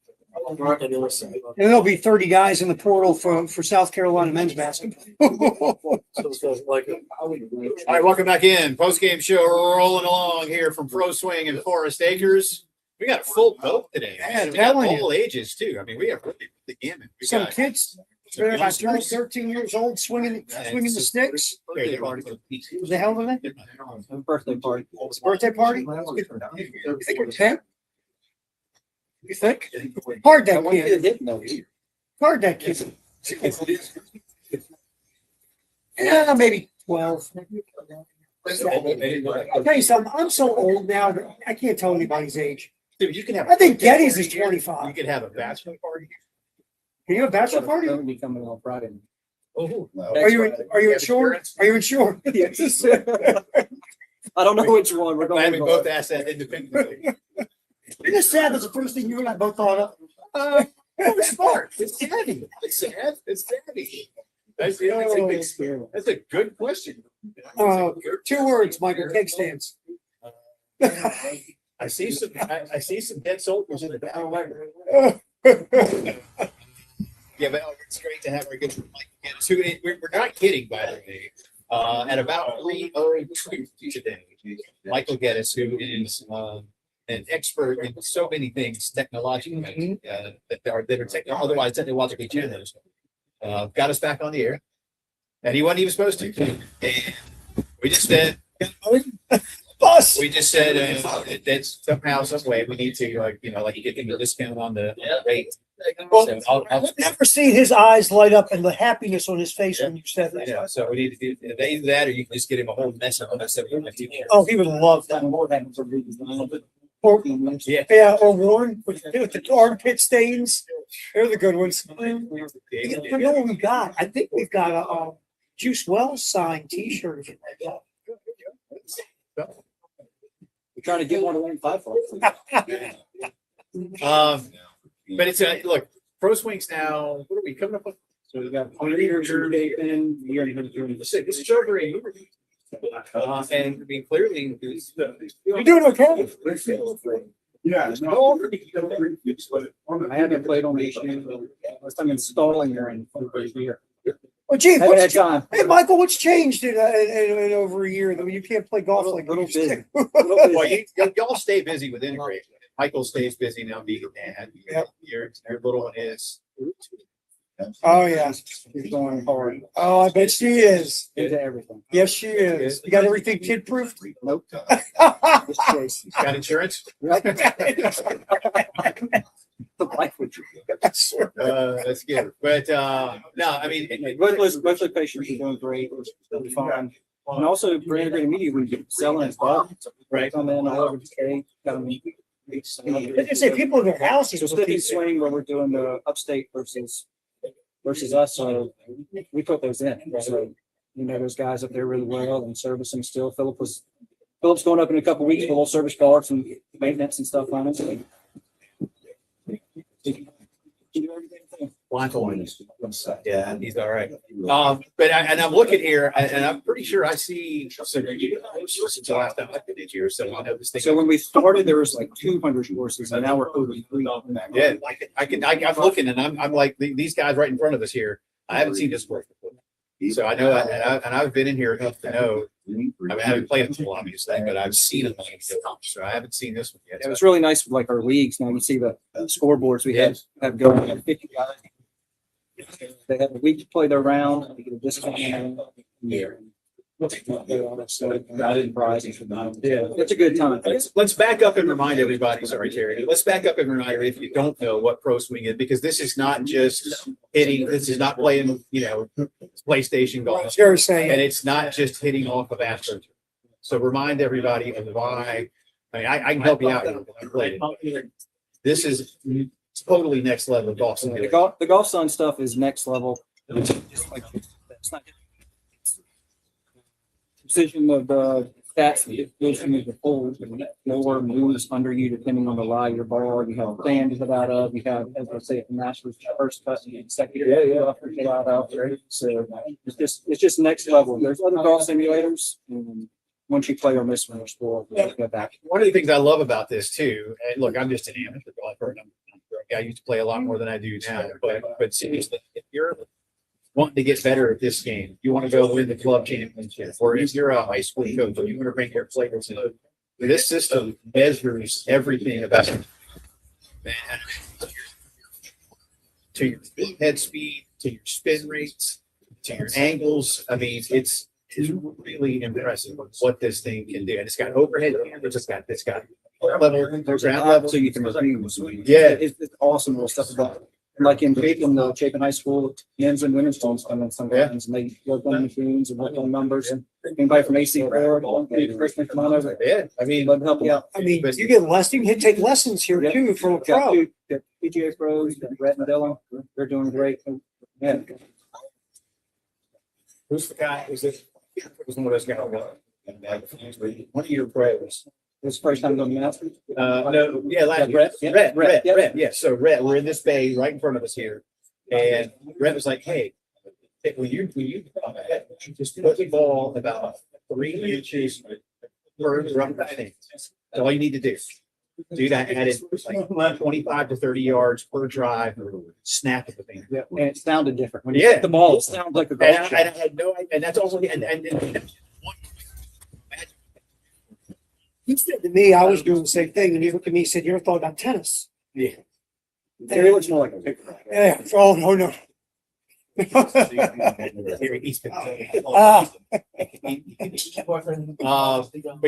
there'll be 30 guys in the portal for South Carolina men's basketball. All right, welcome back in. Postgame show rolling along here from Pro Swing in Forest Acres. We got a full boat today. Man. We got all ages too. I mean, we have really the gamut. Some kids, they're about 13 years old, swinging the sticks. Who's the hell were they? Birthday party. It's a birthday party? You think we're 10? You think? Hard that kid. Hard that kid. Yeah, maybe 12. I'll tell you something. I'm so old now that I can't tell anybody's age. Dude, you can have. I think Getty's is 25. You could have a bachelor party. Can you have a bachelor party? That'll be coming on Friday. Oh, Are you insured? Are you insured? Yes. I don't know which one. We're glad going we both asked that independently. Isn't it sad that's the first thing you and I both thought of? It's smart. It's heavy. It's sad. It's heavy. That's a good question. 2 words, Michael. Keg stands. I see some dead soldiers in the back. Yeah, but it's great to have our good We're not kidding, by the way. At about 3:02 today, Michael Geddes, who is an expert in so many things technologically that are otherwise technologically challenged, got us back on the air, and he wasn't even supposed to. And we just said, we just said that somehow, some way, we need to like give him a discount on the rate. Well, So I've never seen his eyes light up and the happiness on his face when you said that. yeah, so we need to do either that, or you can just get him a whole mess of us. Oh, he would love that. Or, Yeah. or Warren with the armpit stains. They're the good ones. You know what we got? I think we've got a Juice Wells signed T-shirt. We're trying to get one of them 5 for. But it's look, Pro Swings now. What are we coming up with? So we got 1 years in. You're doing This is over a year. And I mean, clearly, You're doing okay. Yeah. I haven't played on the issue. I'm installing her in over a year. Well, gee, Haven't had what's, time. hey, Michael, what's changed in over a year? I mean, you can't play golf like Little you used to. well, y'all stay busy with integration. Michael stays busy now being a dad. Yep. Your little one is Oh, yeah. She's going hard. Oh, I bet she is. Into everything. Yes, she is. You got everything kid proof? Nope. Got insurance? The life would you. That's good. But no, I mean, Most of the patients are doing great. They'll be fine. And also, for integrated media, we selling as well. Right. Come in all over the state. I just say people in their houses. So Stiffy Swing, where we're doing the upstate versus us, so we put those in. So, you know, those guys up there really well and service them still. Philip's going up in a couple of weeks for little service parts and maintenance and stuff on it. So, you do everything. blindfolded. Yeah, he's all right. But I'm looking here, and I'm pretty sure I see. So you listened to last time I did you, so I know this thing. So when we started, there was like 200 horses, and now we're over 300. Yeah, I'm looking, and I'm like these guys right in front of us here. I haven't seen this work before, so I know, and I've been in here enough to know. I mean, I haven't played it full, obviously, but I've seen it. So I haven't seen this one yet. It was really nice with like our leagues. Now you see the scoreboards we have going at 50 guys. They have a week to play their round. They get a discount. Yeah. It's a good time. Let's back up and remind everybody. Sorry, Terry. Let's back up and remind if you don't know what pro swing is, because this is not just hitting. This is not playing, PlayStation golf, You're saying. and it's not just hitting off of AstroTurf. So remind everybody of why. I mean, I can help you out here. I played it. This is totally next level golf simulator. The golf sun stuff is next level. It's like it's not precision of the stats, the vision of the hole, lower moves under you depending on the lie of your ball. You have sand to hit out of. You have, as I say, at the Masters, first cut and second to hit out of. So it's just next level. There's other golf simulators. And once you play on this one, we'll go back. One of the things I love about this too, and look, I'm just an amateur golfer. I used to play a lot more than I do now, but seriously, if you're wanting to get better at this game, you want to go win the club championship, or if you're a high school coach and you want to bring your players in, this system measures everything about it. To your head speed, to your spin rates, to your angles. I mean, it's really impressive what this thing can do. And it's got overhead cameras, it's got level, ground level. So you can review. Yeah. It's awesome little stuff about it. Like in Chapin High School, men's and women's phones come in sometimes, and they work on machines and work on numbers. And anybody from AC Ford, Christmas, come on over. Yeah, I mean, Let them help you out. I mean, you get lessons, you can take lessons here too from a pro. The PGA pros, Brett and Dylan, they're doing great. Yeah. who's the guy? Is this? Was one of those guys? One of your pros. This is the first time going to Masters. No, yeah, last year. Rhett? Yeah. Rhett. Yeah. So Rhett, we're in this bay right in front of us here, and Rhett was like, "Hey, when you just put the ball about 3 inches further up the thing. That's all you need to do. Do that, add it like 25 to 30 yards per drive, snap at the thing. Yeah, and it sounded different. When you Yeah. hit the ball, it sounds like a And golf I shot. had no idea, and that's also, and He said to me, I was doing the same thing, and he looked at me and said, "You ever thought about tennis?" yeah. It looks more like a picture. Yeah. Oh, no. But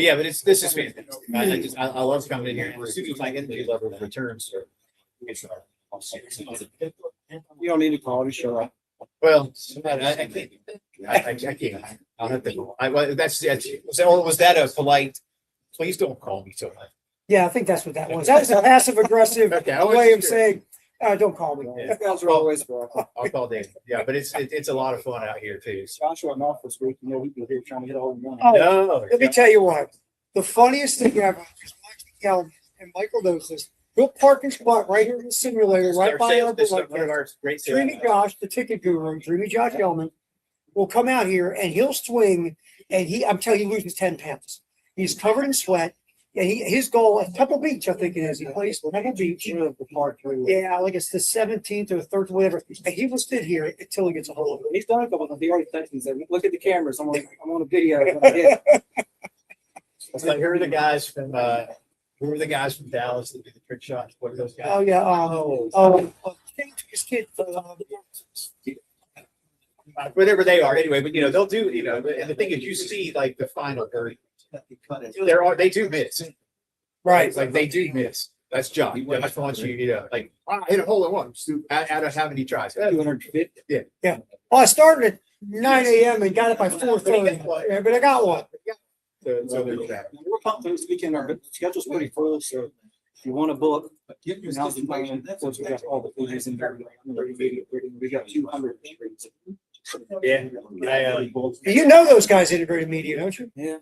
yeah, but this is fantastic. I love coming in here. As soon as my energy level returns, You don't need a quality show. well, I can't. I can't. I'll have to. That's or was that a polite? Please don't call me so much. Yeah, I think that's what that was. That was a passive aggressive Okay, I was way of sure. saying, "Don't call me." Yeah. Guys are always for I'll call Dave. Yeah, but it's a lot of fun out here too. So. Joshua and off this week. You know, we can here trying to hit a hole in one. Oh, No, let me tell you what. The funniest thing ever is and Michael knows this. We'll park his spot right here in the simulator, right by our This is blood. one of our great Dreamy Josh, the ticket guru, Dreamy Josh Hellman, will come out here and he'll swing, and I'm telling you, he loses 10 pounds. He's covered in sweat, and his goal at Pebble Beach, I think it is. He plays Pebble Beach. Yeah, like it's the 17th or 13th, whatever. And he will sit here until he gets a hold of it. He's done a couple of them. He already texted me. Said, "Look at the cameras. I'm on a video." When I did. It's like, who are the guys from Dallas that do the trick shots? What are those guys? Oh yeah. His kid. whatever they are anyway, but they'll do, and the thing is you see like the final version. They do miss. Right. Like they do miss. That's John. I just want you, like I hit a hole in one out of how many tries? 250. Yeah. Well, I started at 9 a.m. and got it by 4:30. Yeah, but I got one. So there's that. We're pumped this weekend. Our schedule's pretty full, so if you want to book, now's the time. Once we got all the pages in there, we got 200 entries. Yeah. You know those guys integrated media, don't you? Yeah.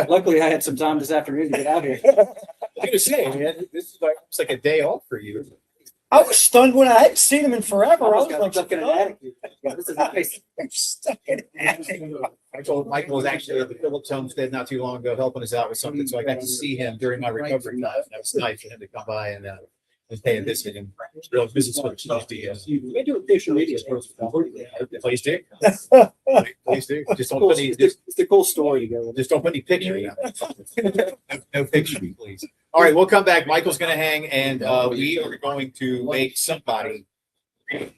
Luckily, I had some time this afternoon to get out here. I was saying, man, this is like it's like a day off for you. I was stunned when I hadn't seen him in forever. I was like, stuck in an attic. This is nice. I'm stuck in an attic. Michael was actually at the Phillips Homestead not too long ago helping us out with something, so I got to see him during my recovery time. That was nice for him to come by and pay a visit and real business for We do official media. Please do. Please do. Just don't put any, It's the cool story to go. just don't put any picture. No picture, please. All right, we'll come back. Michael's going to hang, and we are going to make somebody really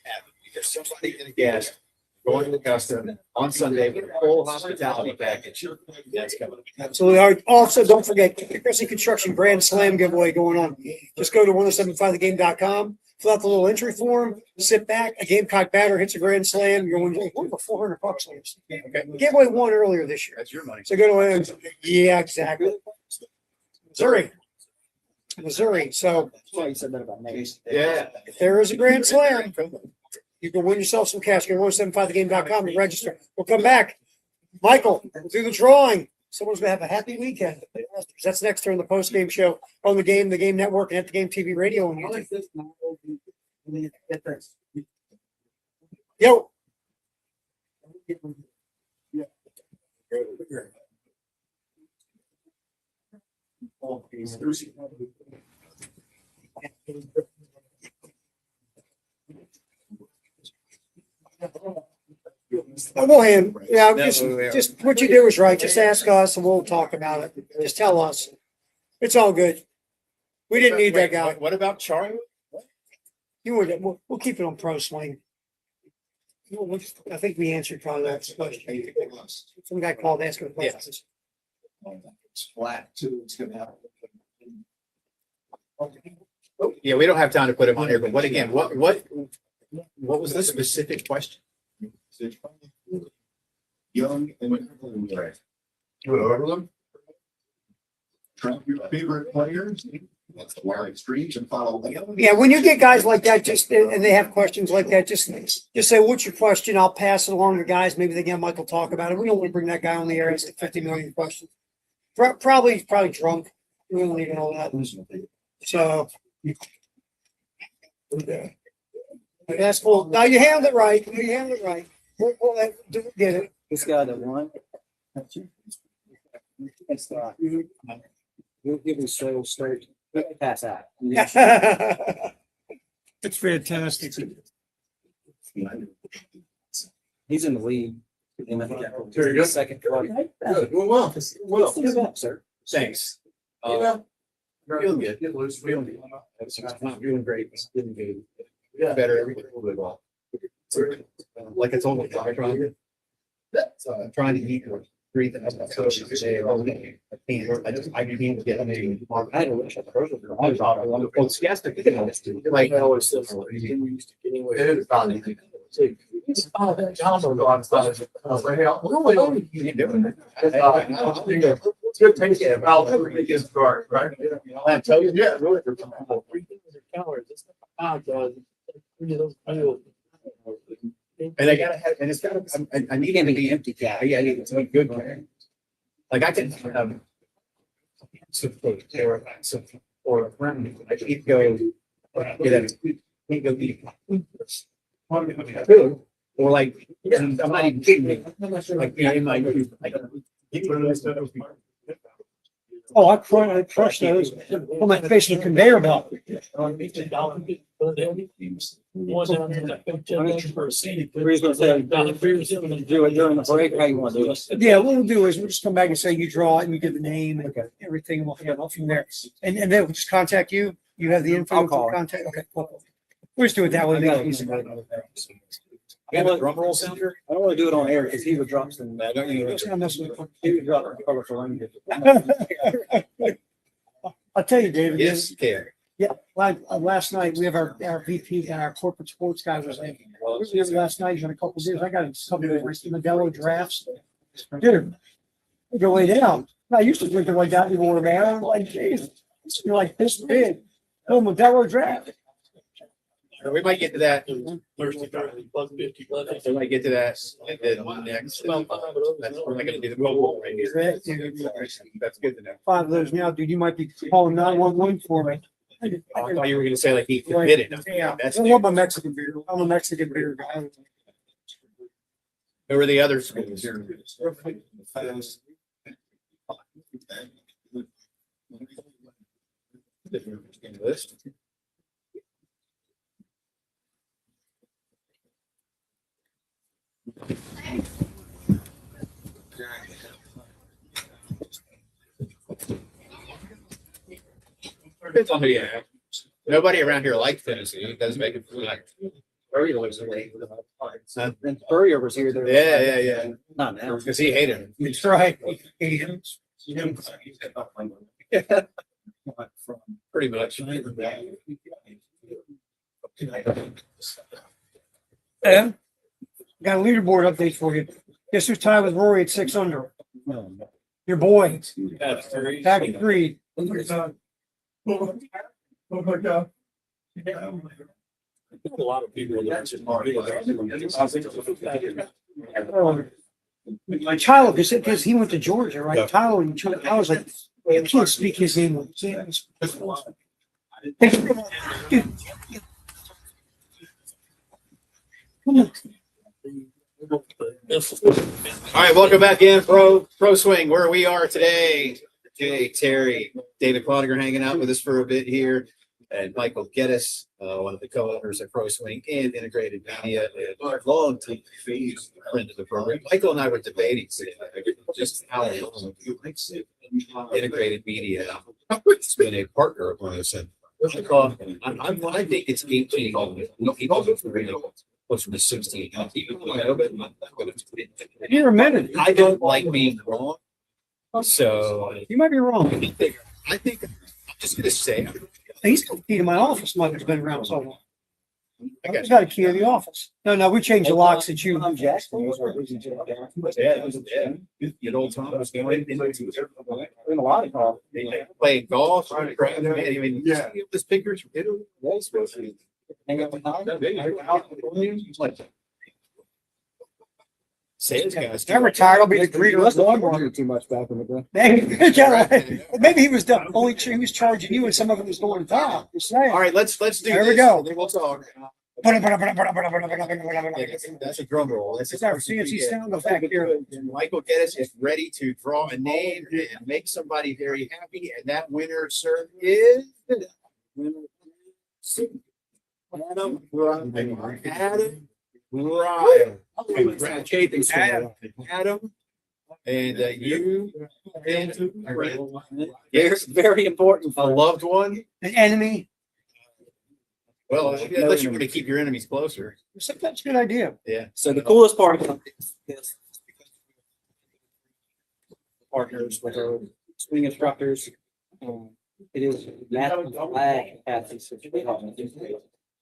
happy. Because somebody in a guest going to Augusta on Sunday with a full hospitality package. That's coming. Absolutely. All right. Also, don't forget the Chrissy Construction Grand Slam giveaway going on. Just go to 1075thegame.com, fill out the little entry form, sit back. A Gamecock batter hits a grand slam. You're going to win for $400. Okay. Giveaway won earlier this year. That's your money. So go to yeah, exactly. Missouri. So That's why you said that about me. Yeah. if there is a grand slam, you can win yourself some cash. Go to 1075thegame.com and register. We'll come back. Michael, we'll do the drawing. Someone's going to have a happy weekend. That's next during the post-game show on the Game Network, and at the Game TV radio. And YouTube. Yo. We'll hand. Yeah, just what you do is right. Just ask us and we'll talk about it. Just tell us. It's all good. We didn't need that guy. What about Charlie? You would. We'll keep it on pro swing. I think we answered probably that question. Some guy called asking questions. It's flat too. It's gonna happen. Yeah, we don't have time to put him on here, but what was the specific question? Young and you over them. Track your favorite players. That's the live streams and follow them. Yeah, when you get guys like that, and they have questions like that, just say, "What's your question?" I'll pass it along to guys. Maybe they get Michael talk about it. We don't want to bring that guy on the air. It's like 50 million questions. Probably drunk. We don't need all that. So that's cool. Now you handled it right. We'll get it. This guy that won. It's you'll give me so straight. Pass out. It's fantastic. He's in the lead. Very good. Second. Good. Well, Sir. thanks. Feeling good. Feeling great. Feeling good. Yeah, better every day. Like I told you, I'm trying to eat or breathe. I can't get anything. I had a wish I was enthusiastic. Like I always said, it's good taste of alcohol. Right? I tell you, yeah, really. And I gotta have, and it's gotta. I need to be empty. Yeah, yeah, it's a good one. Like I can or a friend. I can't go get food. Or like, I'm not even kidding. Like, in my Oh, I crushed those on my face of the conveyor belt. Do it during the break. How you want to do it? Yeah, what we'll do is we'll just come back and say you draw it and you give the name and everything, and we'll handle it from there. And then we'll just contact you. You have the info. I'll call. Contact. Okay, cool. We'll just do it that way. Make it easy. We have a drum roll sounder. I don't want to do it on air because he would drop some. I don't even. It's not messing with He would drop colorful language. I'll tell you, David. Yes, Karen. Yeah, last night we have our VP and our corporate sports guy was like, we were here last night, he's had a couple of beers. I got a couple of Modelo drafts. Dude, go way down. I used to drink it like that anymore, man. I'm like, geez, you're like this big. No Modelo draft. We might get to that. Thursday, Friday, $1.50. We might get to that. And then next. We're not going to do the mobile right here. That's good to know. 5 of those now, dude. You might be calling 911 for me. I thought you were going to say like he committed. Yeah, That's I love my Mexican beer. I'm a Mexican beer guy. Who are the other schools? List. Depends on who you have. Nobody around here likes Tennessee. It does make it feel like Furrier lives away. And Furrier was here there. Yeah. Not now. Because he hated him. That's right. Pretty much. Yeah. Got a leaderboard update for you. Guess who's tied with Rory at 6 under? Your boy. Patrick Reed. Oh my God. A lot of people. Tyler, because he went to Georgia, right? Tyler, I was like, I can't speak his name. All right, welcome back in Pro Swing, where we are today. Jay, Terry, David Clodiger hanging out with us for a bit here, and Michael Geddes, one of the co-owners of Pro Swing and Integrated Media, and long time friend of the program. Michael and I were debating just how long Integrated Media has been a partner of ours. And I think it's 18. Close to 16. You're a minute. I don't like being wrong. So You might be wrong. I think I'm just gonna say He's got the key to my office. Mike's been around so long. He's got a key to the office. No, we changed the locks at you. yeah, you know, Tom was going In a lot of calls. playing golf, trying to grab him. I mean, Yeah. this pictures from Italy. Yeah, he's supposed to hang out with Sales guys. I'm retired. I'll be the greeter of Walmart. Too much back in the day. Maybe he was the only he was charging you, and some of it was going to Tom. Just saying. All right, let's do There we this, go. and then we'll talk. That's a drum roll. It's our fancy sound effect here. Michael Geddes is ready to draw a name and make somebody very happy, and that winner, sir, is Adam Ryan. Adam Ryan. Adam. And you and Very important. a loved one. An enemy. Well, unless you want to keep your enemies closer. Sometimes a good idea. Yeah. So the coolest part of this partners with our swing instructors. It is national flag at this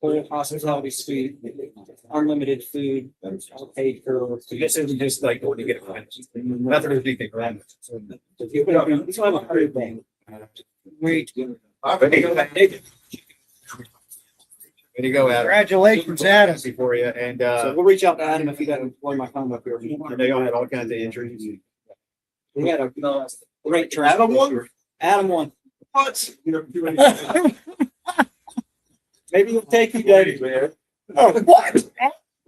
full hospitality suite, unlimited food, all paid for. This isn't just like when you get a friend. Nothing to think around. It's not a hard thing. Wait. Way to go, Adam. Congratulations, Adam. For you. And So we'll reach out to Adam if you got to blow my phone up here. they all had all kinds of injuries. We had a great track. Adam won. Adam won. What? Maybe he'll take you, David. Man. Oh, what?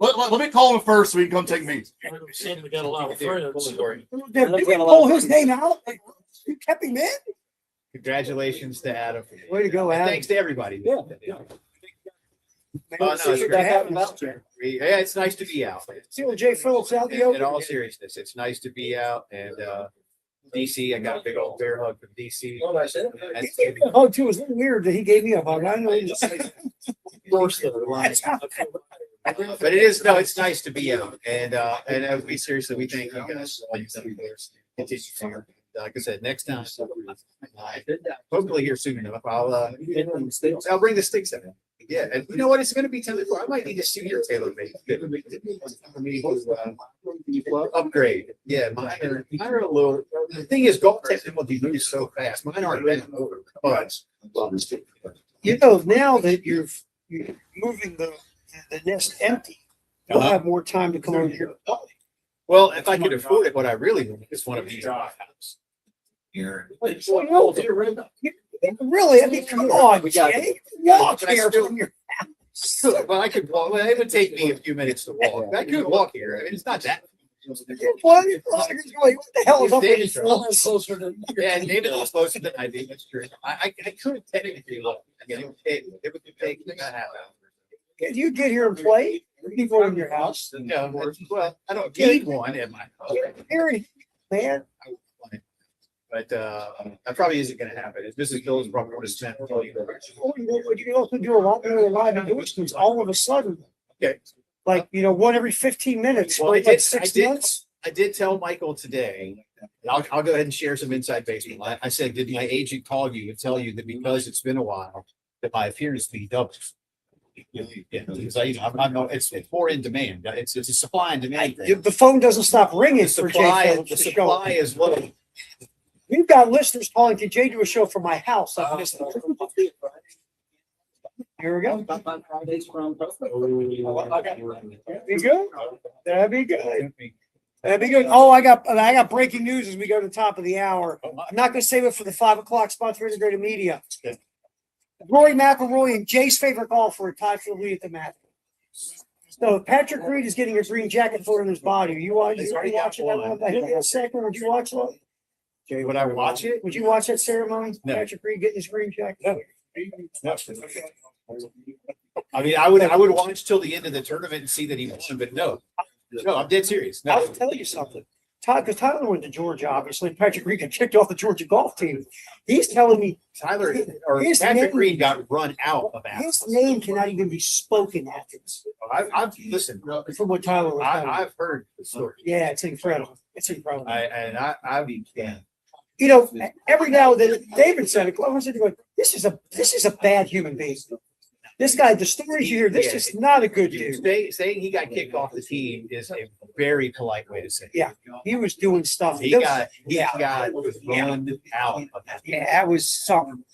Let me call him first so he can come take me. Suddenly got a lot of friends. Did we pull his name out? You kept him in? Congratulations to Adam. Way to go, And Adam. thanks to everybody. Yeah. Oh, no, it's great. Yeah, it's nice to be out. See what Jay Phillips out the In all seriousness, it's nice to be out. And DC, I got a big old bear hug from DC. He gave me a hug too. It was a little weird that he gave me a hug. I know. Worse than a line. But it is, no, it's nice to be out and we seriously, we thank you guys. All you continue to, like I said, next time, hopefully here soon enough, I'll bring the sticks in. Yeah, and you know what? It's going to be time for. I might need a studio tailor made. Upgrade. Yeah, mine are a little. The thing is, golf technology moves so fast. Mine aren't bent over, but You know, now that you're moving the nest empty, you'll have more time to come over here. well, if I could afford it, what I really want is one of these in my house. Here. Really, I mean, come on, Jay. Walk Can I here still- from your Well, I could walk. Well, it would take me a few minutes to walk. I could walk here. I mean, it's not that. what the hell is up with this? Closer to. Yeah, David was closer than I did. That's true. I could technically walk. Again, it would take a half hour. Can you get here and play? People in your house. No, well, I don't need one in my house. Here, man. But that probably isn't going to happen. If Mrs. Bill is probably going to spend. Or you can also do a lot more live endorsements all of a sudden. Okay. Like, one every 15 minutes Well, for I like did- 6 I did- months. I did tell Michael today, and I'll go ahead and share some inside baseball. I said, did my agent call you and tell you that because it's been a while, that my appearance fee doubles? Yeah, because I'm not, it's more in demand. It's a supply and demand thing. The phone doesn't stop ringing The for Jay supply, Phillips the to supply show. is low. We've got listeners calling, can Jay do a show from my house? I've missed it. Here we go. That'd be good. That'd be good. That'd be good. Oh, I got breaking news as we go to the top of the hour. I'm not gonna save it for the 5 o'clock spot for integrated media. Rory McIlroy and Jay's favorite golfer are tied for the lead at the match. So Patrick Reed is getting a green jacket put on his body. Are you watching that one? I hit that second. Would you watch that? Okay, would I watch it? Would you watch that ceremony? No. Patrick Reed getting his green jacket? No. I mean, I would watch till the end of the tournament and see that he won, but no, I'm dead serious. I'll No, tell you something. Because Tyler went to Georgia, obviously. Patrick Reed got kicked off the Georgia golf team. He's telling me Tyler or His Patrick name- Reed got run out of his Athens. name cannot even be spoken after this. I've listened. From what Tyler was telling me. I've heard the story. Yeah, it's incredible. It's incredible. Yeah. Every now and then, David said it. I said, this is a bad human being. This guy, the stories you hear, this is not a good dude. Saying he got kicked off the team is a very polite way to say it. Yeah. He was doing stuff. He got run out of that. Yeah, that was something.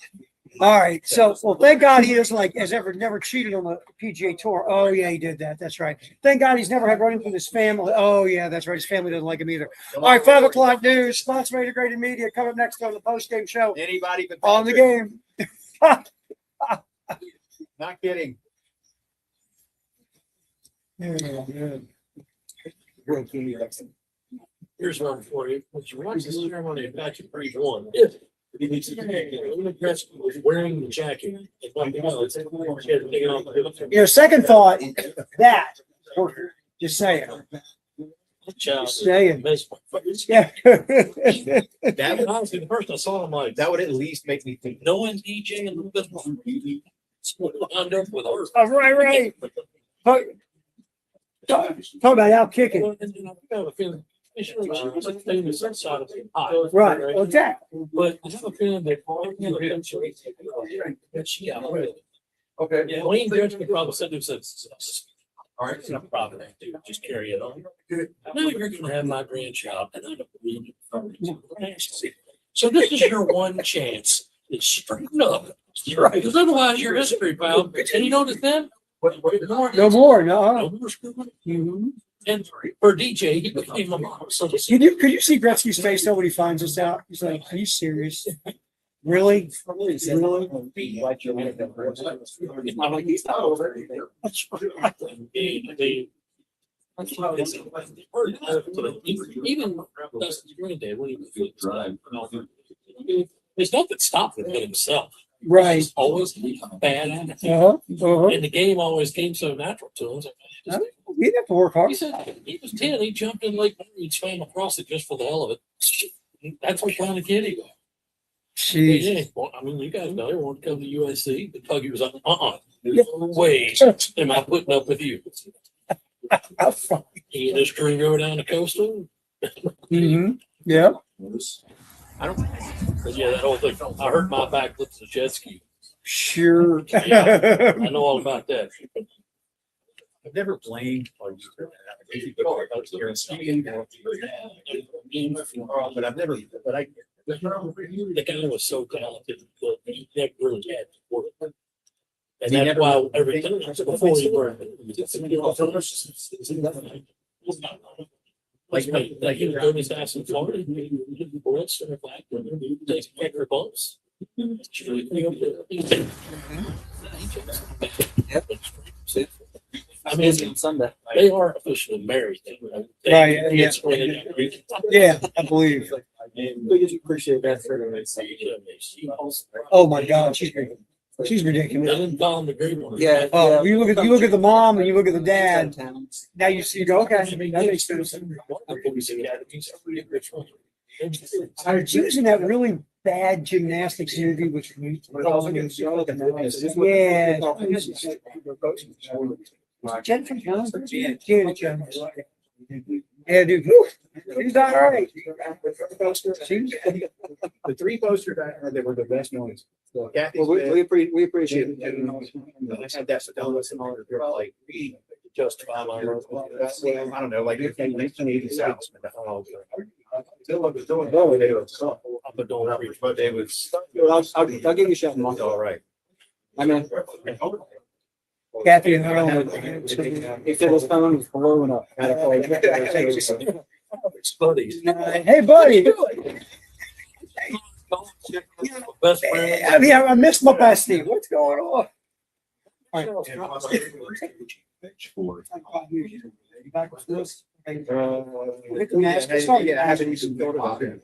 All right. So, well, thank God he doesn't has never cheated on the PGA Tour. Oh, yeah, he did that. That's right. Thank God he's never had running with his family. Oh, yeah, that's right. His family doesn't like him either. All right, 5 o'clock news, sponsored by Integrated Media, coming up next on the postgame show Anybody but on the Patrick. game. Not kidding. Here's one for you. When you watch the ceremony of Patrick Reed won, if he was wearing the jacket, if I know, it's she had to take it off. Second thought, that, just saying. Just saying. Yeah. That would, Honestly, the first I saw him like that would at least make me think. knowing DJ a little bit more. Wound up with her. Oh, right. Talk about out kicking. Well, and I have a feeling, she was like staying the sun side of the eye. Right. Well, exactly. But I have a feeling that she got rid of it. Okay. Yeah, Wayne Gretzky probably said to himself, all right, I'm proud of that dude, just carry it on. Now you're gonna have my grandchild, and I don't believe it. So this is your one chance to straighten up. Right. Because otherwise you're history, pal. And you notice then? No more. No. No more screwing. And for DJ, he became a model. So this Could you see Gretzky's face though when he finds this out? He's like, "Are you serious? Really? He's not over. Even Dustin's granddad, when he was there's nothing stopping him himself. Right. He's always a bad attitude. Uh-huh. And the game always came so natural to him. So He'd have to work hard. he said he was 10, he jumped in Lake Mary and swam across it just for the hell of it. That's what kind of kid he was. Jeez. Yeah, well, I mean, you guys know he wanted to come to USC. The Tuggy was like, Way am I putting up with you? You just dream over down the coastal? Mm-hmm. Yeah. I don't. But yeah, that whole thing. I hurt my back with the jet ski. Sure. Yeah, I know all about that. I've never blamed. But I've never. But I. The guy was so talented, but he never really had to work. And He that's never- why everything before he worked. Like he was doing his ass in Florida. Takes extra bumps. I mean, Sunday. they are officially married. Right, yeah. Yeah. Yeah, I believe. Appreciate that. Oh my God, she's ridiculous. Yeah. Oh, you look at the mom and you look at the dad. Now you see, you go, okay, that makes sense. She was in that really bad gymnastics interview with me. Yeah. Jen from Johnson? Janet Jones. Yeah, dude. She's all right. The three posters that were the best ones. So Kathy's Well, bed, we appreciate it. I had that, so don't listen to her, like, just, I don't know, like, 1980s. But they was. I'll give you a shot. Mark. All right. I mean, Kathy and her. he said his phone was blowing up. It's funny. Hey, buddy. Best friend. I mean, I missed my bestie. What's going on? Yeah, I haven't even thought about it.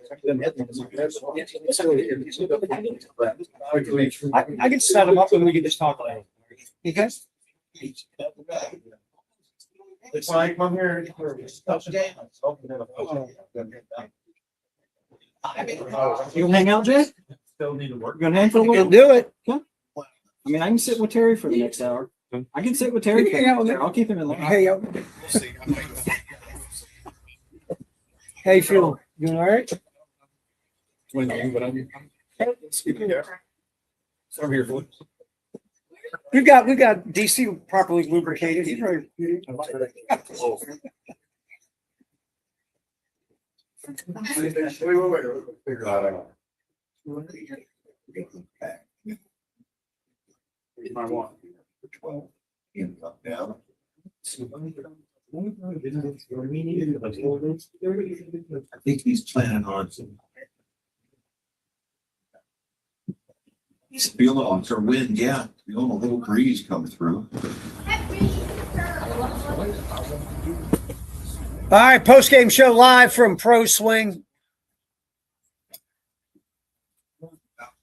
I can set them up and we can just talk later. Okay? It's like, come here. You hang out, Jay? Still need to work. You gonna hang for a We'll little? do it. I mean, I can sit with Terry for the next hour. I can sit with Terry. For the next hour. I'll keep him in line. Hey, hey, Phil. You all right? Over here, boy. We got DC properly lubricated. He's ready. Wait. Figure out. My one. 12. Down. I think he's planning on. He's feeling on some wind, yeah. Feeling a little breeze come through. All right, post-game show live from Pro Swing.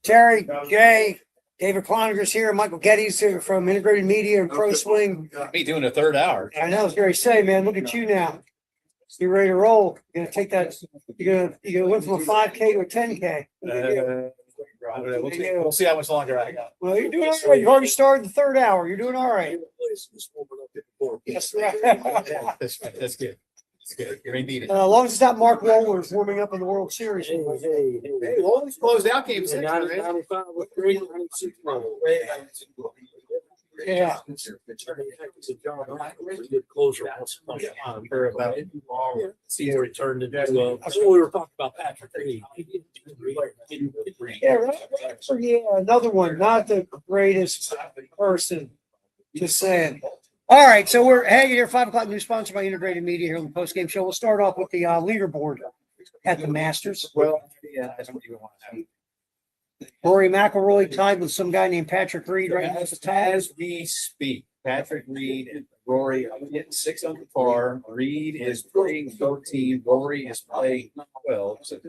Terry, Jay, David Cloninger's here, Michael Getty's here from Integrated Media and Pro Swing. Me doing a third hour. I know, I was going to say, man, look at you now. You're ready to roll. You're going to take that, you're gonna went from a 5K to a 10K. We'll see how much longer I got. Well, you're doing all right. You've already started the third hour. You're doing all right. That's right. That's good. That's good. You ain't need it. As long as it's not Mark Wohlers warming up in the World Series. Hey, well, it's closed out game six. Yeah. See, returned it. That's what we were talking about, Patrick Reed. Yeah, right. Yeah, another one, not the greatest person. Just saying. All right, so we're hanging here, 5:00 news, sponsored by Integrated Media here on the post-game show. We'll start off with the leaderboard at the Masters. Well, yeah, I don't even want to have. Rory McIlroy tied with some guy named Patrick Reed right now at the top. As we speak, Patrick Reed and Rory are getting 6 under par. Reed is playing 13. Rory is playing 12. So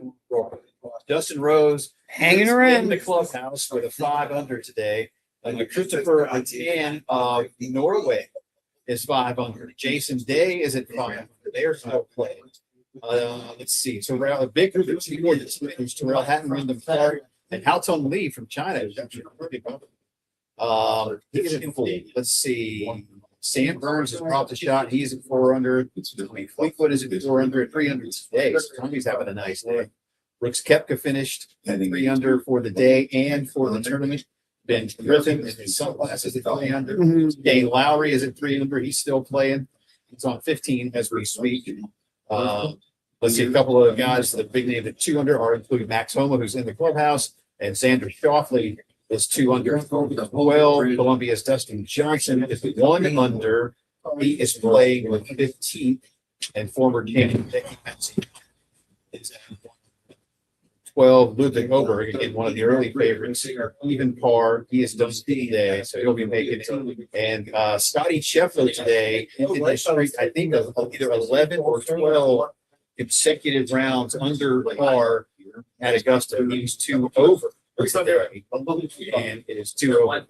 Justin Rose Hanging is around. in the clubhouse with a 5 under today. Christopher Atian of Norway is 5 under. Jason Day is at 5 under. There's no play. Let's see. So a big group of teams. Terrell Hatton, Wyndham Clark, and Hao Tong Lee from China is actually pretty good. Let's see. Sam Burns has dropped a shot. He's at 4 under. Fleetwood is at 4 under at 3 under today. So Tony's having a nice day. Brooks Koepka finished 3 under for the day and for the tournament. Ben Griffin in his sunglasses at 3 under. Dane Lowry is at 3 under. He's still playing. He's on 15 as we speak. Let's see, a couple of guys, the big name at 2 under are including Max Homa, who's in the clubhouse, and Xander Schauffele is 2 under. 12, Columbia's Dustin Johnson is 1 under. He is playing with 15th, and former champion Becky Metzi is at 12. Ludwig Oberg, again, one of the early favorites, even par. He is done today, so he'll be making it. And Scotty Scheffler today ended his streak, I think, of either 11 or 12 consecutive rounds under par at Augusta. He was 2 over today, and it is 2 over.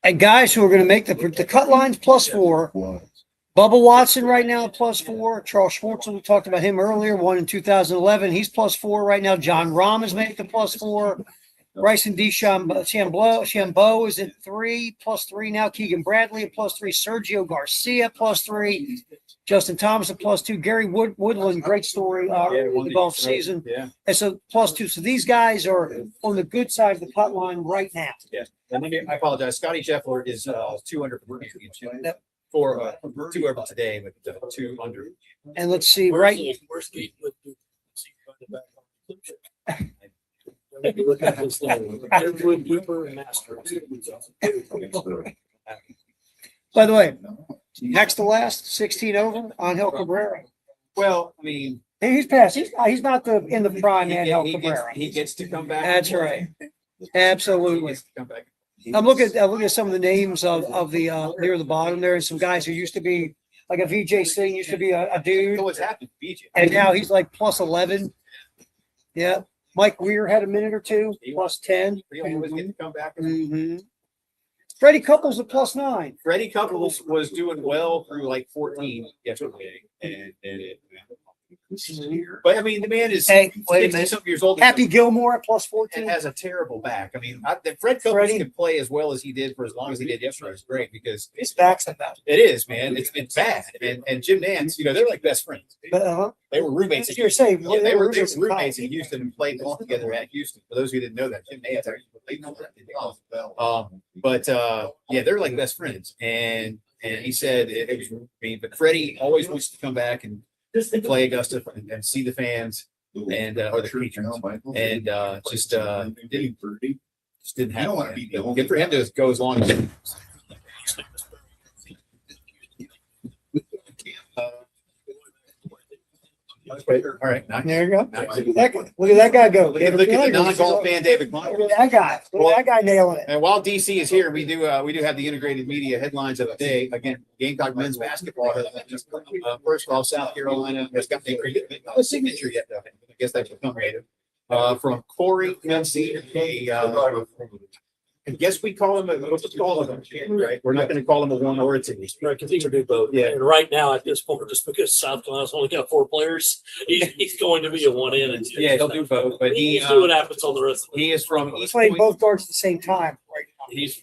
And guys who are going to make the cut lines +4. Bubba Watson right now +4. Charles Schwartzel, we talked about him earlier, won in 2011. He's +4 right now. John Rahm has made it to +4. Bryson DeChambeau is at 3, +3 now. Keegan Bradley at +3. Sergio Garcia +3. Justin Thomas at +2. Gary Woodland, great story in the golf season. Yeah. And so +2. So these guys are on the good side of the cut line right now. Yeah. And I apologize. Scotty Scheffler is 2 under for the championship. For 2 over today with 2 under. And let's see, right. By the way, next to last, 16 over, Angel Cabrera. Well, I mean, He's past. He's not in the prime Angel Cabrera. he gets to come back. That's right. Absolutely. Come back. I'm looking at some of the names of the near the bottom there, and some guys who used to be like a VJ Singh used to be a dude, So what's happened, BJ? and now he's like +11. Yeah, Mike Weir had a minute or two, +10. He always get to come back. Mm-hmm. Freddie Couples at +9. Freddie Couples was doing well through like 14 yesterday, and but I mean, the man is Hey, wait a 60 minute. something years old. Happy Gilmore at And +14. has a terrible back. I mean, Fred Couples Freddie. can play as well as he did for as long as he did yesterday. It's great because His back's about. it is, man. It's been bad. And Jim Nance, they're like best friends. But They were roommates. as you're saying, Yeah, they were roommates in roommates in college. Houston and played all together at Houston. For those who didn't know that, Jim Nance actually played on that. Yeah, they're like best friends. And he said it was me, but Freddie always wants to come back and play Augusta and see the fans and or the patrons and just didn't happen. Good for him to go as long as. All right, nice. There you go. Nice. Look at that guy go. Look at the non-golf fan, David Klein. Look at that guy. Look at that guy nailing it. And while DC is here, we do have the integrated media headlines of the day. Again, Gamecock men's basketball. First off, South Carolina has got a signature yet, though. I guess that's come later. From Corey Kelsey, I guess we call him what's called him, right? We're not going to call him a 1 or a 2. Right, continue to do both. Yeah. And right now at this point, just because South Carolina's only got 4 players, he's going to be a 1 in and 2. Yeah, he'll do both. But We'll see what happens on the rest of he is from He's East playing Point. both guards at the same time right now. He's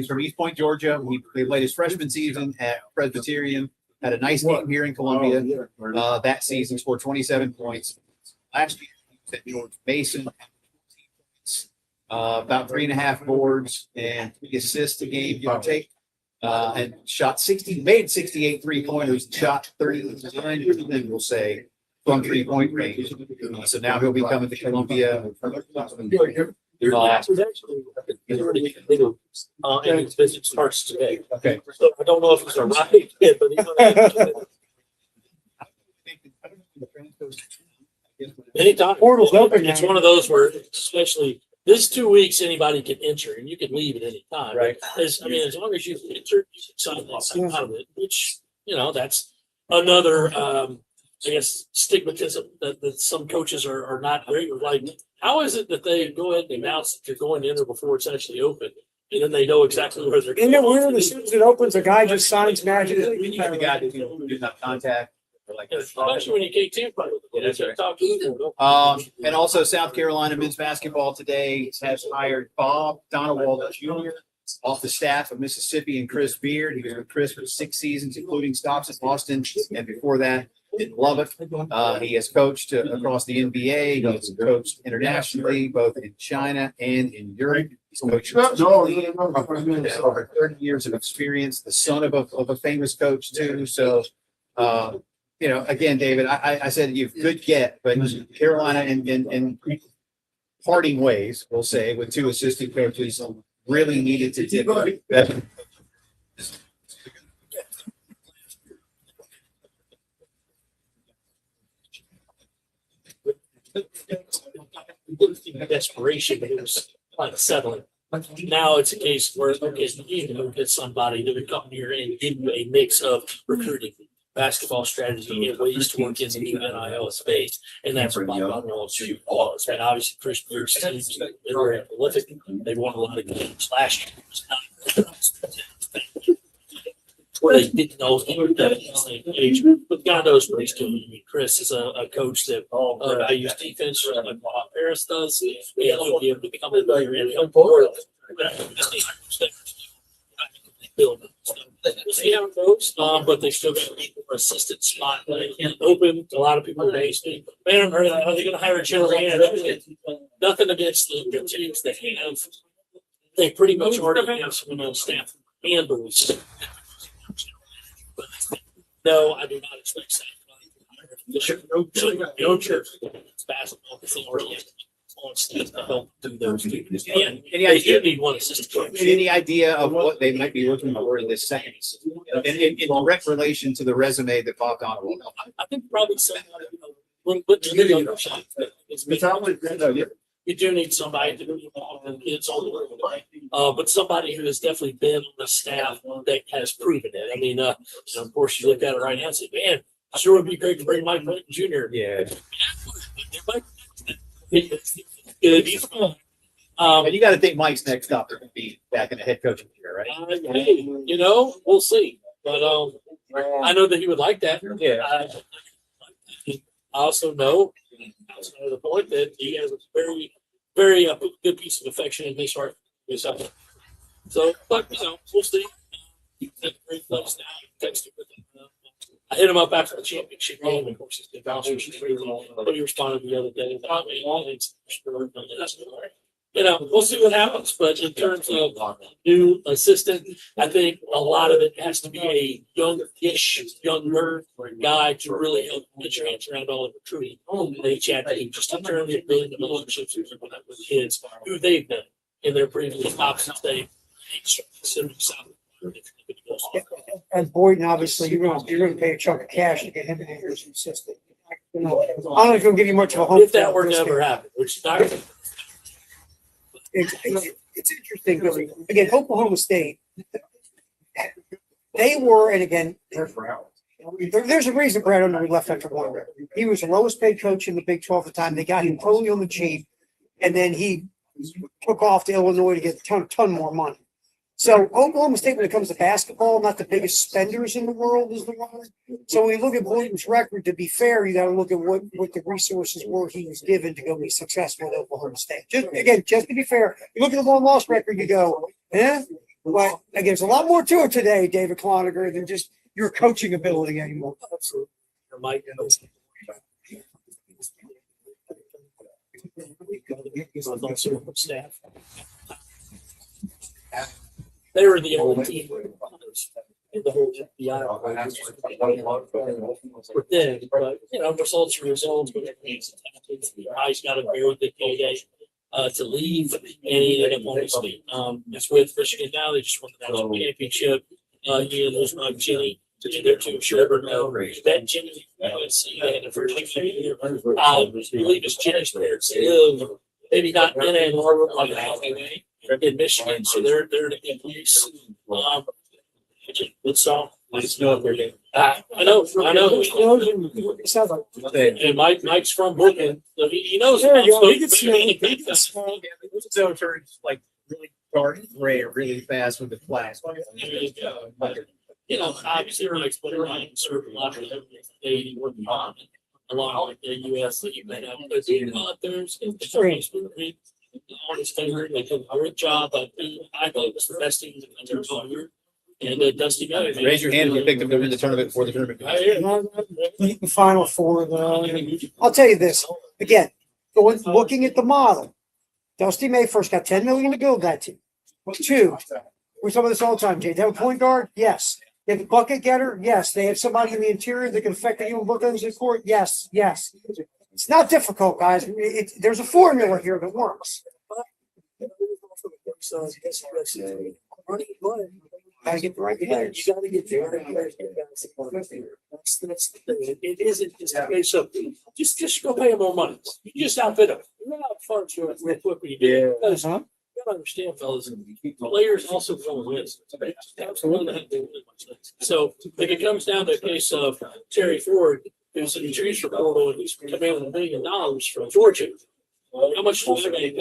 from East Point, Georgia. He played his freshman season at Presbyterian. Had a nice game here in Columbia. That season scored 27 points. Last year he was at George Mason. About 3.5 boards and 3 assists a game, give or take. And made 68 3-pointers, shot 39%, we'll say, from 3-point range. So now he'll be coming to Columbia. and his visit starts today. Okay. So I don't know if he's a right fit, but he's gonna anytime. Portal's open now. It's one of those where, especially this 2 weeks, anybody can enter and you can leave at any time. Right. As long as you've entered, you can sign out of it, which, that's another, I guess, stigmatism that some coaches are not great with. Like, how is it that they go ahead and announce that you're going to enter before it's actually open? And then they know exactly where they're going. Isn't it weird? As soon as it opens, a guy just signs magic. We need the guy to do enough contact. Especially when you kick 2. Yeah, that's and also South Carolina men's basketball today has hired Bob Donewald Jr. off the staff of Mississippi and Chris Beard. He was with Chris for 6 seasons, including stops at Boston, and before that in Lubbock. He has coached across the NBA. He has coached internationally, both in China and in Europe. He's coached over 30 years of experience. The son of a famous coach too. So, again, David, I said you've good get, but Carolina and parting ways, we'll say, with 2 assistant coaches really needed to dip better. Desperation, but it was like settling. Now it's a case where you need to go get somebody that would come here and give you a mix of recruiting, basketball strategy, and ways to work in the new NIL space. And that's what Bob Donewald's shoot was. And obviously, Chris Beard's teams, they were prolific. They won a lot of games last year. Where they didn't know but God knows what he's doing. I mean, Chris is a coach that values defense like Bob Harris does. And he'll be able to become a player and help forward. We'll see how it goes, but they still got a assistant spot that they can't open. A lot of people may say, man, are they going to hire a general manager? Nothing against the teams they have. They pretty much already have someone on staff who handles. No, I do not expect that. No church. It's basketball. It's already on staff to help do those duties. And they do need one assistant coach. Any idea of what they might be looking for in this second season? In direct relation to the resume that Bob Donewald. I think probably somebody, you do need somebody to be involved in kids all the way. But somebody who has definitely been on the staff that has proven it. I mean, of course, you look at it right now and say, man, sure would be great to bring Mike Clinton Jr. Yeah. And you got to think Mike's next up to be back in the head coaching chair, right? hey, we'll see. But I know that he would like that. Yeah. I also know the point that he has a very, very good piece of affection in his heart. So, but we'll see. He's in a great place now. I hit him up after the championship game. Of course, he's been bouncing. But he responded the other day. We'll see what happens. But in terms of new assistant, I think a lot of it has to be a younger guy to really help get your hands around all the recruiting. They chat just in terms of building the relationships with kids who they've been in their previous options. They consider And Boyden, obviously, you're going to pay a chunk of cash to get him in here as an assistant. I don't know if he'll give you much of a hope. If that were to ever happen, which is not. It's interesting because, again, Oklahoma State, they were, and again, there's a reason Brad Underwood left after 1 year. He was the lowest paid coach in the Big 12 at the time. They got him totally on the cheap, and then he took off to Illinois to get a ton more money. So Oklahoma State, when it comes to basketball, not the biggest spenders in the world is the one. So when you look at Boyden's record, to be fair, you got to look at what the resources were he was given to go be successful at Oklahoma State. Just to be fair, you look at the one-loss record, you go, eh? But again, there's a lot more to it today, David Cloninger, than just your coaching ability anymore. Mike, staff. They were the only team in the whole FBI. But results are results. But he's got a very good candidate to leave, and he ended up on his feet. It's with Michigan now. They just won the national championship. He and his mom Jenny. They're too sure that Jenny and the first year. I believe it's Jenny's parents live maybe not in Ann Arbor on the highway in Michigan, so they're in a good place. Good song. I know. It sounds like And Mike's from Brooklyn, so he knows. There you go. He can smell. So turns like really dark gray really fast with the flash. you know, obviously everybody's put around and served a lot of them. They were beyond a lot like the US that you may have. But you know, there's the honest favor, they did a great job. But I thought it was the best team in the country all year. And Dusty May. Raise your hand if you picked them to win the tournament before the tournament. The Final Four, though. I'll tell you this again. Looking at the model, Dusty May first got $10 million to build that team. Two, we talk about this all the time. Jay, they have a point guard, yes. They have a bucket getter, yes. They have somebody in the interior that can affect anyone both ends of the court, yes. It's not difficult, guys. There's a formula here that works. Gotta get the right players. You gotta get there. That's the thing. It isn't just a case of just go pay them more money. You just outfit them. You're not far to it real quick when you do it. Because you gotta understand, fellas, players also want to win. So if it comes down to a case of Terry Ford, who's in the transfer portal and he's commanding $1 million from Georgia, how much does that pay?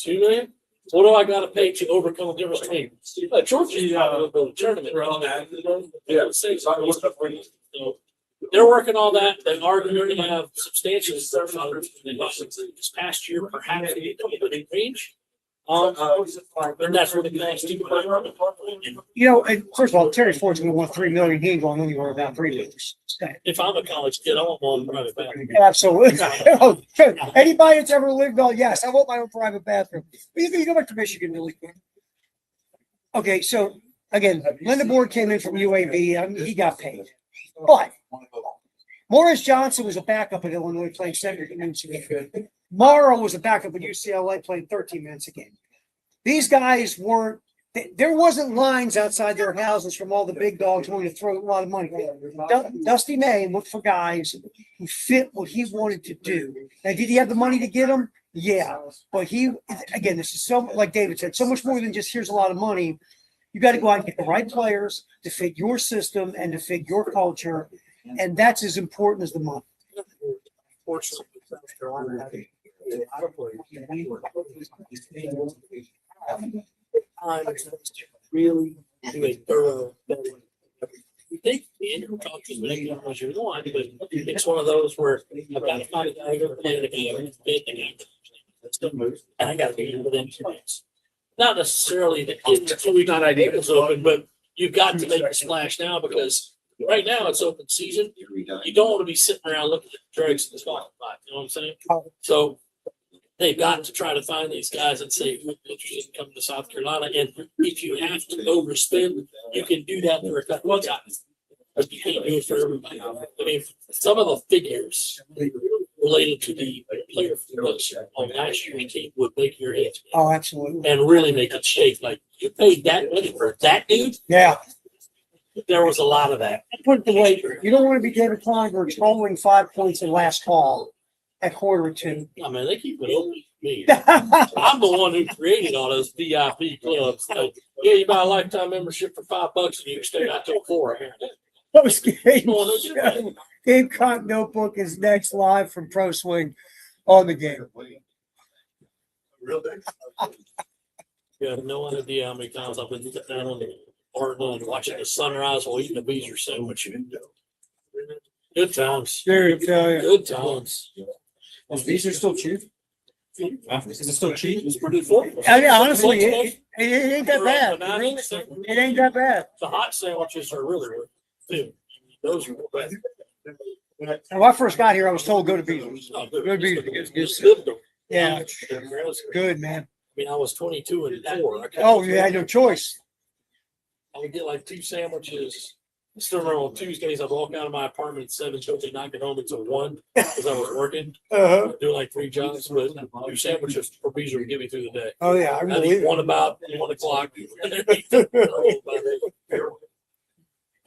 $2 million? What do I got to pay to overcome the difference between Georgia's got a little tournament? So they're working on that. They are going to have substantial this past year, perhaps in the range. And that's what the guys do. You know, and first of all, Terry Ford's going to want $3 million. He ain't going anywhere without $3 million. If I'm a college kid, I want my own private bathroom. Absolutely. Anybody that's ever lived on, yes, I want my own private bathroom. But you go back to Michigan really quick. Okay, so again, Linda Board came in from UAB. He got paid. But Morris Johnson was a backup at Illinois playing 7 minutes a game. Morrow was a backup at UCLA playing 13 minutes a game. These guys weren't. There wasn't lines outside their houses from all the big dogs wanting to throw a lot of money. Dusty May looked for guys who fit what he wanted to do. Now, did he have the money to get them? Yeah. But again, this is so, like David said, so much more than just here's a lot of money. You got to go out and get the right players to fit your system and to fit your culture. And that's as important as the money. Really do a thorough. You think the Andrew coaches make it as you want, but it's one of those where I've got to find a guy who play the game, and I got to be within 2 minutes. Not necessarily that it's not ideal open, but you've got to make a splash now because right now it's open season. You don't want to be sitting around looking at the dregs in the spot. You know what I'm saying? So they've got to try to find these guys and say, who's interested in coming to South Carolina. And if you have to overspend, you can do that for a couple of guys. But you can't do it for everybody. I mean, some of the figures related to the player on last year's team would make your head spin. Oh, absolutely. And really make it shake. Like, you paid that money for that dude? Yeah. There was a lot of that. Put it the way, you don't want to be David Kleinberg trolling 5 points in last call at quarter 2. I mean, they keep it open for me. I'm the one who created all those VIP clubs. So, yeah, you buy a lifetime membership for $5 and you can stay out till 4. Gamecock Notebook is next live from Pro Swing on the game. You have no idea how many times I've been sitting down on the Arden and watching the sunrise while eating a Beezer sandwich. Good times. Good times. Is Beezer still cheap? Is it still cheap? It's pretty full. I mean, honestly, it ain't that bad. It ain't that bad. The hot sandwiches are really good. Those are bad. When I first got here, I was told go to Beezer's. Go to Beezer's. Yeah, good, man. I mean, I was 22 and 4. Oh, you had no choice. I would get like 2 sandwiches. I still remember on Tuesdays, I'd walk out of my apartment at 7, so they knock it home until 1 because I was working. Doing like 3 jobs, but 2 sandwiches for Beezer would get me through the day. Oh, yeah. I I'd really eat one about 1 o'clock.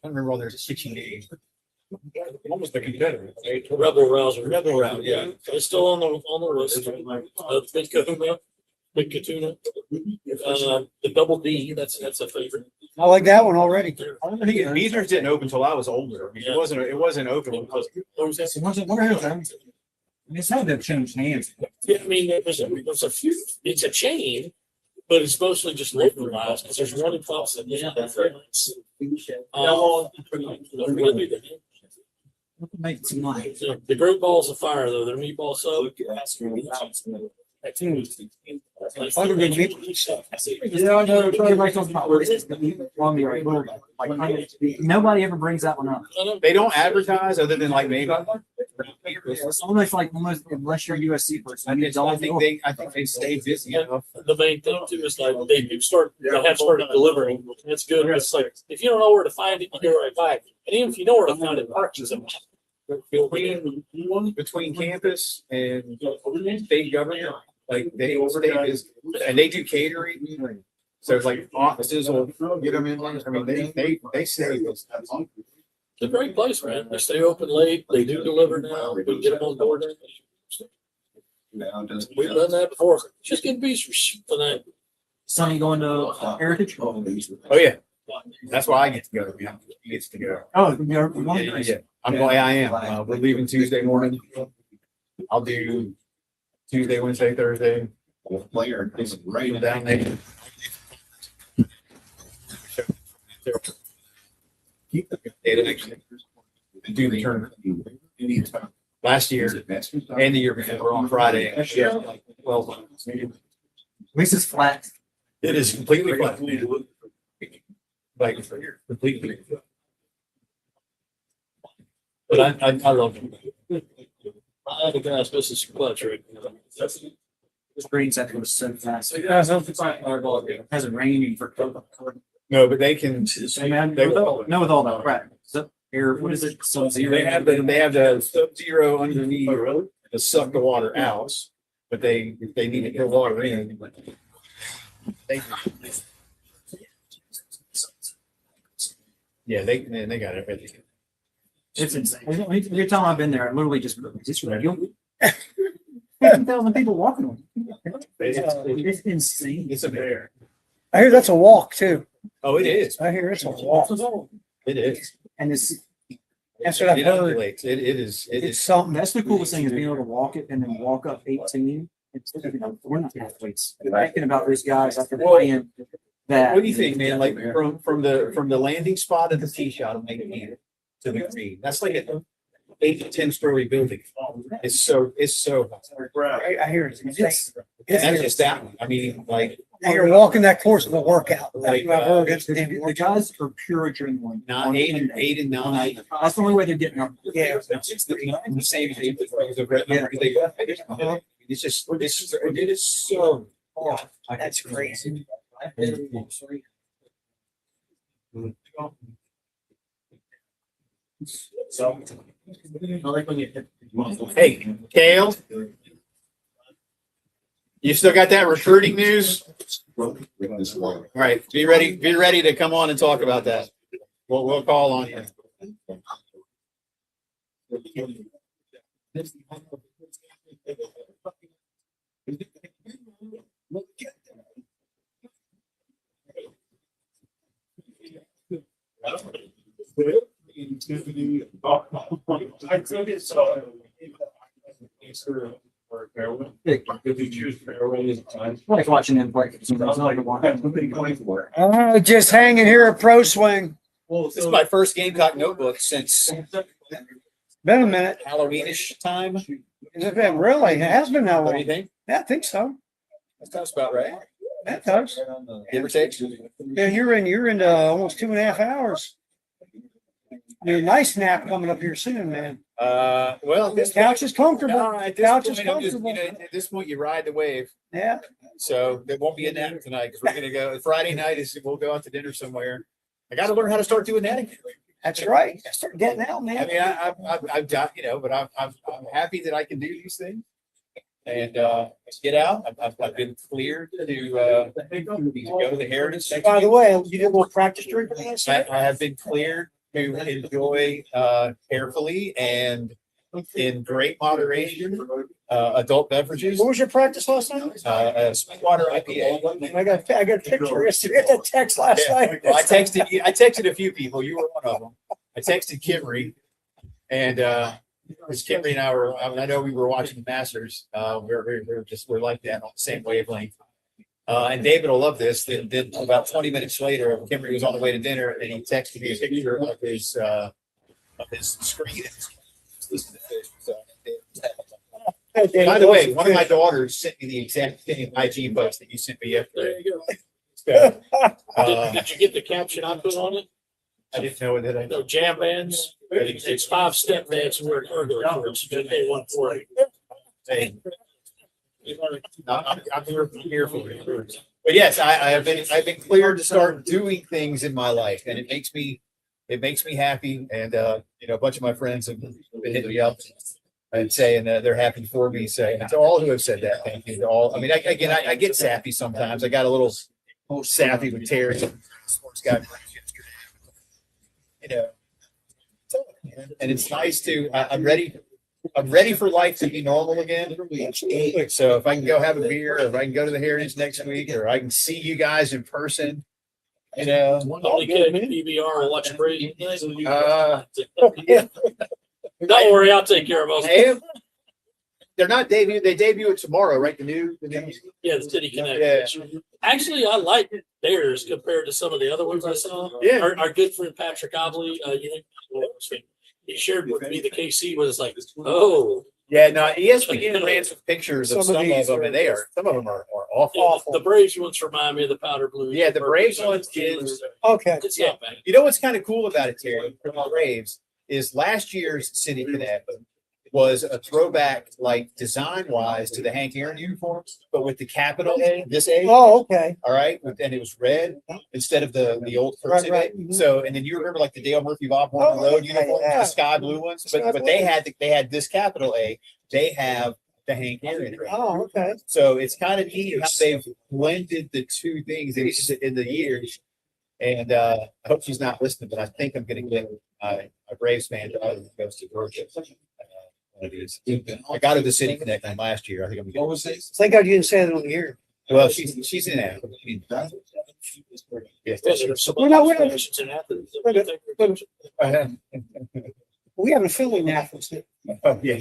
I remember all there's 16 days. Almost a competitor. Rebel Rouser. Yeah. It's still on the list. Big Katuna. The Double D, that's a favorite. I like that one already. I think Beezer's didn't open until I was older. I mean, it wasn't open because It's had to change hands. Yeah, I mean, there's a few. It's a chain, But it's mostly just localized because there's one in Thompson. Yeah, that's right. Make some money. The great balls of fire, though, they're meatball sub. Yeah, I know. Everybody talks about where it is. Nobody ever brings that one up. They don't advertise other than like maybe. It's almost unless you're a USC person. I think they stay busy enough. The main thing too is like they have started delivering. It's good. It's like if you don't know where to find it, you go right by it. And even if you know where to find it, park it somewhere. Between campus and state government, like they stay busy, and they do catering. So it's like offices will get them in. I mean, they stay busy. It's a great place, man. They stay open late. They do deliver now. We can get them on board. We've done that before. Just get beasters tonight. Sonny going to Heritage. Oh yeah, that's why I get to go. Yeah, he gets to go. Oh, you're one of those. Yeah, I'm going. I am. We're leaving Tuesday morning. I'll do Tuesday, Wednesday, Thursday. Player is right Down there. Do the tournament. Last year and the year before on Friday. Well, At least it's flat. it is completely flat. Like completely. But I love it. I had a guy supposed to clutch right now. This green set was so fast. It hasn't rained for. No, but they can. Hey man, with all that crap. So here, what is it? Sub-zero. They have the sub-zero underneath to suck the water out, but if they need to get water in. They got everything. It's insane. Every time I've been there, I literally just it's real. 50,000 people walking on it. It's insane. It's a bear. I hear that's a walk too. Oh, it is. I hear it's a walk. It is. And it's That's what I've It heard. undulates. It is. It it's is. something. That's the coolest thing is being able to walk it and then walk up 18. It's, we're not athletes. Thinking about these guys after playing that. What do you think, man? Like from the landing spot at the tee shot of making it to the green. That's like an 8 to 10 story building. It's so. I hear it's insane. That's just that one. I mean, like And you're walking that course of a workout. Like, I've heard it's The guys are pure adrenaline. not 8 and 9. That's the only way they're getting up. Yeah. It's the same. It's just it is so. That's crazy. So, hey, Kale, you still got that recruiting news? All right, be ready to come on and talk about that. We'll call on you. Like watching them play. Just hanging here at Pro Swing. This is my first Gamecock notebook since Been a minute. Halloweenish time. Has it been really? It has been that What do you long. think? Yeah, I think so. That sounds about right. That does. Give or take. Yeah, you're into almost 2.5 hours. Your nice nap coming up here soon, man. Well, This couch is comfortable. at this Couch is point, I'm just, comfortable. at this point, you ride the wave. Yeah. So there won't be a nap tonight because we're gonna go Friday night. We'll go out to dinner somewhere. I got to learn how to start doing that again. That's right. Start getting out, I man. mean, I've got but I'm happy that I can do these things and get out. I've been cleared to go to the Heritage next By the week. way, you did a little practice drinking last night? I have been cleared to enjoy carefully and in great moderation adult beverages. What was your practice last night? Sweetwater IPA. I got a picture. I got that text last night. Well, I texted a few people. You were one of them. I texted Kimry, and because Kimry and I were. I know we were watching the Masters. We're like that on the same wavelength. And David will love this. Then about 20 minutes later, Kimberly was on the way to dinner and he texted me a picture of his screen. So, by the way, one of my daughters sent me the exact same IG post that you sent me yesterday. There you go. So, Did you get the caption I put on it? I didn't know that I No jam bands. It's 5-step dance where burglar works. You pay 140. Hey, I'm here for it. But yes, I've been cleared to start doing things in my life, and it makes me happy. And a bunch of my friends have been hitting me up and saying they're happy for me. Saying to all who have said that, thank you to all. I mean, I get sappy sometimes. I got a little sappy with Terry, sports guy. And it's nice to. I'm ready for life to be normal again. So if I can go have a beer, or if I can go to the Heritage next week, or I can see you guys in person, Only kid at PBR will watch Brady. yeah. Don't worry, I'll take care of most. Hey, they're not debut. They debut it tomorrow, right? The new. Yeah, the City Connect. Yeah. Actually, I like theirs compared to some of the other ones I saw. Yeah. Our good friend Patrick Obley, he shared with me the KC was like, oh. Yeah, no, ESPN ran some pictures of some of them, and some of them are awful. The Braves ones remind me of the powder blue. Yeah, the Braves ones is. Okay. It's not bad. You know what's kind of cool about it, Terry, for the Braves is last year's City Connect was a throwback, like design wise, to the Hank Aaron uniforms, but with the capital A, this A. Oh, okay. All right, and it was red instead of the old cursive. Right. So, and then you remember like the Dale Murphy Bob Horner Oh, Road yeah, uniforms, yeah. the sky blue ones, Sky but blue. they had this capital A. They have the Hank Aaron. Oh, okay. So it's kind of neat how they've blended the two things in the years. And I hope she's not listening, but I think I'm going to get a Braves fan that goes to Georgia. I got her the City Connect on last year. I think I'm going to. Thank God you didn't say that on the air. Well, she's in that. Yes. We're not- We have an affiliate in Athens. Oh, yeah.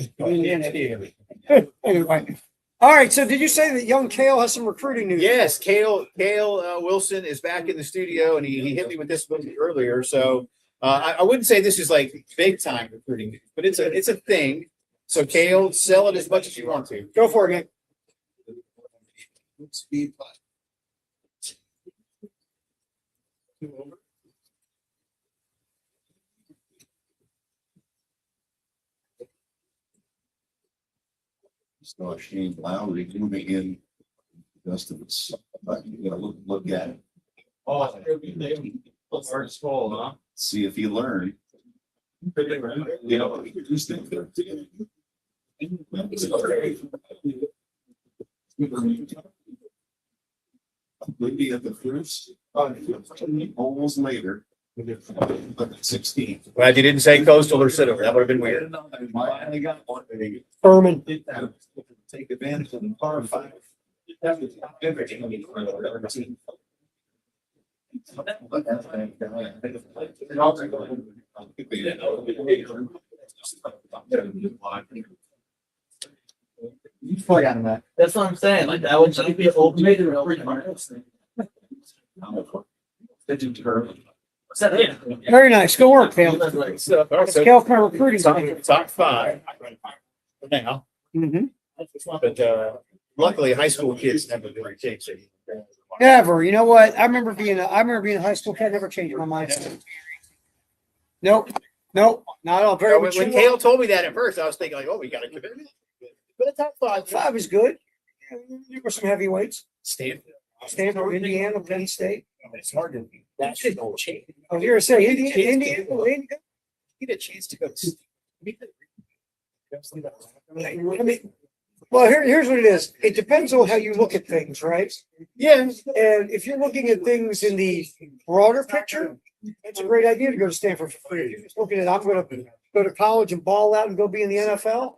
Anyway. All right. So did you say that young Kale has some recruiting news? Yes, Kale Wilson is back in the studio, and he hit me with this one earlier. So I wouldn't say this is like big time recruiting, but it's a thing. So Kale, sell it as much as you want to. Go for it, man. So Shane Lowry moving in. Just of us, you gotta look at it. Oh, hard skull, huh? See if you learn. You know, just think that. Maybe at the first, almost later. 16. Glad you didn't say Coastal or Citadel. That would have been weird. I got one. Furman. Take advantage of the par five. That's what I'm saying. Like that would just be an ultimate Very nice. Good work, Kale. So Kale from recruiting. top five for now. Mm-hmm. But luckily, high school kids never really change it. Never. You know what? I remember being a high school kid. Never changed my mind. Nope. Not at all. Very When mature. Kale told me that at first, I was thinking like, oh, we got a commitment. But the top five. Five is good. There were some heavyweights. Stanford. Indiana, Penn State. It's hard to. That should go change. I was here to say Indiana. Get a chance to go. I mean, well, here's what it is. It depends on how you look at things, right? Yeah. And if you're looking at things in the broader picture, it's a great idea to go to Stanford for free. If you're just looking at, I'm going to go to college and ball out and go be in the NFL,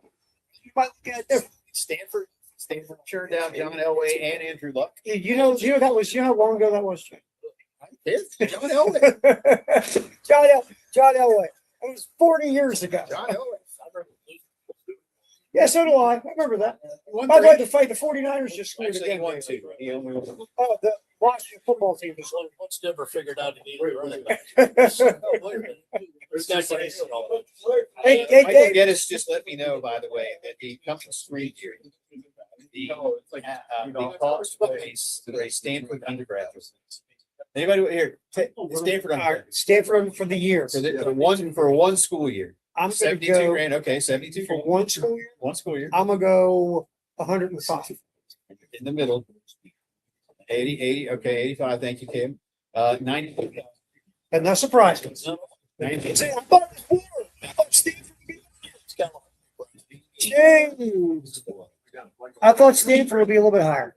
you might look at it different. Stanford turned down John Elway and Andrew Luck. You know how long ago that was? John Elway. John Elway. It was 40 years ago. John Elway. Yeah, so do I. I remember that. By the way, the 49ers just scored Actually, he again. won two. He only won. Oh, the Washington football team just Once Denver figured out he needed a running back. won. Oh, wait a minute. This guy's like, Hey, Michael Geddes just let me know, by the way, that the company screen here, the college plays the Stanford undergraduates. Anybody here? Stanford undergraduates. Stanford for the year. For one school year. I'm gonna 72 go grand. Okay, 72 for grand. one school year. One school year. I'm gonna go 105. In the middle. 80, okay, 85. Thank you, Kim. 90. And not surprising. 90. See, I thought it was more. I thought Stanford would be. James. I thought Stanford would be a little bit higher.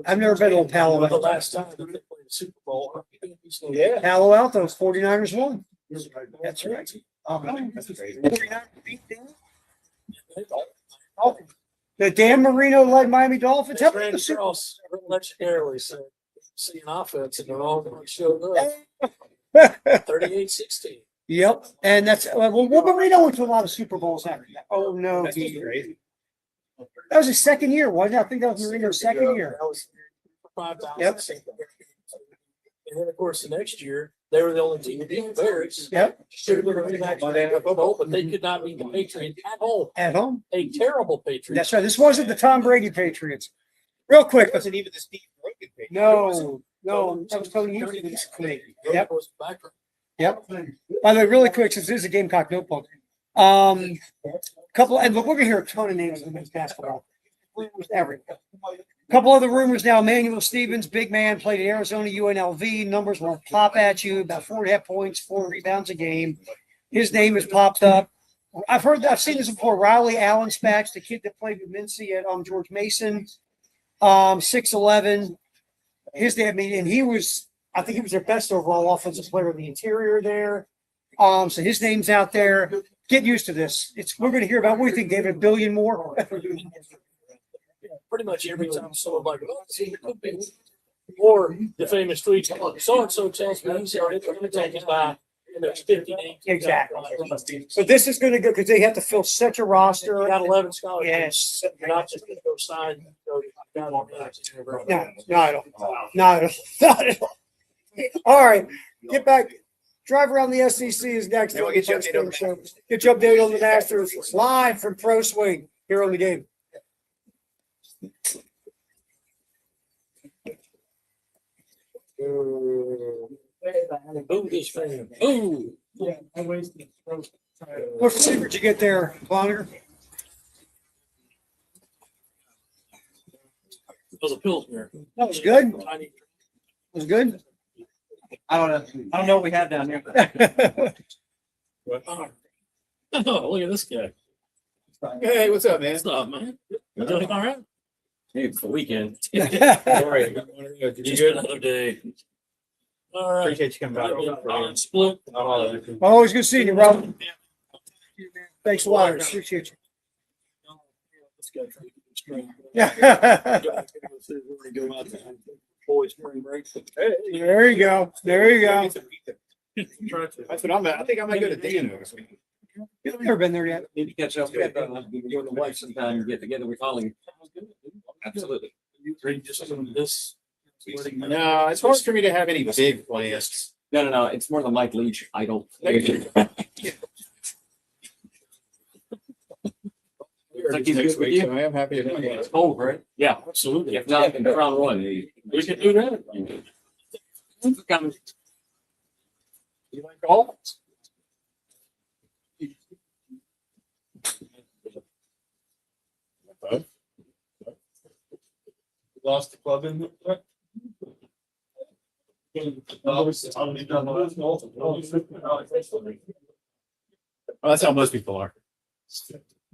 I've never been on Palo the Alto. last time that they played the Super Bowl. Yeah, Palo Alto's 49ers won. That's right. That's crazy. 49ers beat them. The Dan Marino led Miami Dolphins. How about Randy the Super Cross legendarily said, see an offense and they're all going to show up. 38-16. Yep, and that's well, Marino went to a lot of Super Bowls after that. Oh no, That's crazy. that was his second year, wasn't it? I think that was Marino's second year. That was 5,000. Yep. And then, of course, the next year, they were the only team to beat the Bears. Yep, Should have been a rematch for the Super Bowl, but they could not beat the Patriots at home. at home. A terrible Patriots. That's right. This wasn't the Tom Brady Patriots. Real quick, It wasn't even the Steve Rogan page. no, that was Tony Houston. Yep. Was back. Yep. By the way, really quick, since this is a Gamecock notebook, couple, and look, we're gonna hear a ton of names in the men's basketball. Rumors, everything. Couple other rumors now. Emmanuel Stevens, big man, played at Arizona UNLV. Numbers will pop at you about 4.5 points, 4 rebounds a game. His name has popped up. I've seen this before. Riley Allen Spatch, the kid that played with Mincy at George Mason, 6'11". His name, and I think he was their best overall offensive player in the interior there. So his name's out there. Get used to this. We're going to hear about what we think David $1 billion more. Pretty much every time someone like, oh, see, it could be. Or the famous tweet, so and so tells me he's already going to take his by, and there's 50 names. Exactly. So this is going to go because they have to fill such a roster. Got 11 scholarships. Yes. You're not just going to go sign. Got all that. No, not at all. Not at all. All right, get back. Drive around the SEC is next. Yeah, we'll get you updated on the Show. Get you updated on the Masters live from Pro Swing here on the game. Boo this fan. Boo. What flavor did you get there, Cloninger? It was a Pilsner. That was good. Tiny. Was good. I don't know. I don't know what we have down here. Oh, look at this guy. Hey, what's up, man? What's up, man? You doing all right? Hey, it's the weekend. Sorry. Just another day. All right. Appreciate you coming by. Split. Always good seeing you, Rob. Thanks a lot. Appreciate you. This guy trying to keep it straight. Yeah. Go out there. Boys spring break. There you go. There you go. That's what I'm at. I think I might go to Dano this week. You've never been there yet. Need to catch up with you and the wife sometime and get together. We're calling. Absolutely. Ready just doing this. No, it's hard for me to have any big plans. No. It's more than Mike Leach. I don't. Like he's Next good with week, you? so I am happy. It's cold, right? Yeah, Absolutely. if not, in round one. We can do that. Coming. You like golf? Lost the club in. Well, that's how most people are.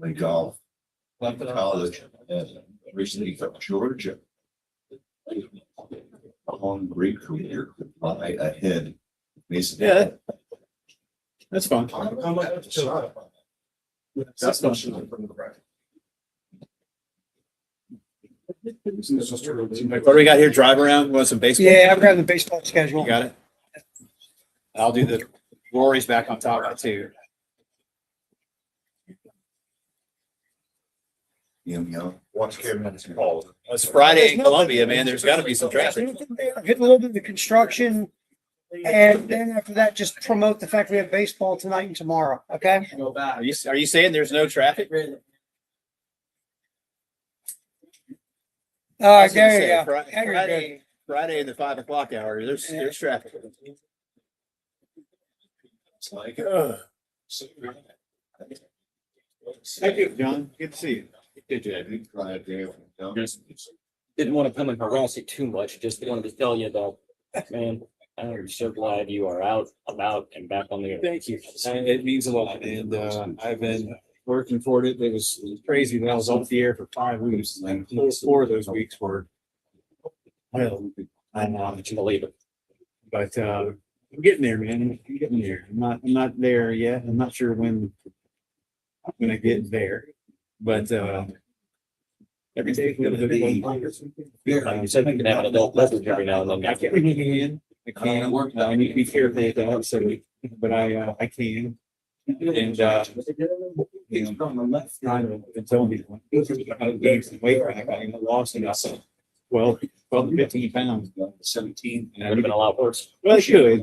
Play golf. Went to college and recently from Georgia. A long great career ahead. Yeah. That's fun. That's not. What do we got here? Drive around, want some baseball? Yeah, I'm grabbing the baseball schedule. You got it? I'll do the Rory's back on top of it too. Watch Kevin and some calls. It's Friday in Columbia, man. There's got to be some traffic. Hit a little bit of the construction, and then after that, just promote the fact we have baseball tonight and tomorrow. Okay. Are you saying there's no traffic? All right, there you go. Friday in the 5 o'clock hour. There's traffic. It's like, Thank you, John. Good to see you. Good job. Just didn't want to come and harass you too much. Just wanted to tell you that, man, I'm so glad you are out, about, and back on the air. Thank you. It means a lot, and I've been working toward it. It was crazy that I was off the air for 5 weeks, and 4 of those weeks were hell. I But you believe it. but I'm getting there, man. I'm getting there. I'm not there yet. I'm not sure when I'm gonna get there, but every day is a little bit fun. Like you said, you can have an adult beverage every now and then. I can. I need to be careful with that, so, but I can. And been telling people, I gained some weight back. I lost and I said 12 to 15 pounds, 17. It would have been a lot worse. Well, I should.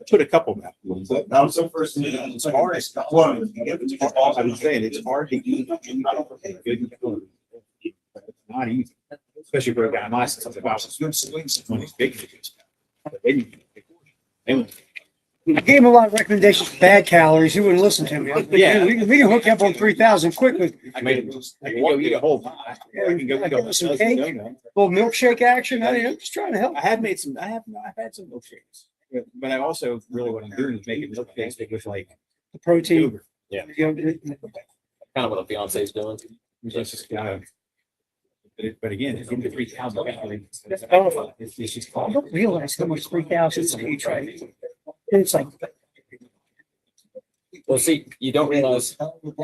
Put a couple back. That was the first thing. It's hard. I was saying, it's hard to eat. Good food. It's not easy, especially for a guy my size. If I was good swings when he's big. I gave him a lot of recommendations for bad calories. He wouldn't listen to me. Yeah. We can hook you up on 3,000 quickly. I can go eat a whole pie. Or I can go eat Give us some a cake. donut. Little milkshake action. I mean, I'm just trying to help. I have made some. I've had some milkshakes, but I also really what I'm doing is making milkshakes with like The protein. yogurt. Yeah. You know, Kind of what a fiance's doing. It's just kind of. But again, it's into 3,000 calories. It's just I don't realize how much 3,000 is each, right? It's like, Well, see, you don't realize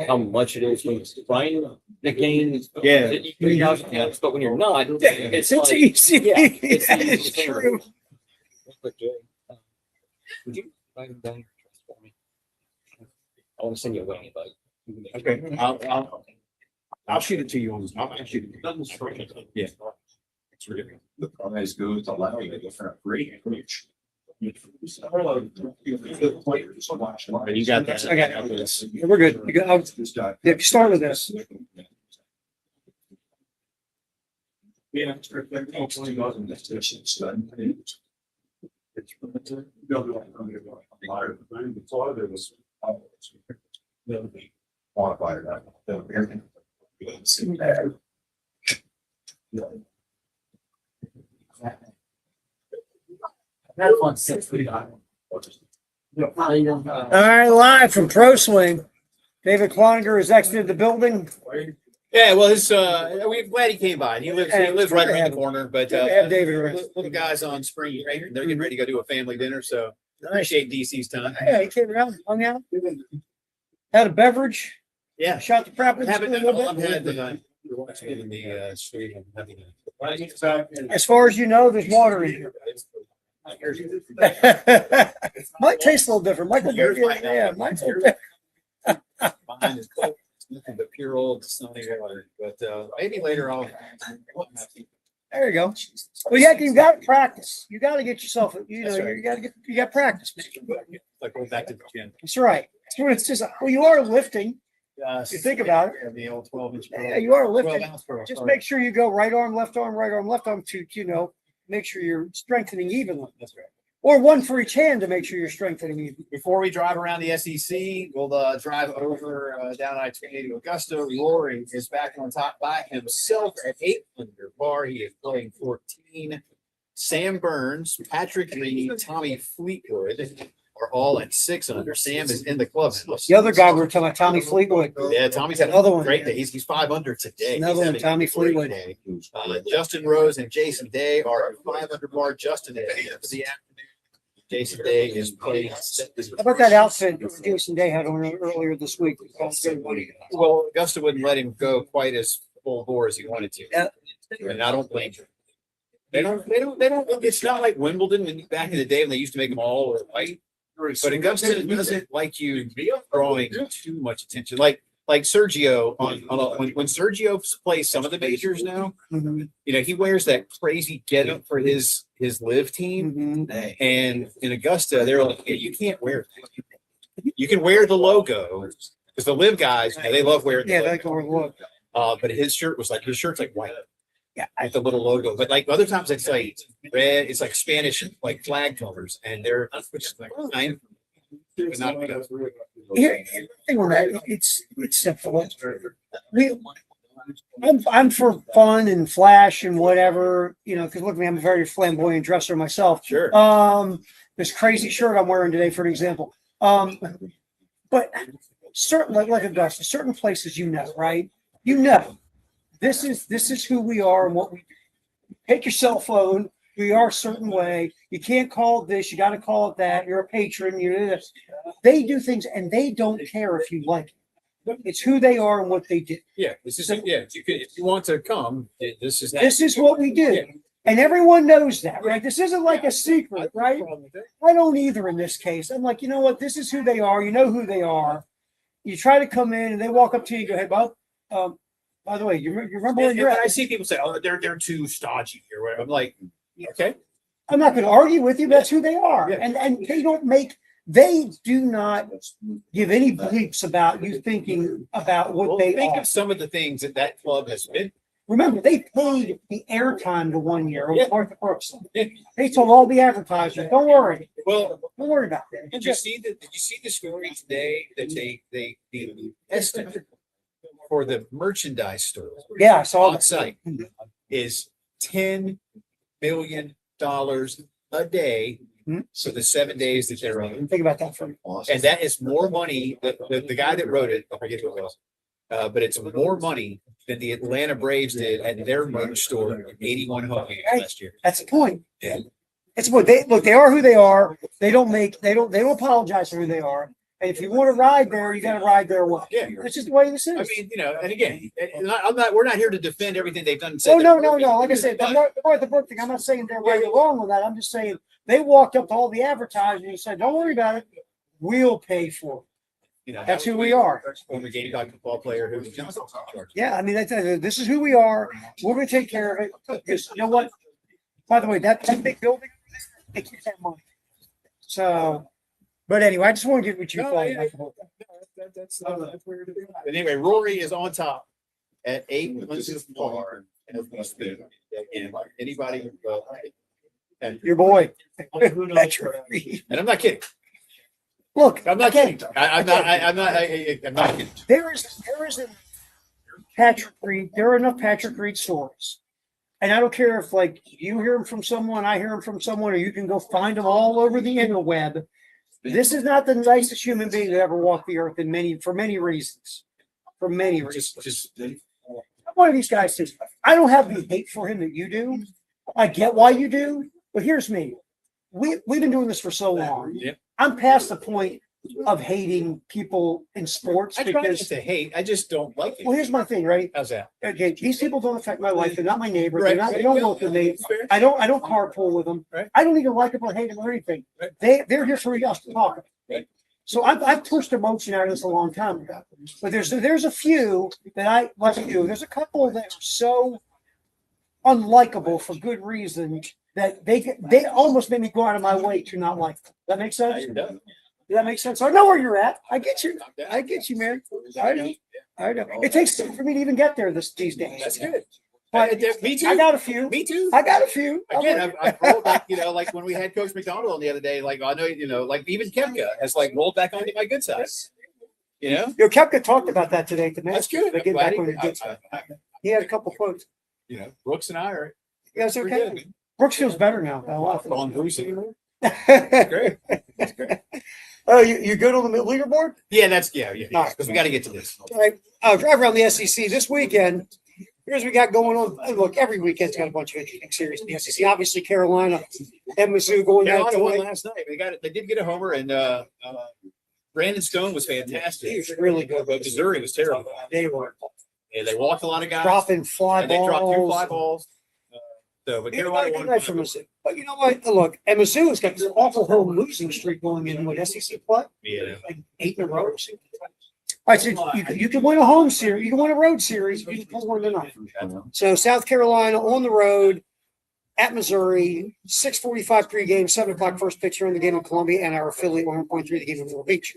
how much it is when you're trying to gain. Yeah. 3,000 calories, but when you're not, it's like, easy. yeah, it's That easy is to think of. true. Would you write them down for me? I want to send you a wing, but. Okay, I'll shoot it to you on. I'll shoot it. Yeah. It's ridiculous. The prize goes to allow you a different rate approach. You got that. I got it. We're good. You got, This guy. yeah, start with this. Yeah. Quantify that. All right, live from Pro Swing. David Cloninger has exited the building. Yeah, well, we're glad he came by. He lives right around the corner, but Have David around. little guys on spring break. They're getting ready to go do a family dinner, so appreciate DC's time. Yeah, he came around, hung out, had a beverage, Yeah. shot the crap with the Haven't school a little I've bit. had the street and having As far as you know, there's water in here. Might taste a little different. Michael, yeah, mine's a little different. mine is nothing but pure old sunny water. But maybe later I'll. There you go. Well, yeah, you got to practice. You got to get yourself, you know, That's right. you got to practice. Like going back to the gym. That's right. It's just, well, you are lifting. You think about it. The old 12-inch. Yeah, you are lifting. 12-ounce curl. Just make sure you go right arm, left arm to, you know, make sure you're strengthening evenly. That's right. Or one for each hand to make sure you're strengthening evenly. Before we drive around the SEC, we'll drive over down I-20 to Augusta. Rory is back on top by himself at 8 under par. He is playing 14. Sam Burns, Patrick Reed, Tommy Fleetwood are all at 6 under. Sam is in the clubhouse. The other guy we were talking about, Tommy Fleetwood. Yeah, Tommy's had Another a one. great day. He's 5 under today. Another He's one, having a Tommy great Fleetwood. day. Justin Rose and Jason Day are at 5 under par. Justin is for the afternoon. Jason Day is playing. How about that outfit that Jason Day had on earlier this week? Well, Augusta wouldn't let him go quite as full bore as he wanted to. Yeah. And I don't blame him. They don't, it's not like Wimbledon when back in the day when they used to make them all white. But Augusta doesn't like you drawing too much attention. Like like Sergio when Sergio plays some of the majors now, he wears that crazy getup for his live team. And in Augusta, they're like, "Hey, you can't wear that. You can wear the logo because the live guys, they love wearing the Yeah, logo. they go look. But his shirt's like white. Yeah, with the little logo. But like other times it's like red, it's like Spanish like flag colors, and they're which is like fine. But not Here, thing on that, it's simple. I'm for fun and flash and whatever, because look at me, I'm a very flamboyant dresser myself. Sure. This crazy shirt I'm wearing today, for an example. But certain like Augusta, certain places, right? This is who we are and what we do. Take your cell phone. We are a certain way. You can't call it this. You got to call it that. You're a patron. They do things and they don't care if you like it. It's who they are and what they do. Yeah, this is if you want to come, this is This is what we do. And everyone knows that, right? This isn't like a secret, right? I don't either in this case. I'm like, you know what? This is who they are. You know who they are. You try to come in and they walk up to you and go, "Hey, Bob, by the way, you remember where you're at?" I see people say, "Oh, they're too stodgy" or whatever. I'm like, okay. I'm not going to argue with you. That's who they are. Yeah. And they do not give any bleeps about you thinking about what they think are. of some of the things that club has been. Remember, they paid the airtime the 1 year. Yeah. Martha Brooks. They told all the advertisers, "Don't worry. Well, Don't worry about that." did you see the story today that the estimate for the merchandise store Yeah, I saw on that. site is $10 million a day for the 7 days that they're on. Think about that for a minute. And that is more money. The guy that wrote it, I forget who it was, but it's more money than the Atlanta Braves did at their merch store in 81 home games last year. That's the point. Yeah. It's what they are who they are. They don't apologize for who they are. And if you want to ride there, you got to ride their way. Yeah. That's just the way this is. I mean, and again, we're not here to defend everything they've done. And Oh, said no. they're perfect. Like I said, the Martha Brooks thing, I'm not saying they're right or wrong with that. I'm just saying they walked up to all the advertisers and said, "Don't worry about it. We'll pay for it." That's who we are. Former Gamecock football player who was Yeah, I mean, this is who we are. We're going to take care of it. Because you know what? By the way, that big building, they keep that money. So, but anyway, I just want to get what you No, thought. yeah. That's weird. But anyway, Rory is on top at 8 par. And anybody, and Your boy. Patrick Reed. I'm not kidding. Look, I'm not again, kidding. I'm not kidding. there is a Patrick Reed. There are enough Patrick Reed stories. And I don't care if like you hear them from someone, I hear them from someone, or you can go find them all over the interweb. This is not the nicest human being that ever walked the earth for many reasons. For many reasons. One of these guys says, I don't have the hate for him that you do. I get why you do, but here's me. We've been doing this for so long. Yep. I'm past the point of hating people in sports I try not because, to hate. I just don't like it. well, here's my thing, right? How's that? Okay, these people don't affect my life. They're not my neighbor. Right. They don't work with me. Fair. I don't carpool with them. Right. I don't even like them or hate them or anything. Right. They're here for us to talk. Right. So I've pushed emotion out of this a long time ago. But there's a few that I like you. There's a couple that are so unlikable for good reason that they almost made me go out of my way to not like them. Does that make sense? Does that make sense? So I know where you're at. I get you. I get you, man. I know. I know. It takes time for me to even get there these days. That's good. But Me too. I got a few. Me too. I got a few. Again, I've rolled back, like when we had Coach McDonald on the other day, like I know, like even Kemka has like rolled back onto my good side. Kepka talked about that today to me. That's good. They get back on the good side. He had a couple quotes. Brooks and I are Yeah, it's we're okay. good. Brooks feels better now. A lot. on Bruce anymore. Great. Oh, you good on the leaderboard? Yeah, yeah. Nice. Because we got to get to this. All right. Drive around the SEC this weekend. Here's what we got going on. And look, every weekend's got a bunch of interesting series in the SEC. Obviously, Carolina and Mizzou going down Carolina to won last night. They did get a homer, and Brandon Stone was fantastic. He was really good. But Missouri was terrible. They were Yeah, they walked a lot of guys. dropping fly and they dropped 2 fly balls. balls. But It was Carolina a won good night for 5. Mizzou. But you know what? Look, and Mizzou has got this awful home losing streak going in with SEC play. Yeah. Like 8 in a row. All right, so you can win a home series, you can win a road series, you can pull one tonight. So South Carolina on the road at Missouri, 6:45 pregame, 7 o'clock first pitch here in the game in Columbia, and our affiliate 1.3 the game in Myrtle Beach.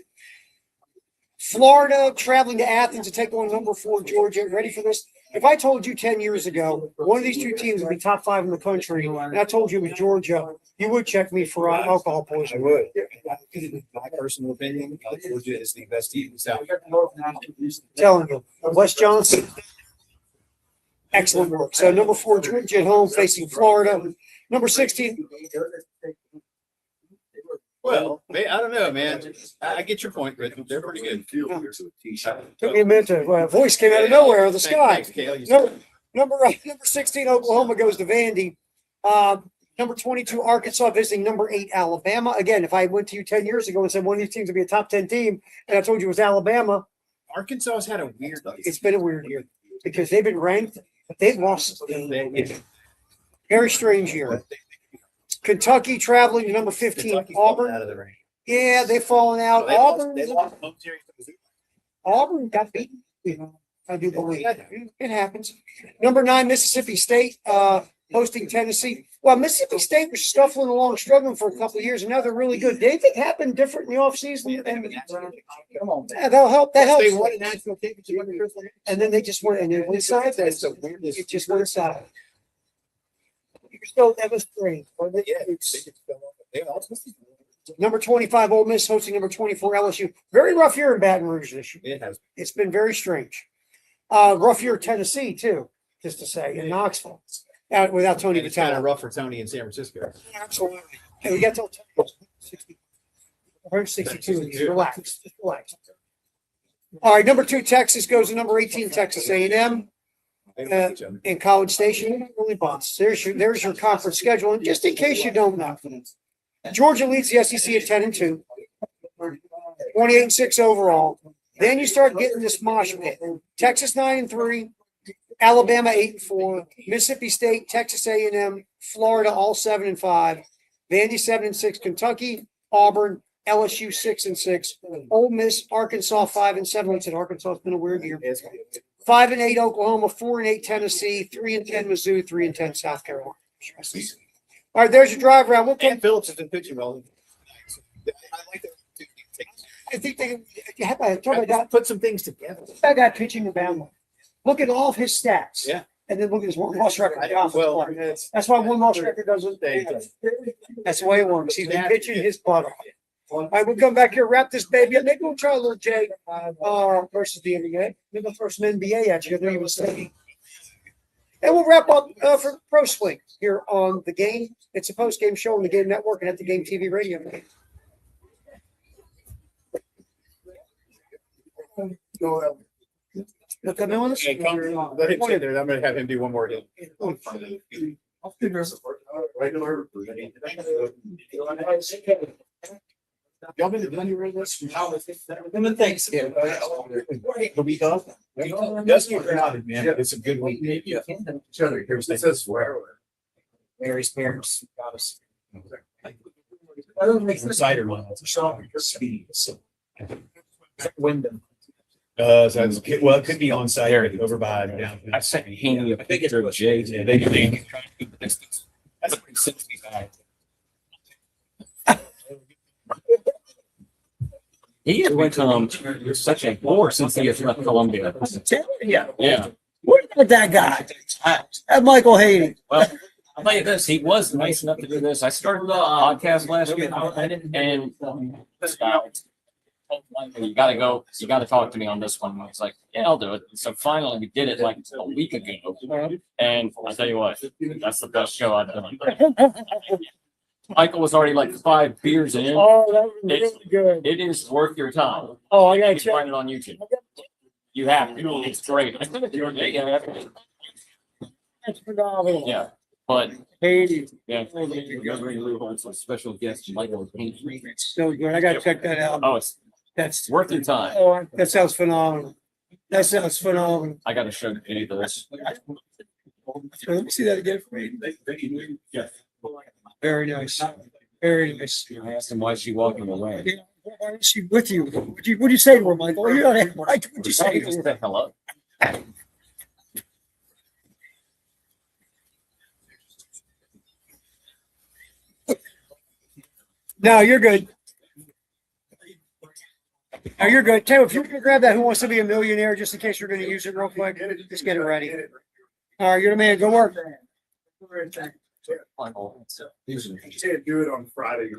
Florida traveling to Athens to take on number 4 Georgia. Ready for this? If I told you 10 years ago one of these two teams would be top 5 in the country, and I told you it was Georgia, you would check me for alcohol I poisoning. would. My personal opinion, Georgia is the best team in the South. Telling you, Wes Johnson. Excellent work. So number 4 Georgia at home facing Florida. Number 16. Well, I don't know, man. I get your point, but they're pretty good. Took me a minute to voice came out of nowhere, the sky. Thanks, Kale. No, number 16, Oklahoma goes to Vandy. Number 22, Arkansas visiting number 8, Alabama. Again, if I went to you 10 years ago and said one of these teams would be a top 10 team, and I told you it was Alabama, Arkansas has had a weird. it's been a weird year because they've been ranked, but they've lost. Very strange year. Kentucky traveling to number 15, Auburn. Out of the range. Yeah, they've fallen out. They lost home series to Mizzou. Auburn got beaten. I do believe it happens. Number 9, Mississippi State hosting Tennessee. Well, Mississippi State was scuffling along, struggling for a couple of years, and now they're really good. Did anything happen different in the offseason? Come on. Yeah, that'll help. That helps. They won a national championship under Chris Leonard. And then they just went and they went inside. That's the weirdest. It just went inside. You're still that was great. Yeah, they also. Number 25, Ole Miss hosting number 24, LSU. Very rough year in Baton Rouge this year. It has. It's been very strange. Rough year Tennessee too, just to say, in Knoxville. Without Tony It's kind of Vitello. rough for Tony in San Francisco. Absolutely. And we got till 162. Relax. Just relax. All right, number 2, Texas goes to number 18, Texas A&M. In College Station, really bumps. There's your conference schedule. And just in case you don't know, Georgia leads the SEC at 10-2, 28-6 overall. Then you start getting this mosh pit. Texas 9-3, Alabama 8-4, Mississippi State, Texas A&M, Florida all 7-5, Vandy 7-6, Kentucky, Auburn, LSU 6-6, Ole Miss, Arkansas 5-7. Like I said, Arkansas has been a weird year. 5-8 Oklahoma, 4-8 Tennessee, 3-10 Mizzou, 3-10 South Carolina. All right, there's your drive round. We'll And come. Phillips has been pitching well. I like that. I think they talk about that. Put some things together. That guy pitching the Bama. Look at all of his stats. Yeah. And then look at his one-loss record. Well, That's why one-loss record doesn't. That's the way it works. He's been pitching his butt off. All right, we'll come back here, wrap this baby up. Maybe we'll try a little Jay versus the NBA. Maybe we'll throw some NBA at you. I don't even say. And we'll wrap up for Pro Swing here on The Game. It's a post-game show on the Game Network and at the Game TV radio. Look at me on this. Let him sit there. I'm going to have him do one more hit. Y'all been to Bunny Ray this? Thanks. The week off? Yes, we're crowded, man. It's a good week. Yeah. It says where? Mary's parents got us. Cider one. Speed. Wyndham. So it's, well, it could be on site over by down. I sent Haney a picture of Jay. They try to keep the distance. That's pretty 65. He has become such a bore since he has left Columbia. Yeah. Yeah. What about that guy? That Michael Haney. Well, I'll tell you this, he was nice enough to do this. I started the podcast last week and this guy told Michael, you gotta go, you gotta talk to me on this one. And I was like, yeah, I'll do it. So finally we did it like a week ago. And I'll tell you what, that's the best show I've done. Michael was already like 5 beers in. Oh, that was really good. It is worth your time. Oh, I You gotta can check. find it on YouTube. You have to. It's great. That's phenomenal. Yeah, but Haney. yeah. Special guest Michael Haney. So good. I gotta check that out. Oh, it's That's worth your time. oh, that sounds phenomenal. That sounds phenomenal. I got to show you this. Let me see that again for me. Very nice. Very nice. I asked him why is she walking away. Why is she with you? What'd you say to her, Michael? You're not Mike. What'd you say to her? Hello. No, you're good. No, you're good. Taylor, if you can grab that Who Wants to Be a Millionaire, just in case you're going to use it real quick, just get it ready. All right, you're the man. Go work. He said do it on Friday.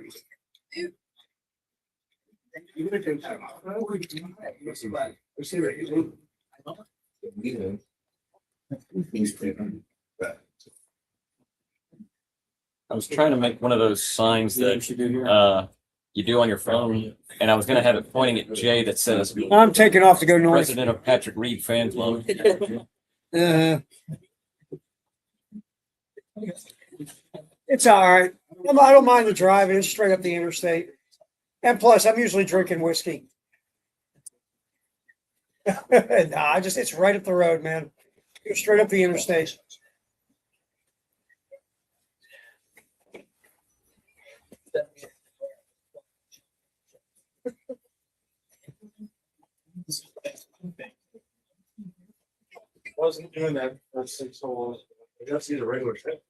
I was trying to make one of those signs that you do on your phone, and I was gonna have it pointing at Jay that says I'm taking off to go north. President of Patrick Reed fan club. It's all right. I don't mind the driving. It's straight up the interstate. And plus, I'm usually drinking whiskey. Nah, it's right up the road, man. Go straight up the interstate. Wasn't doing that for 6 holes. I guess he's a regular trip.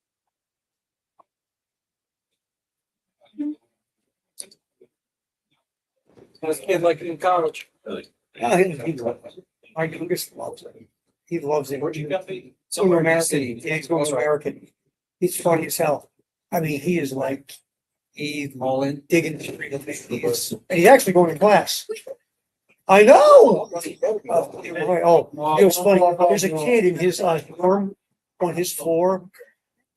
This kid like in college. Yeah, he loves it. My youngest loves it. He loves it. Where'd you go? Somewhere American. Yeah, he's going to American. He's funny as hell. I mean, he is like he's all in digging the street of things. And he's actually going to class. I know. Oh, it was funny. There's a kid in his dorm on his floor.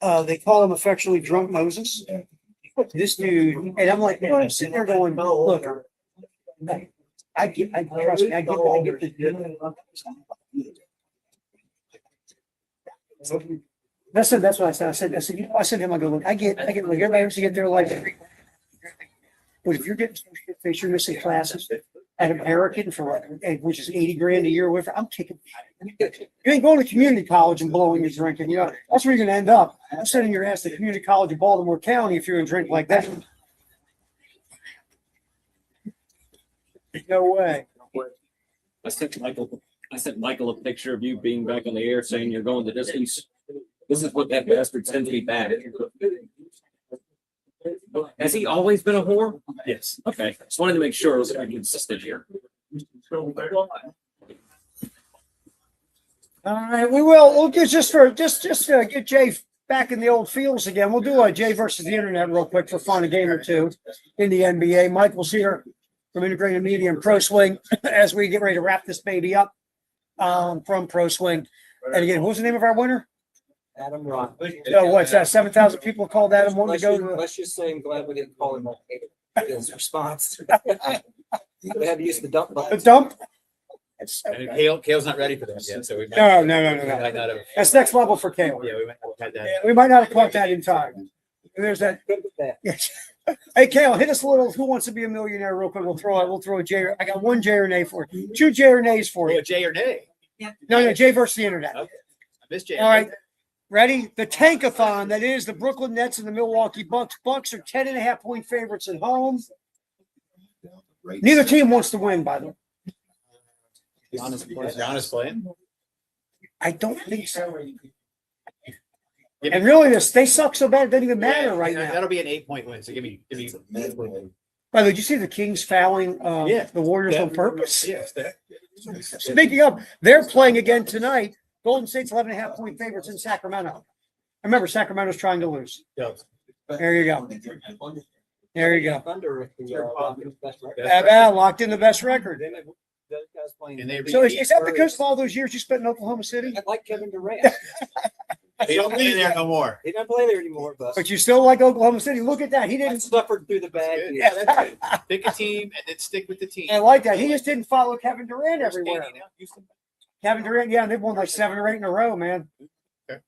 They call him affectionately Drunk Moses. This dude, and I'm like, I'm sitting there going, look, I trust me, I get the. That's what I said. I said, I said to him, I go, look, I get, like everybody else to get their life. But if you're getting some shit face, you're missing classes at American for like, which is 80 grand a year, or whatever. I'm kicking. You ain't going to community college and blowing your drinking. You know, that's where you're going to end up. I'm sending your ass to community college in Baltimore County if you're going to drink like that. No way. I sent Michael a picture of you being back on the air saying you're going the distance. This is what that bastard sends me back. Has he always been a whore? Yes. Okay. Just wanted to make sure I'm consistent here. All right, we'll get just get Jay back in the old fields again. We'll do a Jay versus the internet real quick for fun, a game or two in the NBA. Michael's here from Integrated Media and Pro Swing as we get ready to wrap this baby up from Pro Swing. And again, what was the name of our winner? Adam Rock. What's that? 7,000 people called Adam wanting to go to. Let's just say I'm glad we didn't call him his response. We had to use the dump button. The dump? And Kale's not ready for this yet, so we might. No. might not have. That's next level for Kale. Yeah, we might not have had that. Yeah, we might not have caught that in time. And there's that. Good with that. Yes. Hey, Kale, hit us a little. Who wants to be a millionaire? Real quick, we'll throw a J. I got one J or nay for you. Two J or nays for you. Jay or nay? No, Jay versus the internet. Okay. I missed Jay. All right. Ready? The tankathon that is the Brooklyn Nets and the Milwaukee Bucks. Bucks are 10.5-point favorites at home. Neither team wants to win, by the way. Giannis playing? I don't think so. And really, they suck so bad it doesn't even matter right now. That'll be an 8-point win. So give me. By the way, did you see the Kings fouling the Warriors on purpose? Yes. Speaking of, they're playing again tonight. Golden State's 11.5-point favorites in Sacramento. Remember, Sacramento's trying to lose. Yeah. There you go. There you go. Thunder, Locked in the best record. those guys playing. So is that because of all those years you spent in Oklahoma City? I like Kevin Durant. He don't play there no more. He doesn't play there anymore, But you still like Oklahoma City. Look at that. He I didn't. suffered through the bad. Yeah, that's it. Pick a team and then stick with the team. I like that. He just didn't follow Kevin Durant everywhere. Kevin Durant, yeah, they've won like 7 or 8 in a row, man. Okay.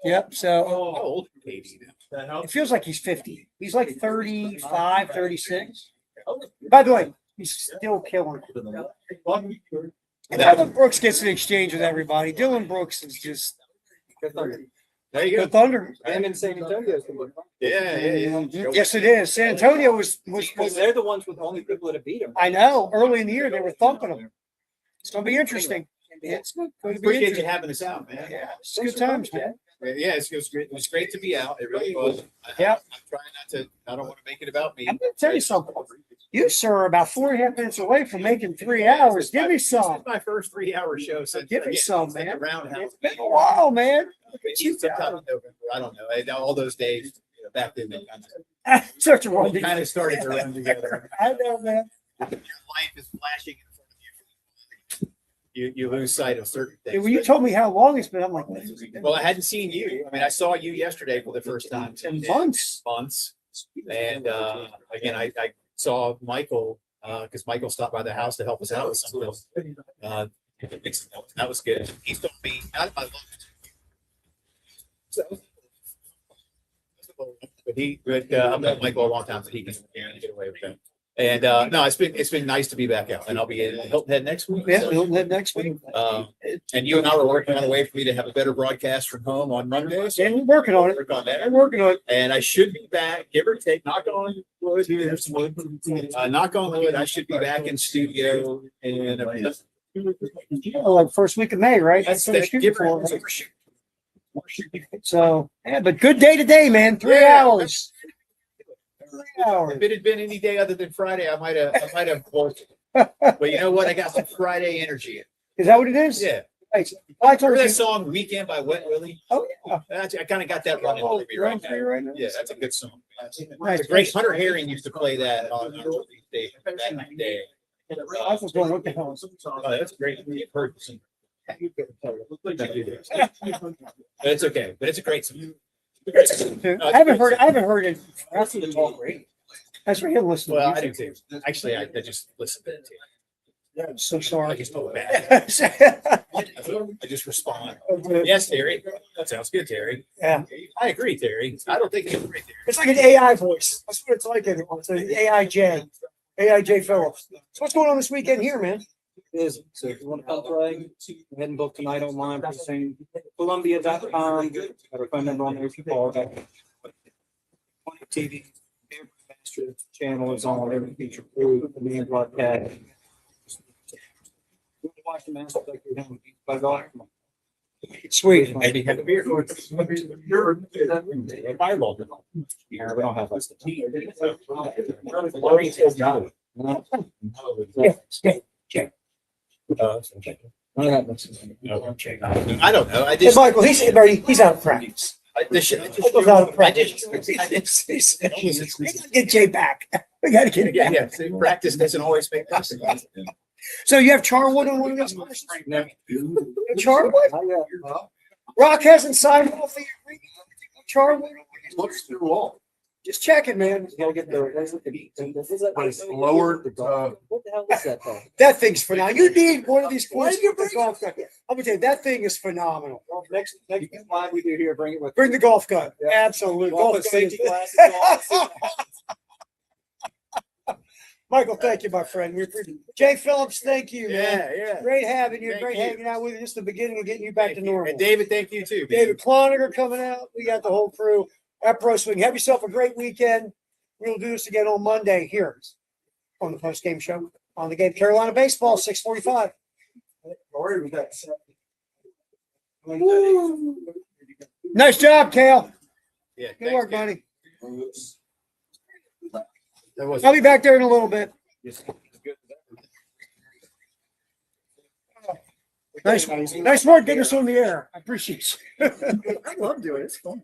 Yep. So How old is Katie now? it feels like he's 50. He's like 35, 36. By the way, he's still killing it. Dylan Brooks gets an exchange with everybody. Dylan Brooks is just There you The go. Thunder. Them in San Antonio. Yeah. Yes, it is. San Antonio was Because they're the ones with the only people that have beat them. I know. Early in the year, they were thumping them. It's going to be interesting. It's going to be Appreciate you interesting. having us out, man. Yeah, it's good times, man. Yeah, it was great. It was great to be out. It really was. Yeah. I'm trying not to. I don't want to make it about me. I'm going to tell you something. You, sir, are about 4.5 minutes away from making 3 hours. Give me This some. is my first 3-hour show since. Give me some, man. Roundhouse. It's been a while, man. Look at you. Sometime in November. I don't know. All those days back then, they Such a one. kind of started to run together. I know, man. Your life is flashing in front of you. You lose sight of certain things. When you told me how long it's been, I'm like, Well, I hadn't seen you. I mean, I saw you yesterday for the first time. in months. And again, I saw Michael because Michael stopped by the house to help us out with something. That was good. He told me not my lunch. But I've known Michael a long time, so he can get away with that. And no, it's been nice to be back out, and I'll be in Hilton Head next week. Yeah, we'll live next week. And you and I were working on a way for me to have a better broadcast from home on Mondays. And we're working on it. Work on that. We're working on it. And I should be back, give or take, knock on wood. Knock on wood, I should be back in studio in Like first week of May, right? that's what it's shooting give for. or So, yeah, but good day today, man. 3 Yeah. hours. 3 hours. If it had been any day other than Friday, I might have worked. But you know what? I got some Friday energy. Is that what it is? Yeah. Right. Well, I told Remember you. that song "Weekend" by Wet Willie? Oh, yeah. I kind of got that running through me right now. Yeah, that's a good song. Nice. It's a great. Hunter Herring used to play that on our release day back in the day. I was going, what the hell is Oh, that's great. You've heard the song. But it's okay. But it's a great song. I haven't heard it. That's the talk radio. That's for him to listen to. Well, I do music. too. Actually, I just listened to it too. I'm so I sorry. just feel bad. I just respond. Yes, Terry. That sounds good, Terry. Yeah. I agree, Terry. I don't think it's great, Terry. It's like an AI voice. That's what it's like. It's an AIJ Phillips. So what's going on this weekend here, man? Is so if you want to come play, go ahead and book tonight online for the same Columbia.com. Got our phone number on there if you call. TV, every master channel is on, every feature crew, the main broadcast. You want to watch the master like you're down by golf? Sweet. Maybe have a beer. Fireball. Yeah, we don't have that. I don't know. I Hey, just. Michael, he's out of practice. He's out of practice. We gotta get Jay back. We gotta get him Yeah, back. yeah. See, practice doesn't always make perfect. So you have Charwood on one of those questions? No. Charwood? Rock hasn't signed off the agreement. Charwood? Looks through all. Just checking, man. You gotta get the. But it's lowered, What the hell is that thing? That thing's phenomenal. You need one of these courses with the golf gun. I'm gonna tell you, that thing is phenomenal. Next time we do here, bring it with. Bring the golf gun. Absolutely. Golf Golf gun safety is- glasses. Michael, thank you, my friend. We appreciate it. Jay Phillips, thank you, man. Yeah. Great having you. Thank Great you. hanging out with you. Just the beginning of getting you back to normal. And David, thank you too. David Cloninger coming out. We got the whole crew at Pro Swing. Have yourself a great weekend. We'll do this again on Monday here on the post-game show on the game. Carolina baseball, 6:45. Nice job, Kale. Yeah. Good work, buddy. That was. I'll be back there in a little bit. Nice work getting us on the air. I appreciate you. I love doing it. It's fun.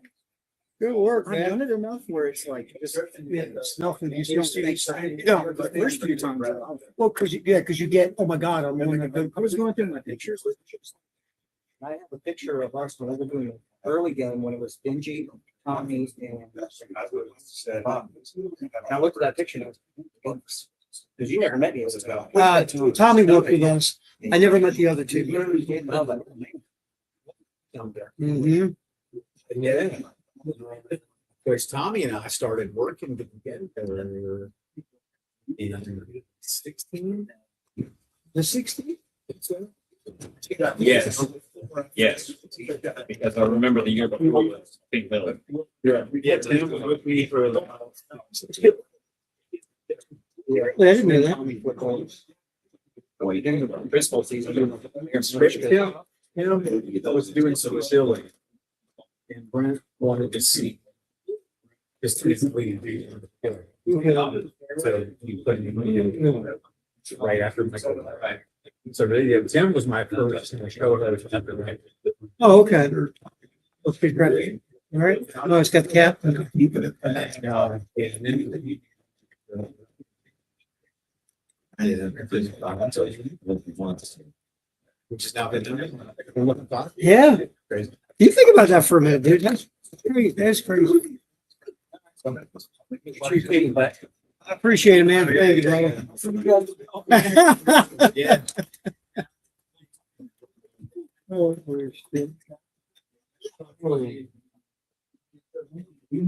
Good work, I've man. done it enough where it's like, just. It's nothing. You You don't see see excited. No, but first few times. well, because you get, oh my God, I'm going to I was going through my pictures. I have a picture of us when we were doing an early game when it was Benji, Tommy, and. I looked at that picture and I was, because you never met me as a guy. Tommy worked with us. I never met the other two. Mm-hmm. Yeah. Because Tommy and I started working together in 16. The 16? Yes. Yes. Because I remember the year before was Big Billy. Yeah, Tim was with me for the. Yeah, I didn't know that. Baseball season. Yeah, I was doing some silly. And Brent wanted to see. Just basically. So you put him right after. So really, Tim was my first show host after that. Oh, okay. Okay, great. All right. No, it's got the cap. Which is now been done. Yeah. You think about that for a minute, dude. That's crazy. That's crazy. I appreciate it, man. Thank you, brother. Yeah.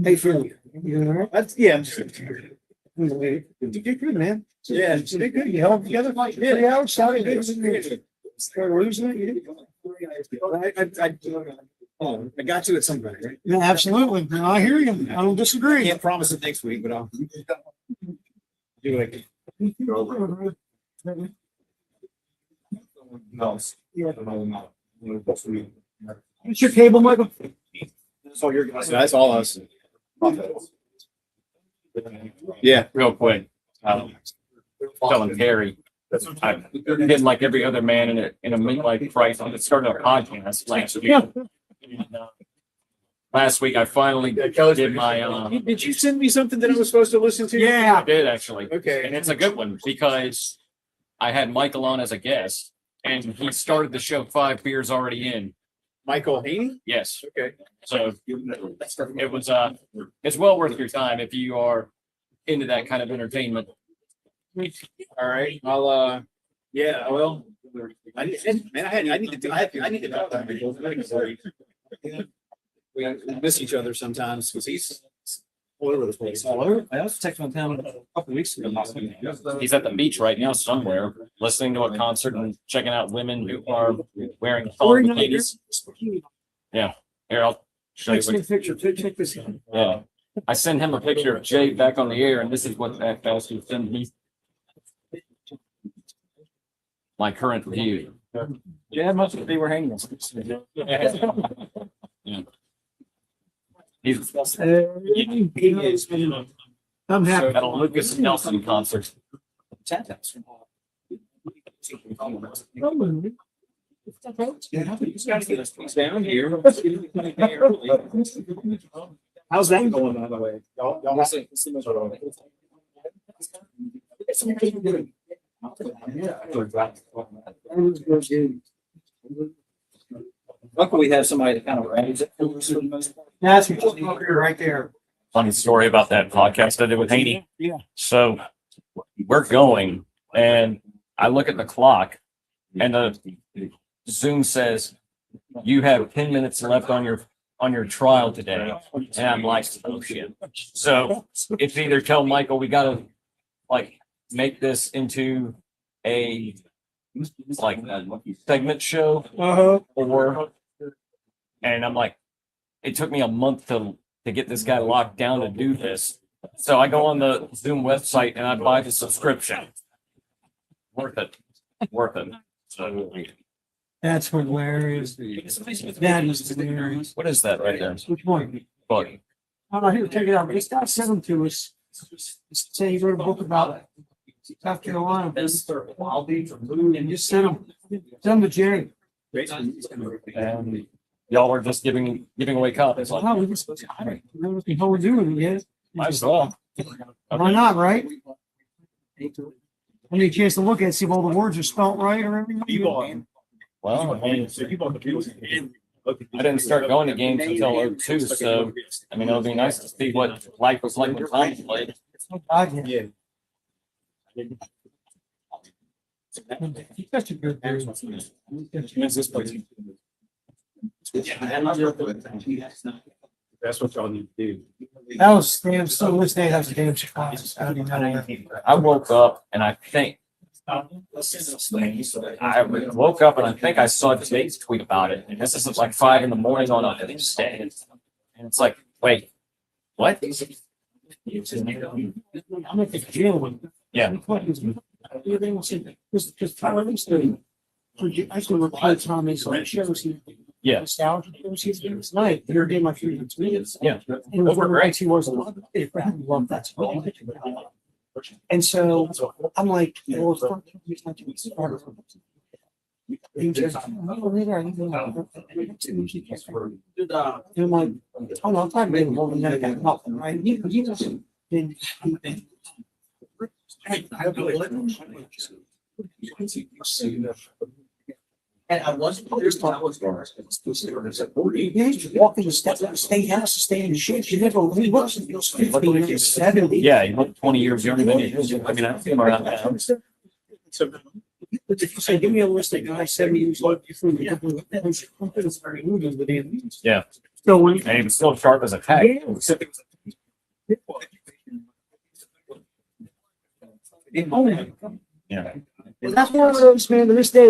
Hey, Phil. You all right? That's, yeah, I'm just. You did good, man. Yeah, You did good. You held together like 3 hours. Sounded good. Started losing it. You did. I got you at some point, right? Yeah, absolutely. No, I hear you. I don't disagree. Can't promise it next week, but I'll do it. No. What's your cable, Michael? That's all your guys. That's all us. Yeah. Real quick. Telling Terry. I'm getting like every other man in a midlife crisis. I started a podcast last week. Yeah. Last week, I finally did my. Did you send me something that I was supposed to listen to? I did actually. Okay. And it's a good one because I had Michael on as a guest, and he started the show 5 beers already in. Michael Haney? Yes. Okay. So it was it's well worth your time if you are into that kind of entertainment. All right. I'll yeah, well, I need to do that. We miss each other sometimes because he's all over the place. I was texting him a couple weeks ago. He's at the beach right now somewhere, listening to a concert and checking out women who are wearing thong bikinis. Yeah. Here, I'll show you. Text me a picture. Check this out. Yeah. I sent him a picture of Jay back on the air, and this is what that bastard sent me. My current view. Yeah, most of they were hanging. Yeah. He's I'm happy. at a Lucas Nelson concert. Down here. How's that going, by the way? Y'all listening? Luckily, we have somebody that kind of runs it. That's right there. Funny story about that podcast I did with Haney. Yeah. So we're going, and I look at the clock, and the Zoom says you have 10 minutes left on your trial today, and I'm like, oh shit. So it's either tell Michael we gotta like make this into a like a segment show, or and I'm like, it took me a month to get this guy locked down to do this. So I go on the Zoom website and I buy the subscription. Worth it. Worth it. So That's hilarious. That is hilarious. what is that right there? Which one? Look, I'm not here to check it out. This guy sent them to us. Say he wrote a book about South Carolina. And just send them to Jerry. and y'all are just giving away copies. Like, Wow, we just, I don't know what the hell we're doing yet. might as well. Why not, right? I need a chance to look at it, see if all the words are spelt right or everything. Well, I mean, I didn't start going to games until 02, so I mean, it'll be nice to see what life was like when Tom played. Yeah. He's such a good dude. That's what y'all need to do. That was damn, still this day, that was a damn surprise. I don't even know that. I woke up and I think I woke up and I think I saw Jake's tweet about it. And this is like 5 a.m. on a Tuesday. And it's like, wait, what? I'm at the gym. Yeah. Because Tyler used to, I used to record Tommy's like shows here. Yeah. Nostalgia shows here tonight. They're doing my favorite tweets. Yeah. And Those were great. he was love that. And so I'm like, well, it's not- it's not too easy. He just, oh, later, I need to know. And I'm like, oh no, I'm talking about more than that guy, nothing, right? He just, then. And I wasn't. Yeah, he's walking the steps of the state house to stay in shape. You never, he wasn't, he was 15, 70. Yeah, he looked 20 years younger than he is. I mean, I've seen him around town. So, but if you say, give me a list of guys 70 years old, you think Yeah. So when. And he was still sharp as a tack. Yeah. And that's one of those, man, to this day,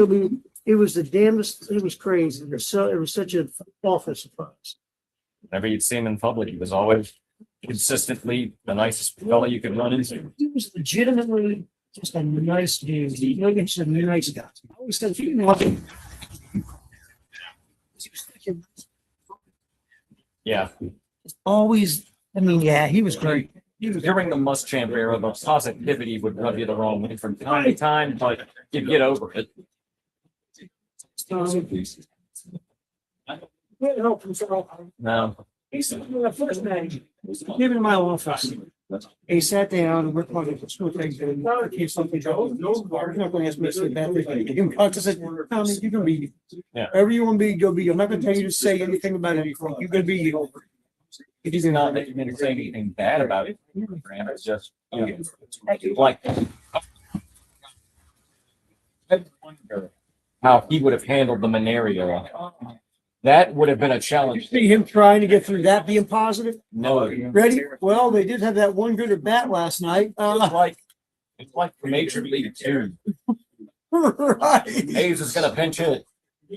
it was the damnedest, it was crazy. It was such an awful surprise. Whenever you'd see him in public, he was always consistently the nicest fella you could run into. He was legitimately just a nice dude. You know, he's just a nice guy. I always said, he didn't want to. Yeah. Always, I mean, yeah, he was great. During the Muschamp era, the positivity would rub you the wrong way from time to time, but you'd get over it. No. He said, the first man, came into my office. He sat down and we're talking about school things and he came something, you're not going to ask me to say bad things. You can said, Tommy, you're going to be, Yeah. wherever you want to be, you'll be. I'm not going to tell you to say anything about anything. You're going to be. It is not that you're going to say anything bad about it. Graham. It's just, you know, like how he would have handled the Minerio. That would have been a challenge. See him trying to get through that being positive? No. Ready? Well, they did have that one good at bat last night. It's like Major League 2. Right. Hayes is going to pinch hit.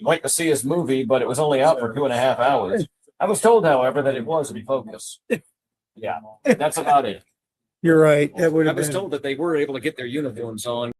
Went to see his movie, but it was only out for 2.5 hours. I was told, however, that it was in focus. Yeah, that's about it. You're right. That would I have was been. told that they were able to get their uniforms on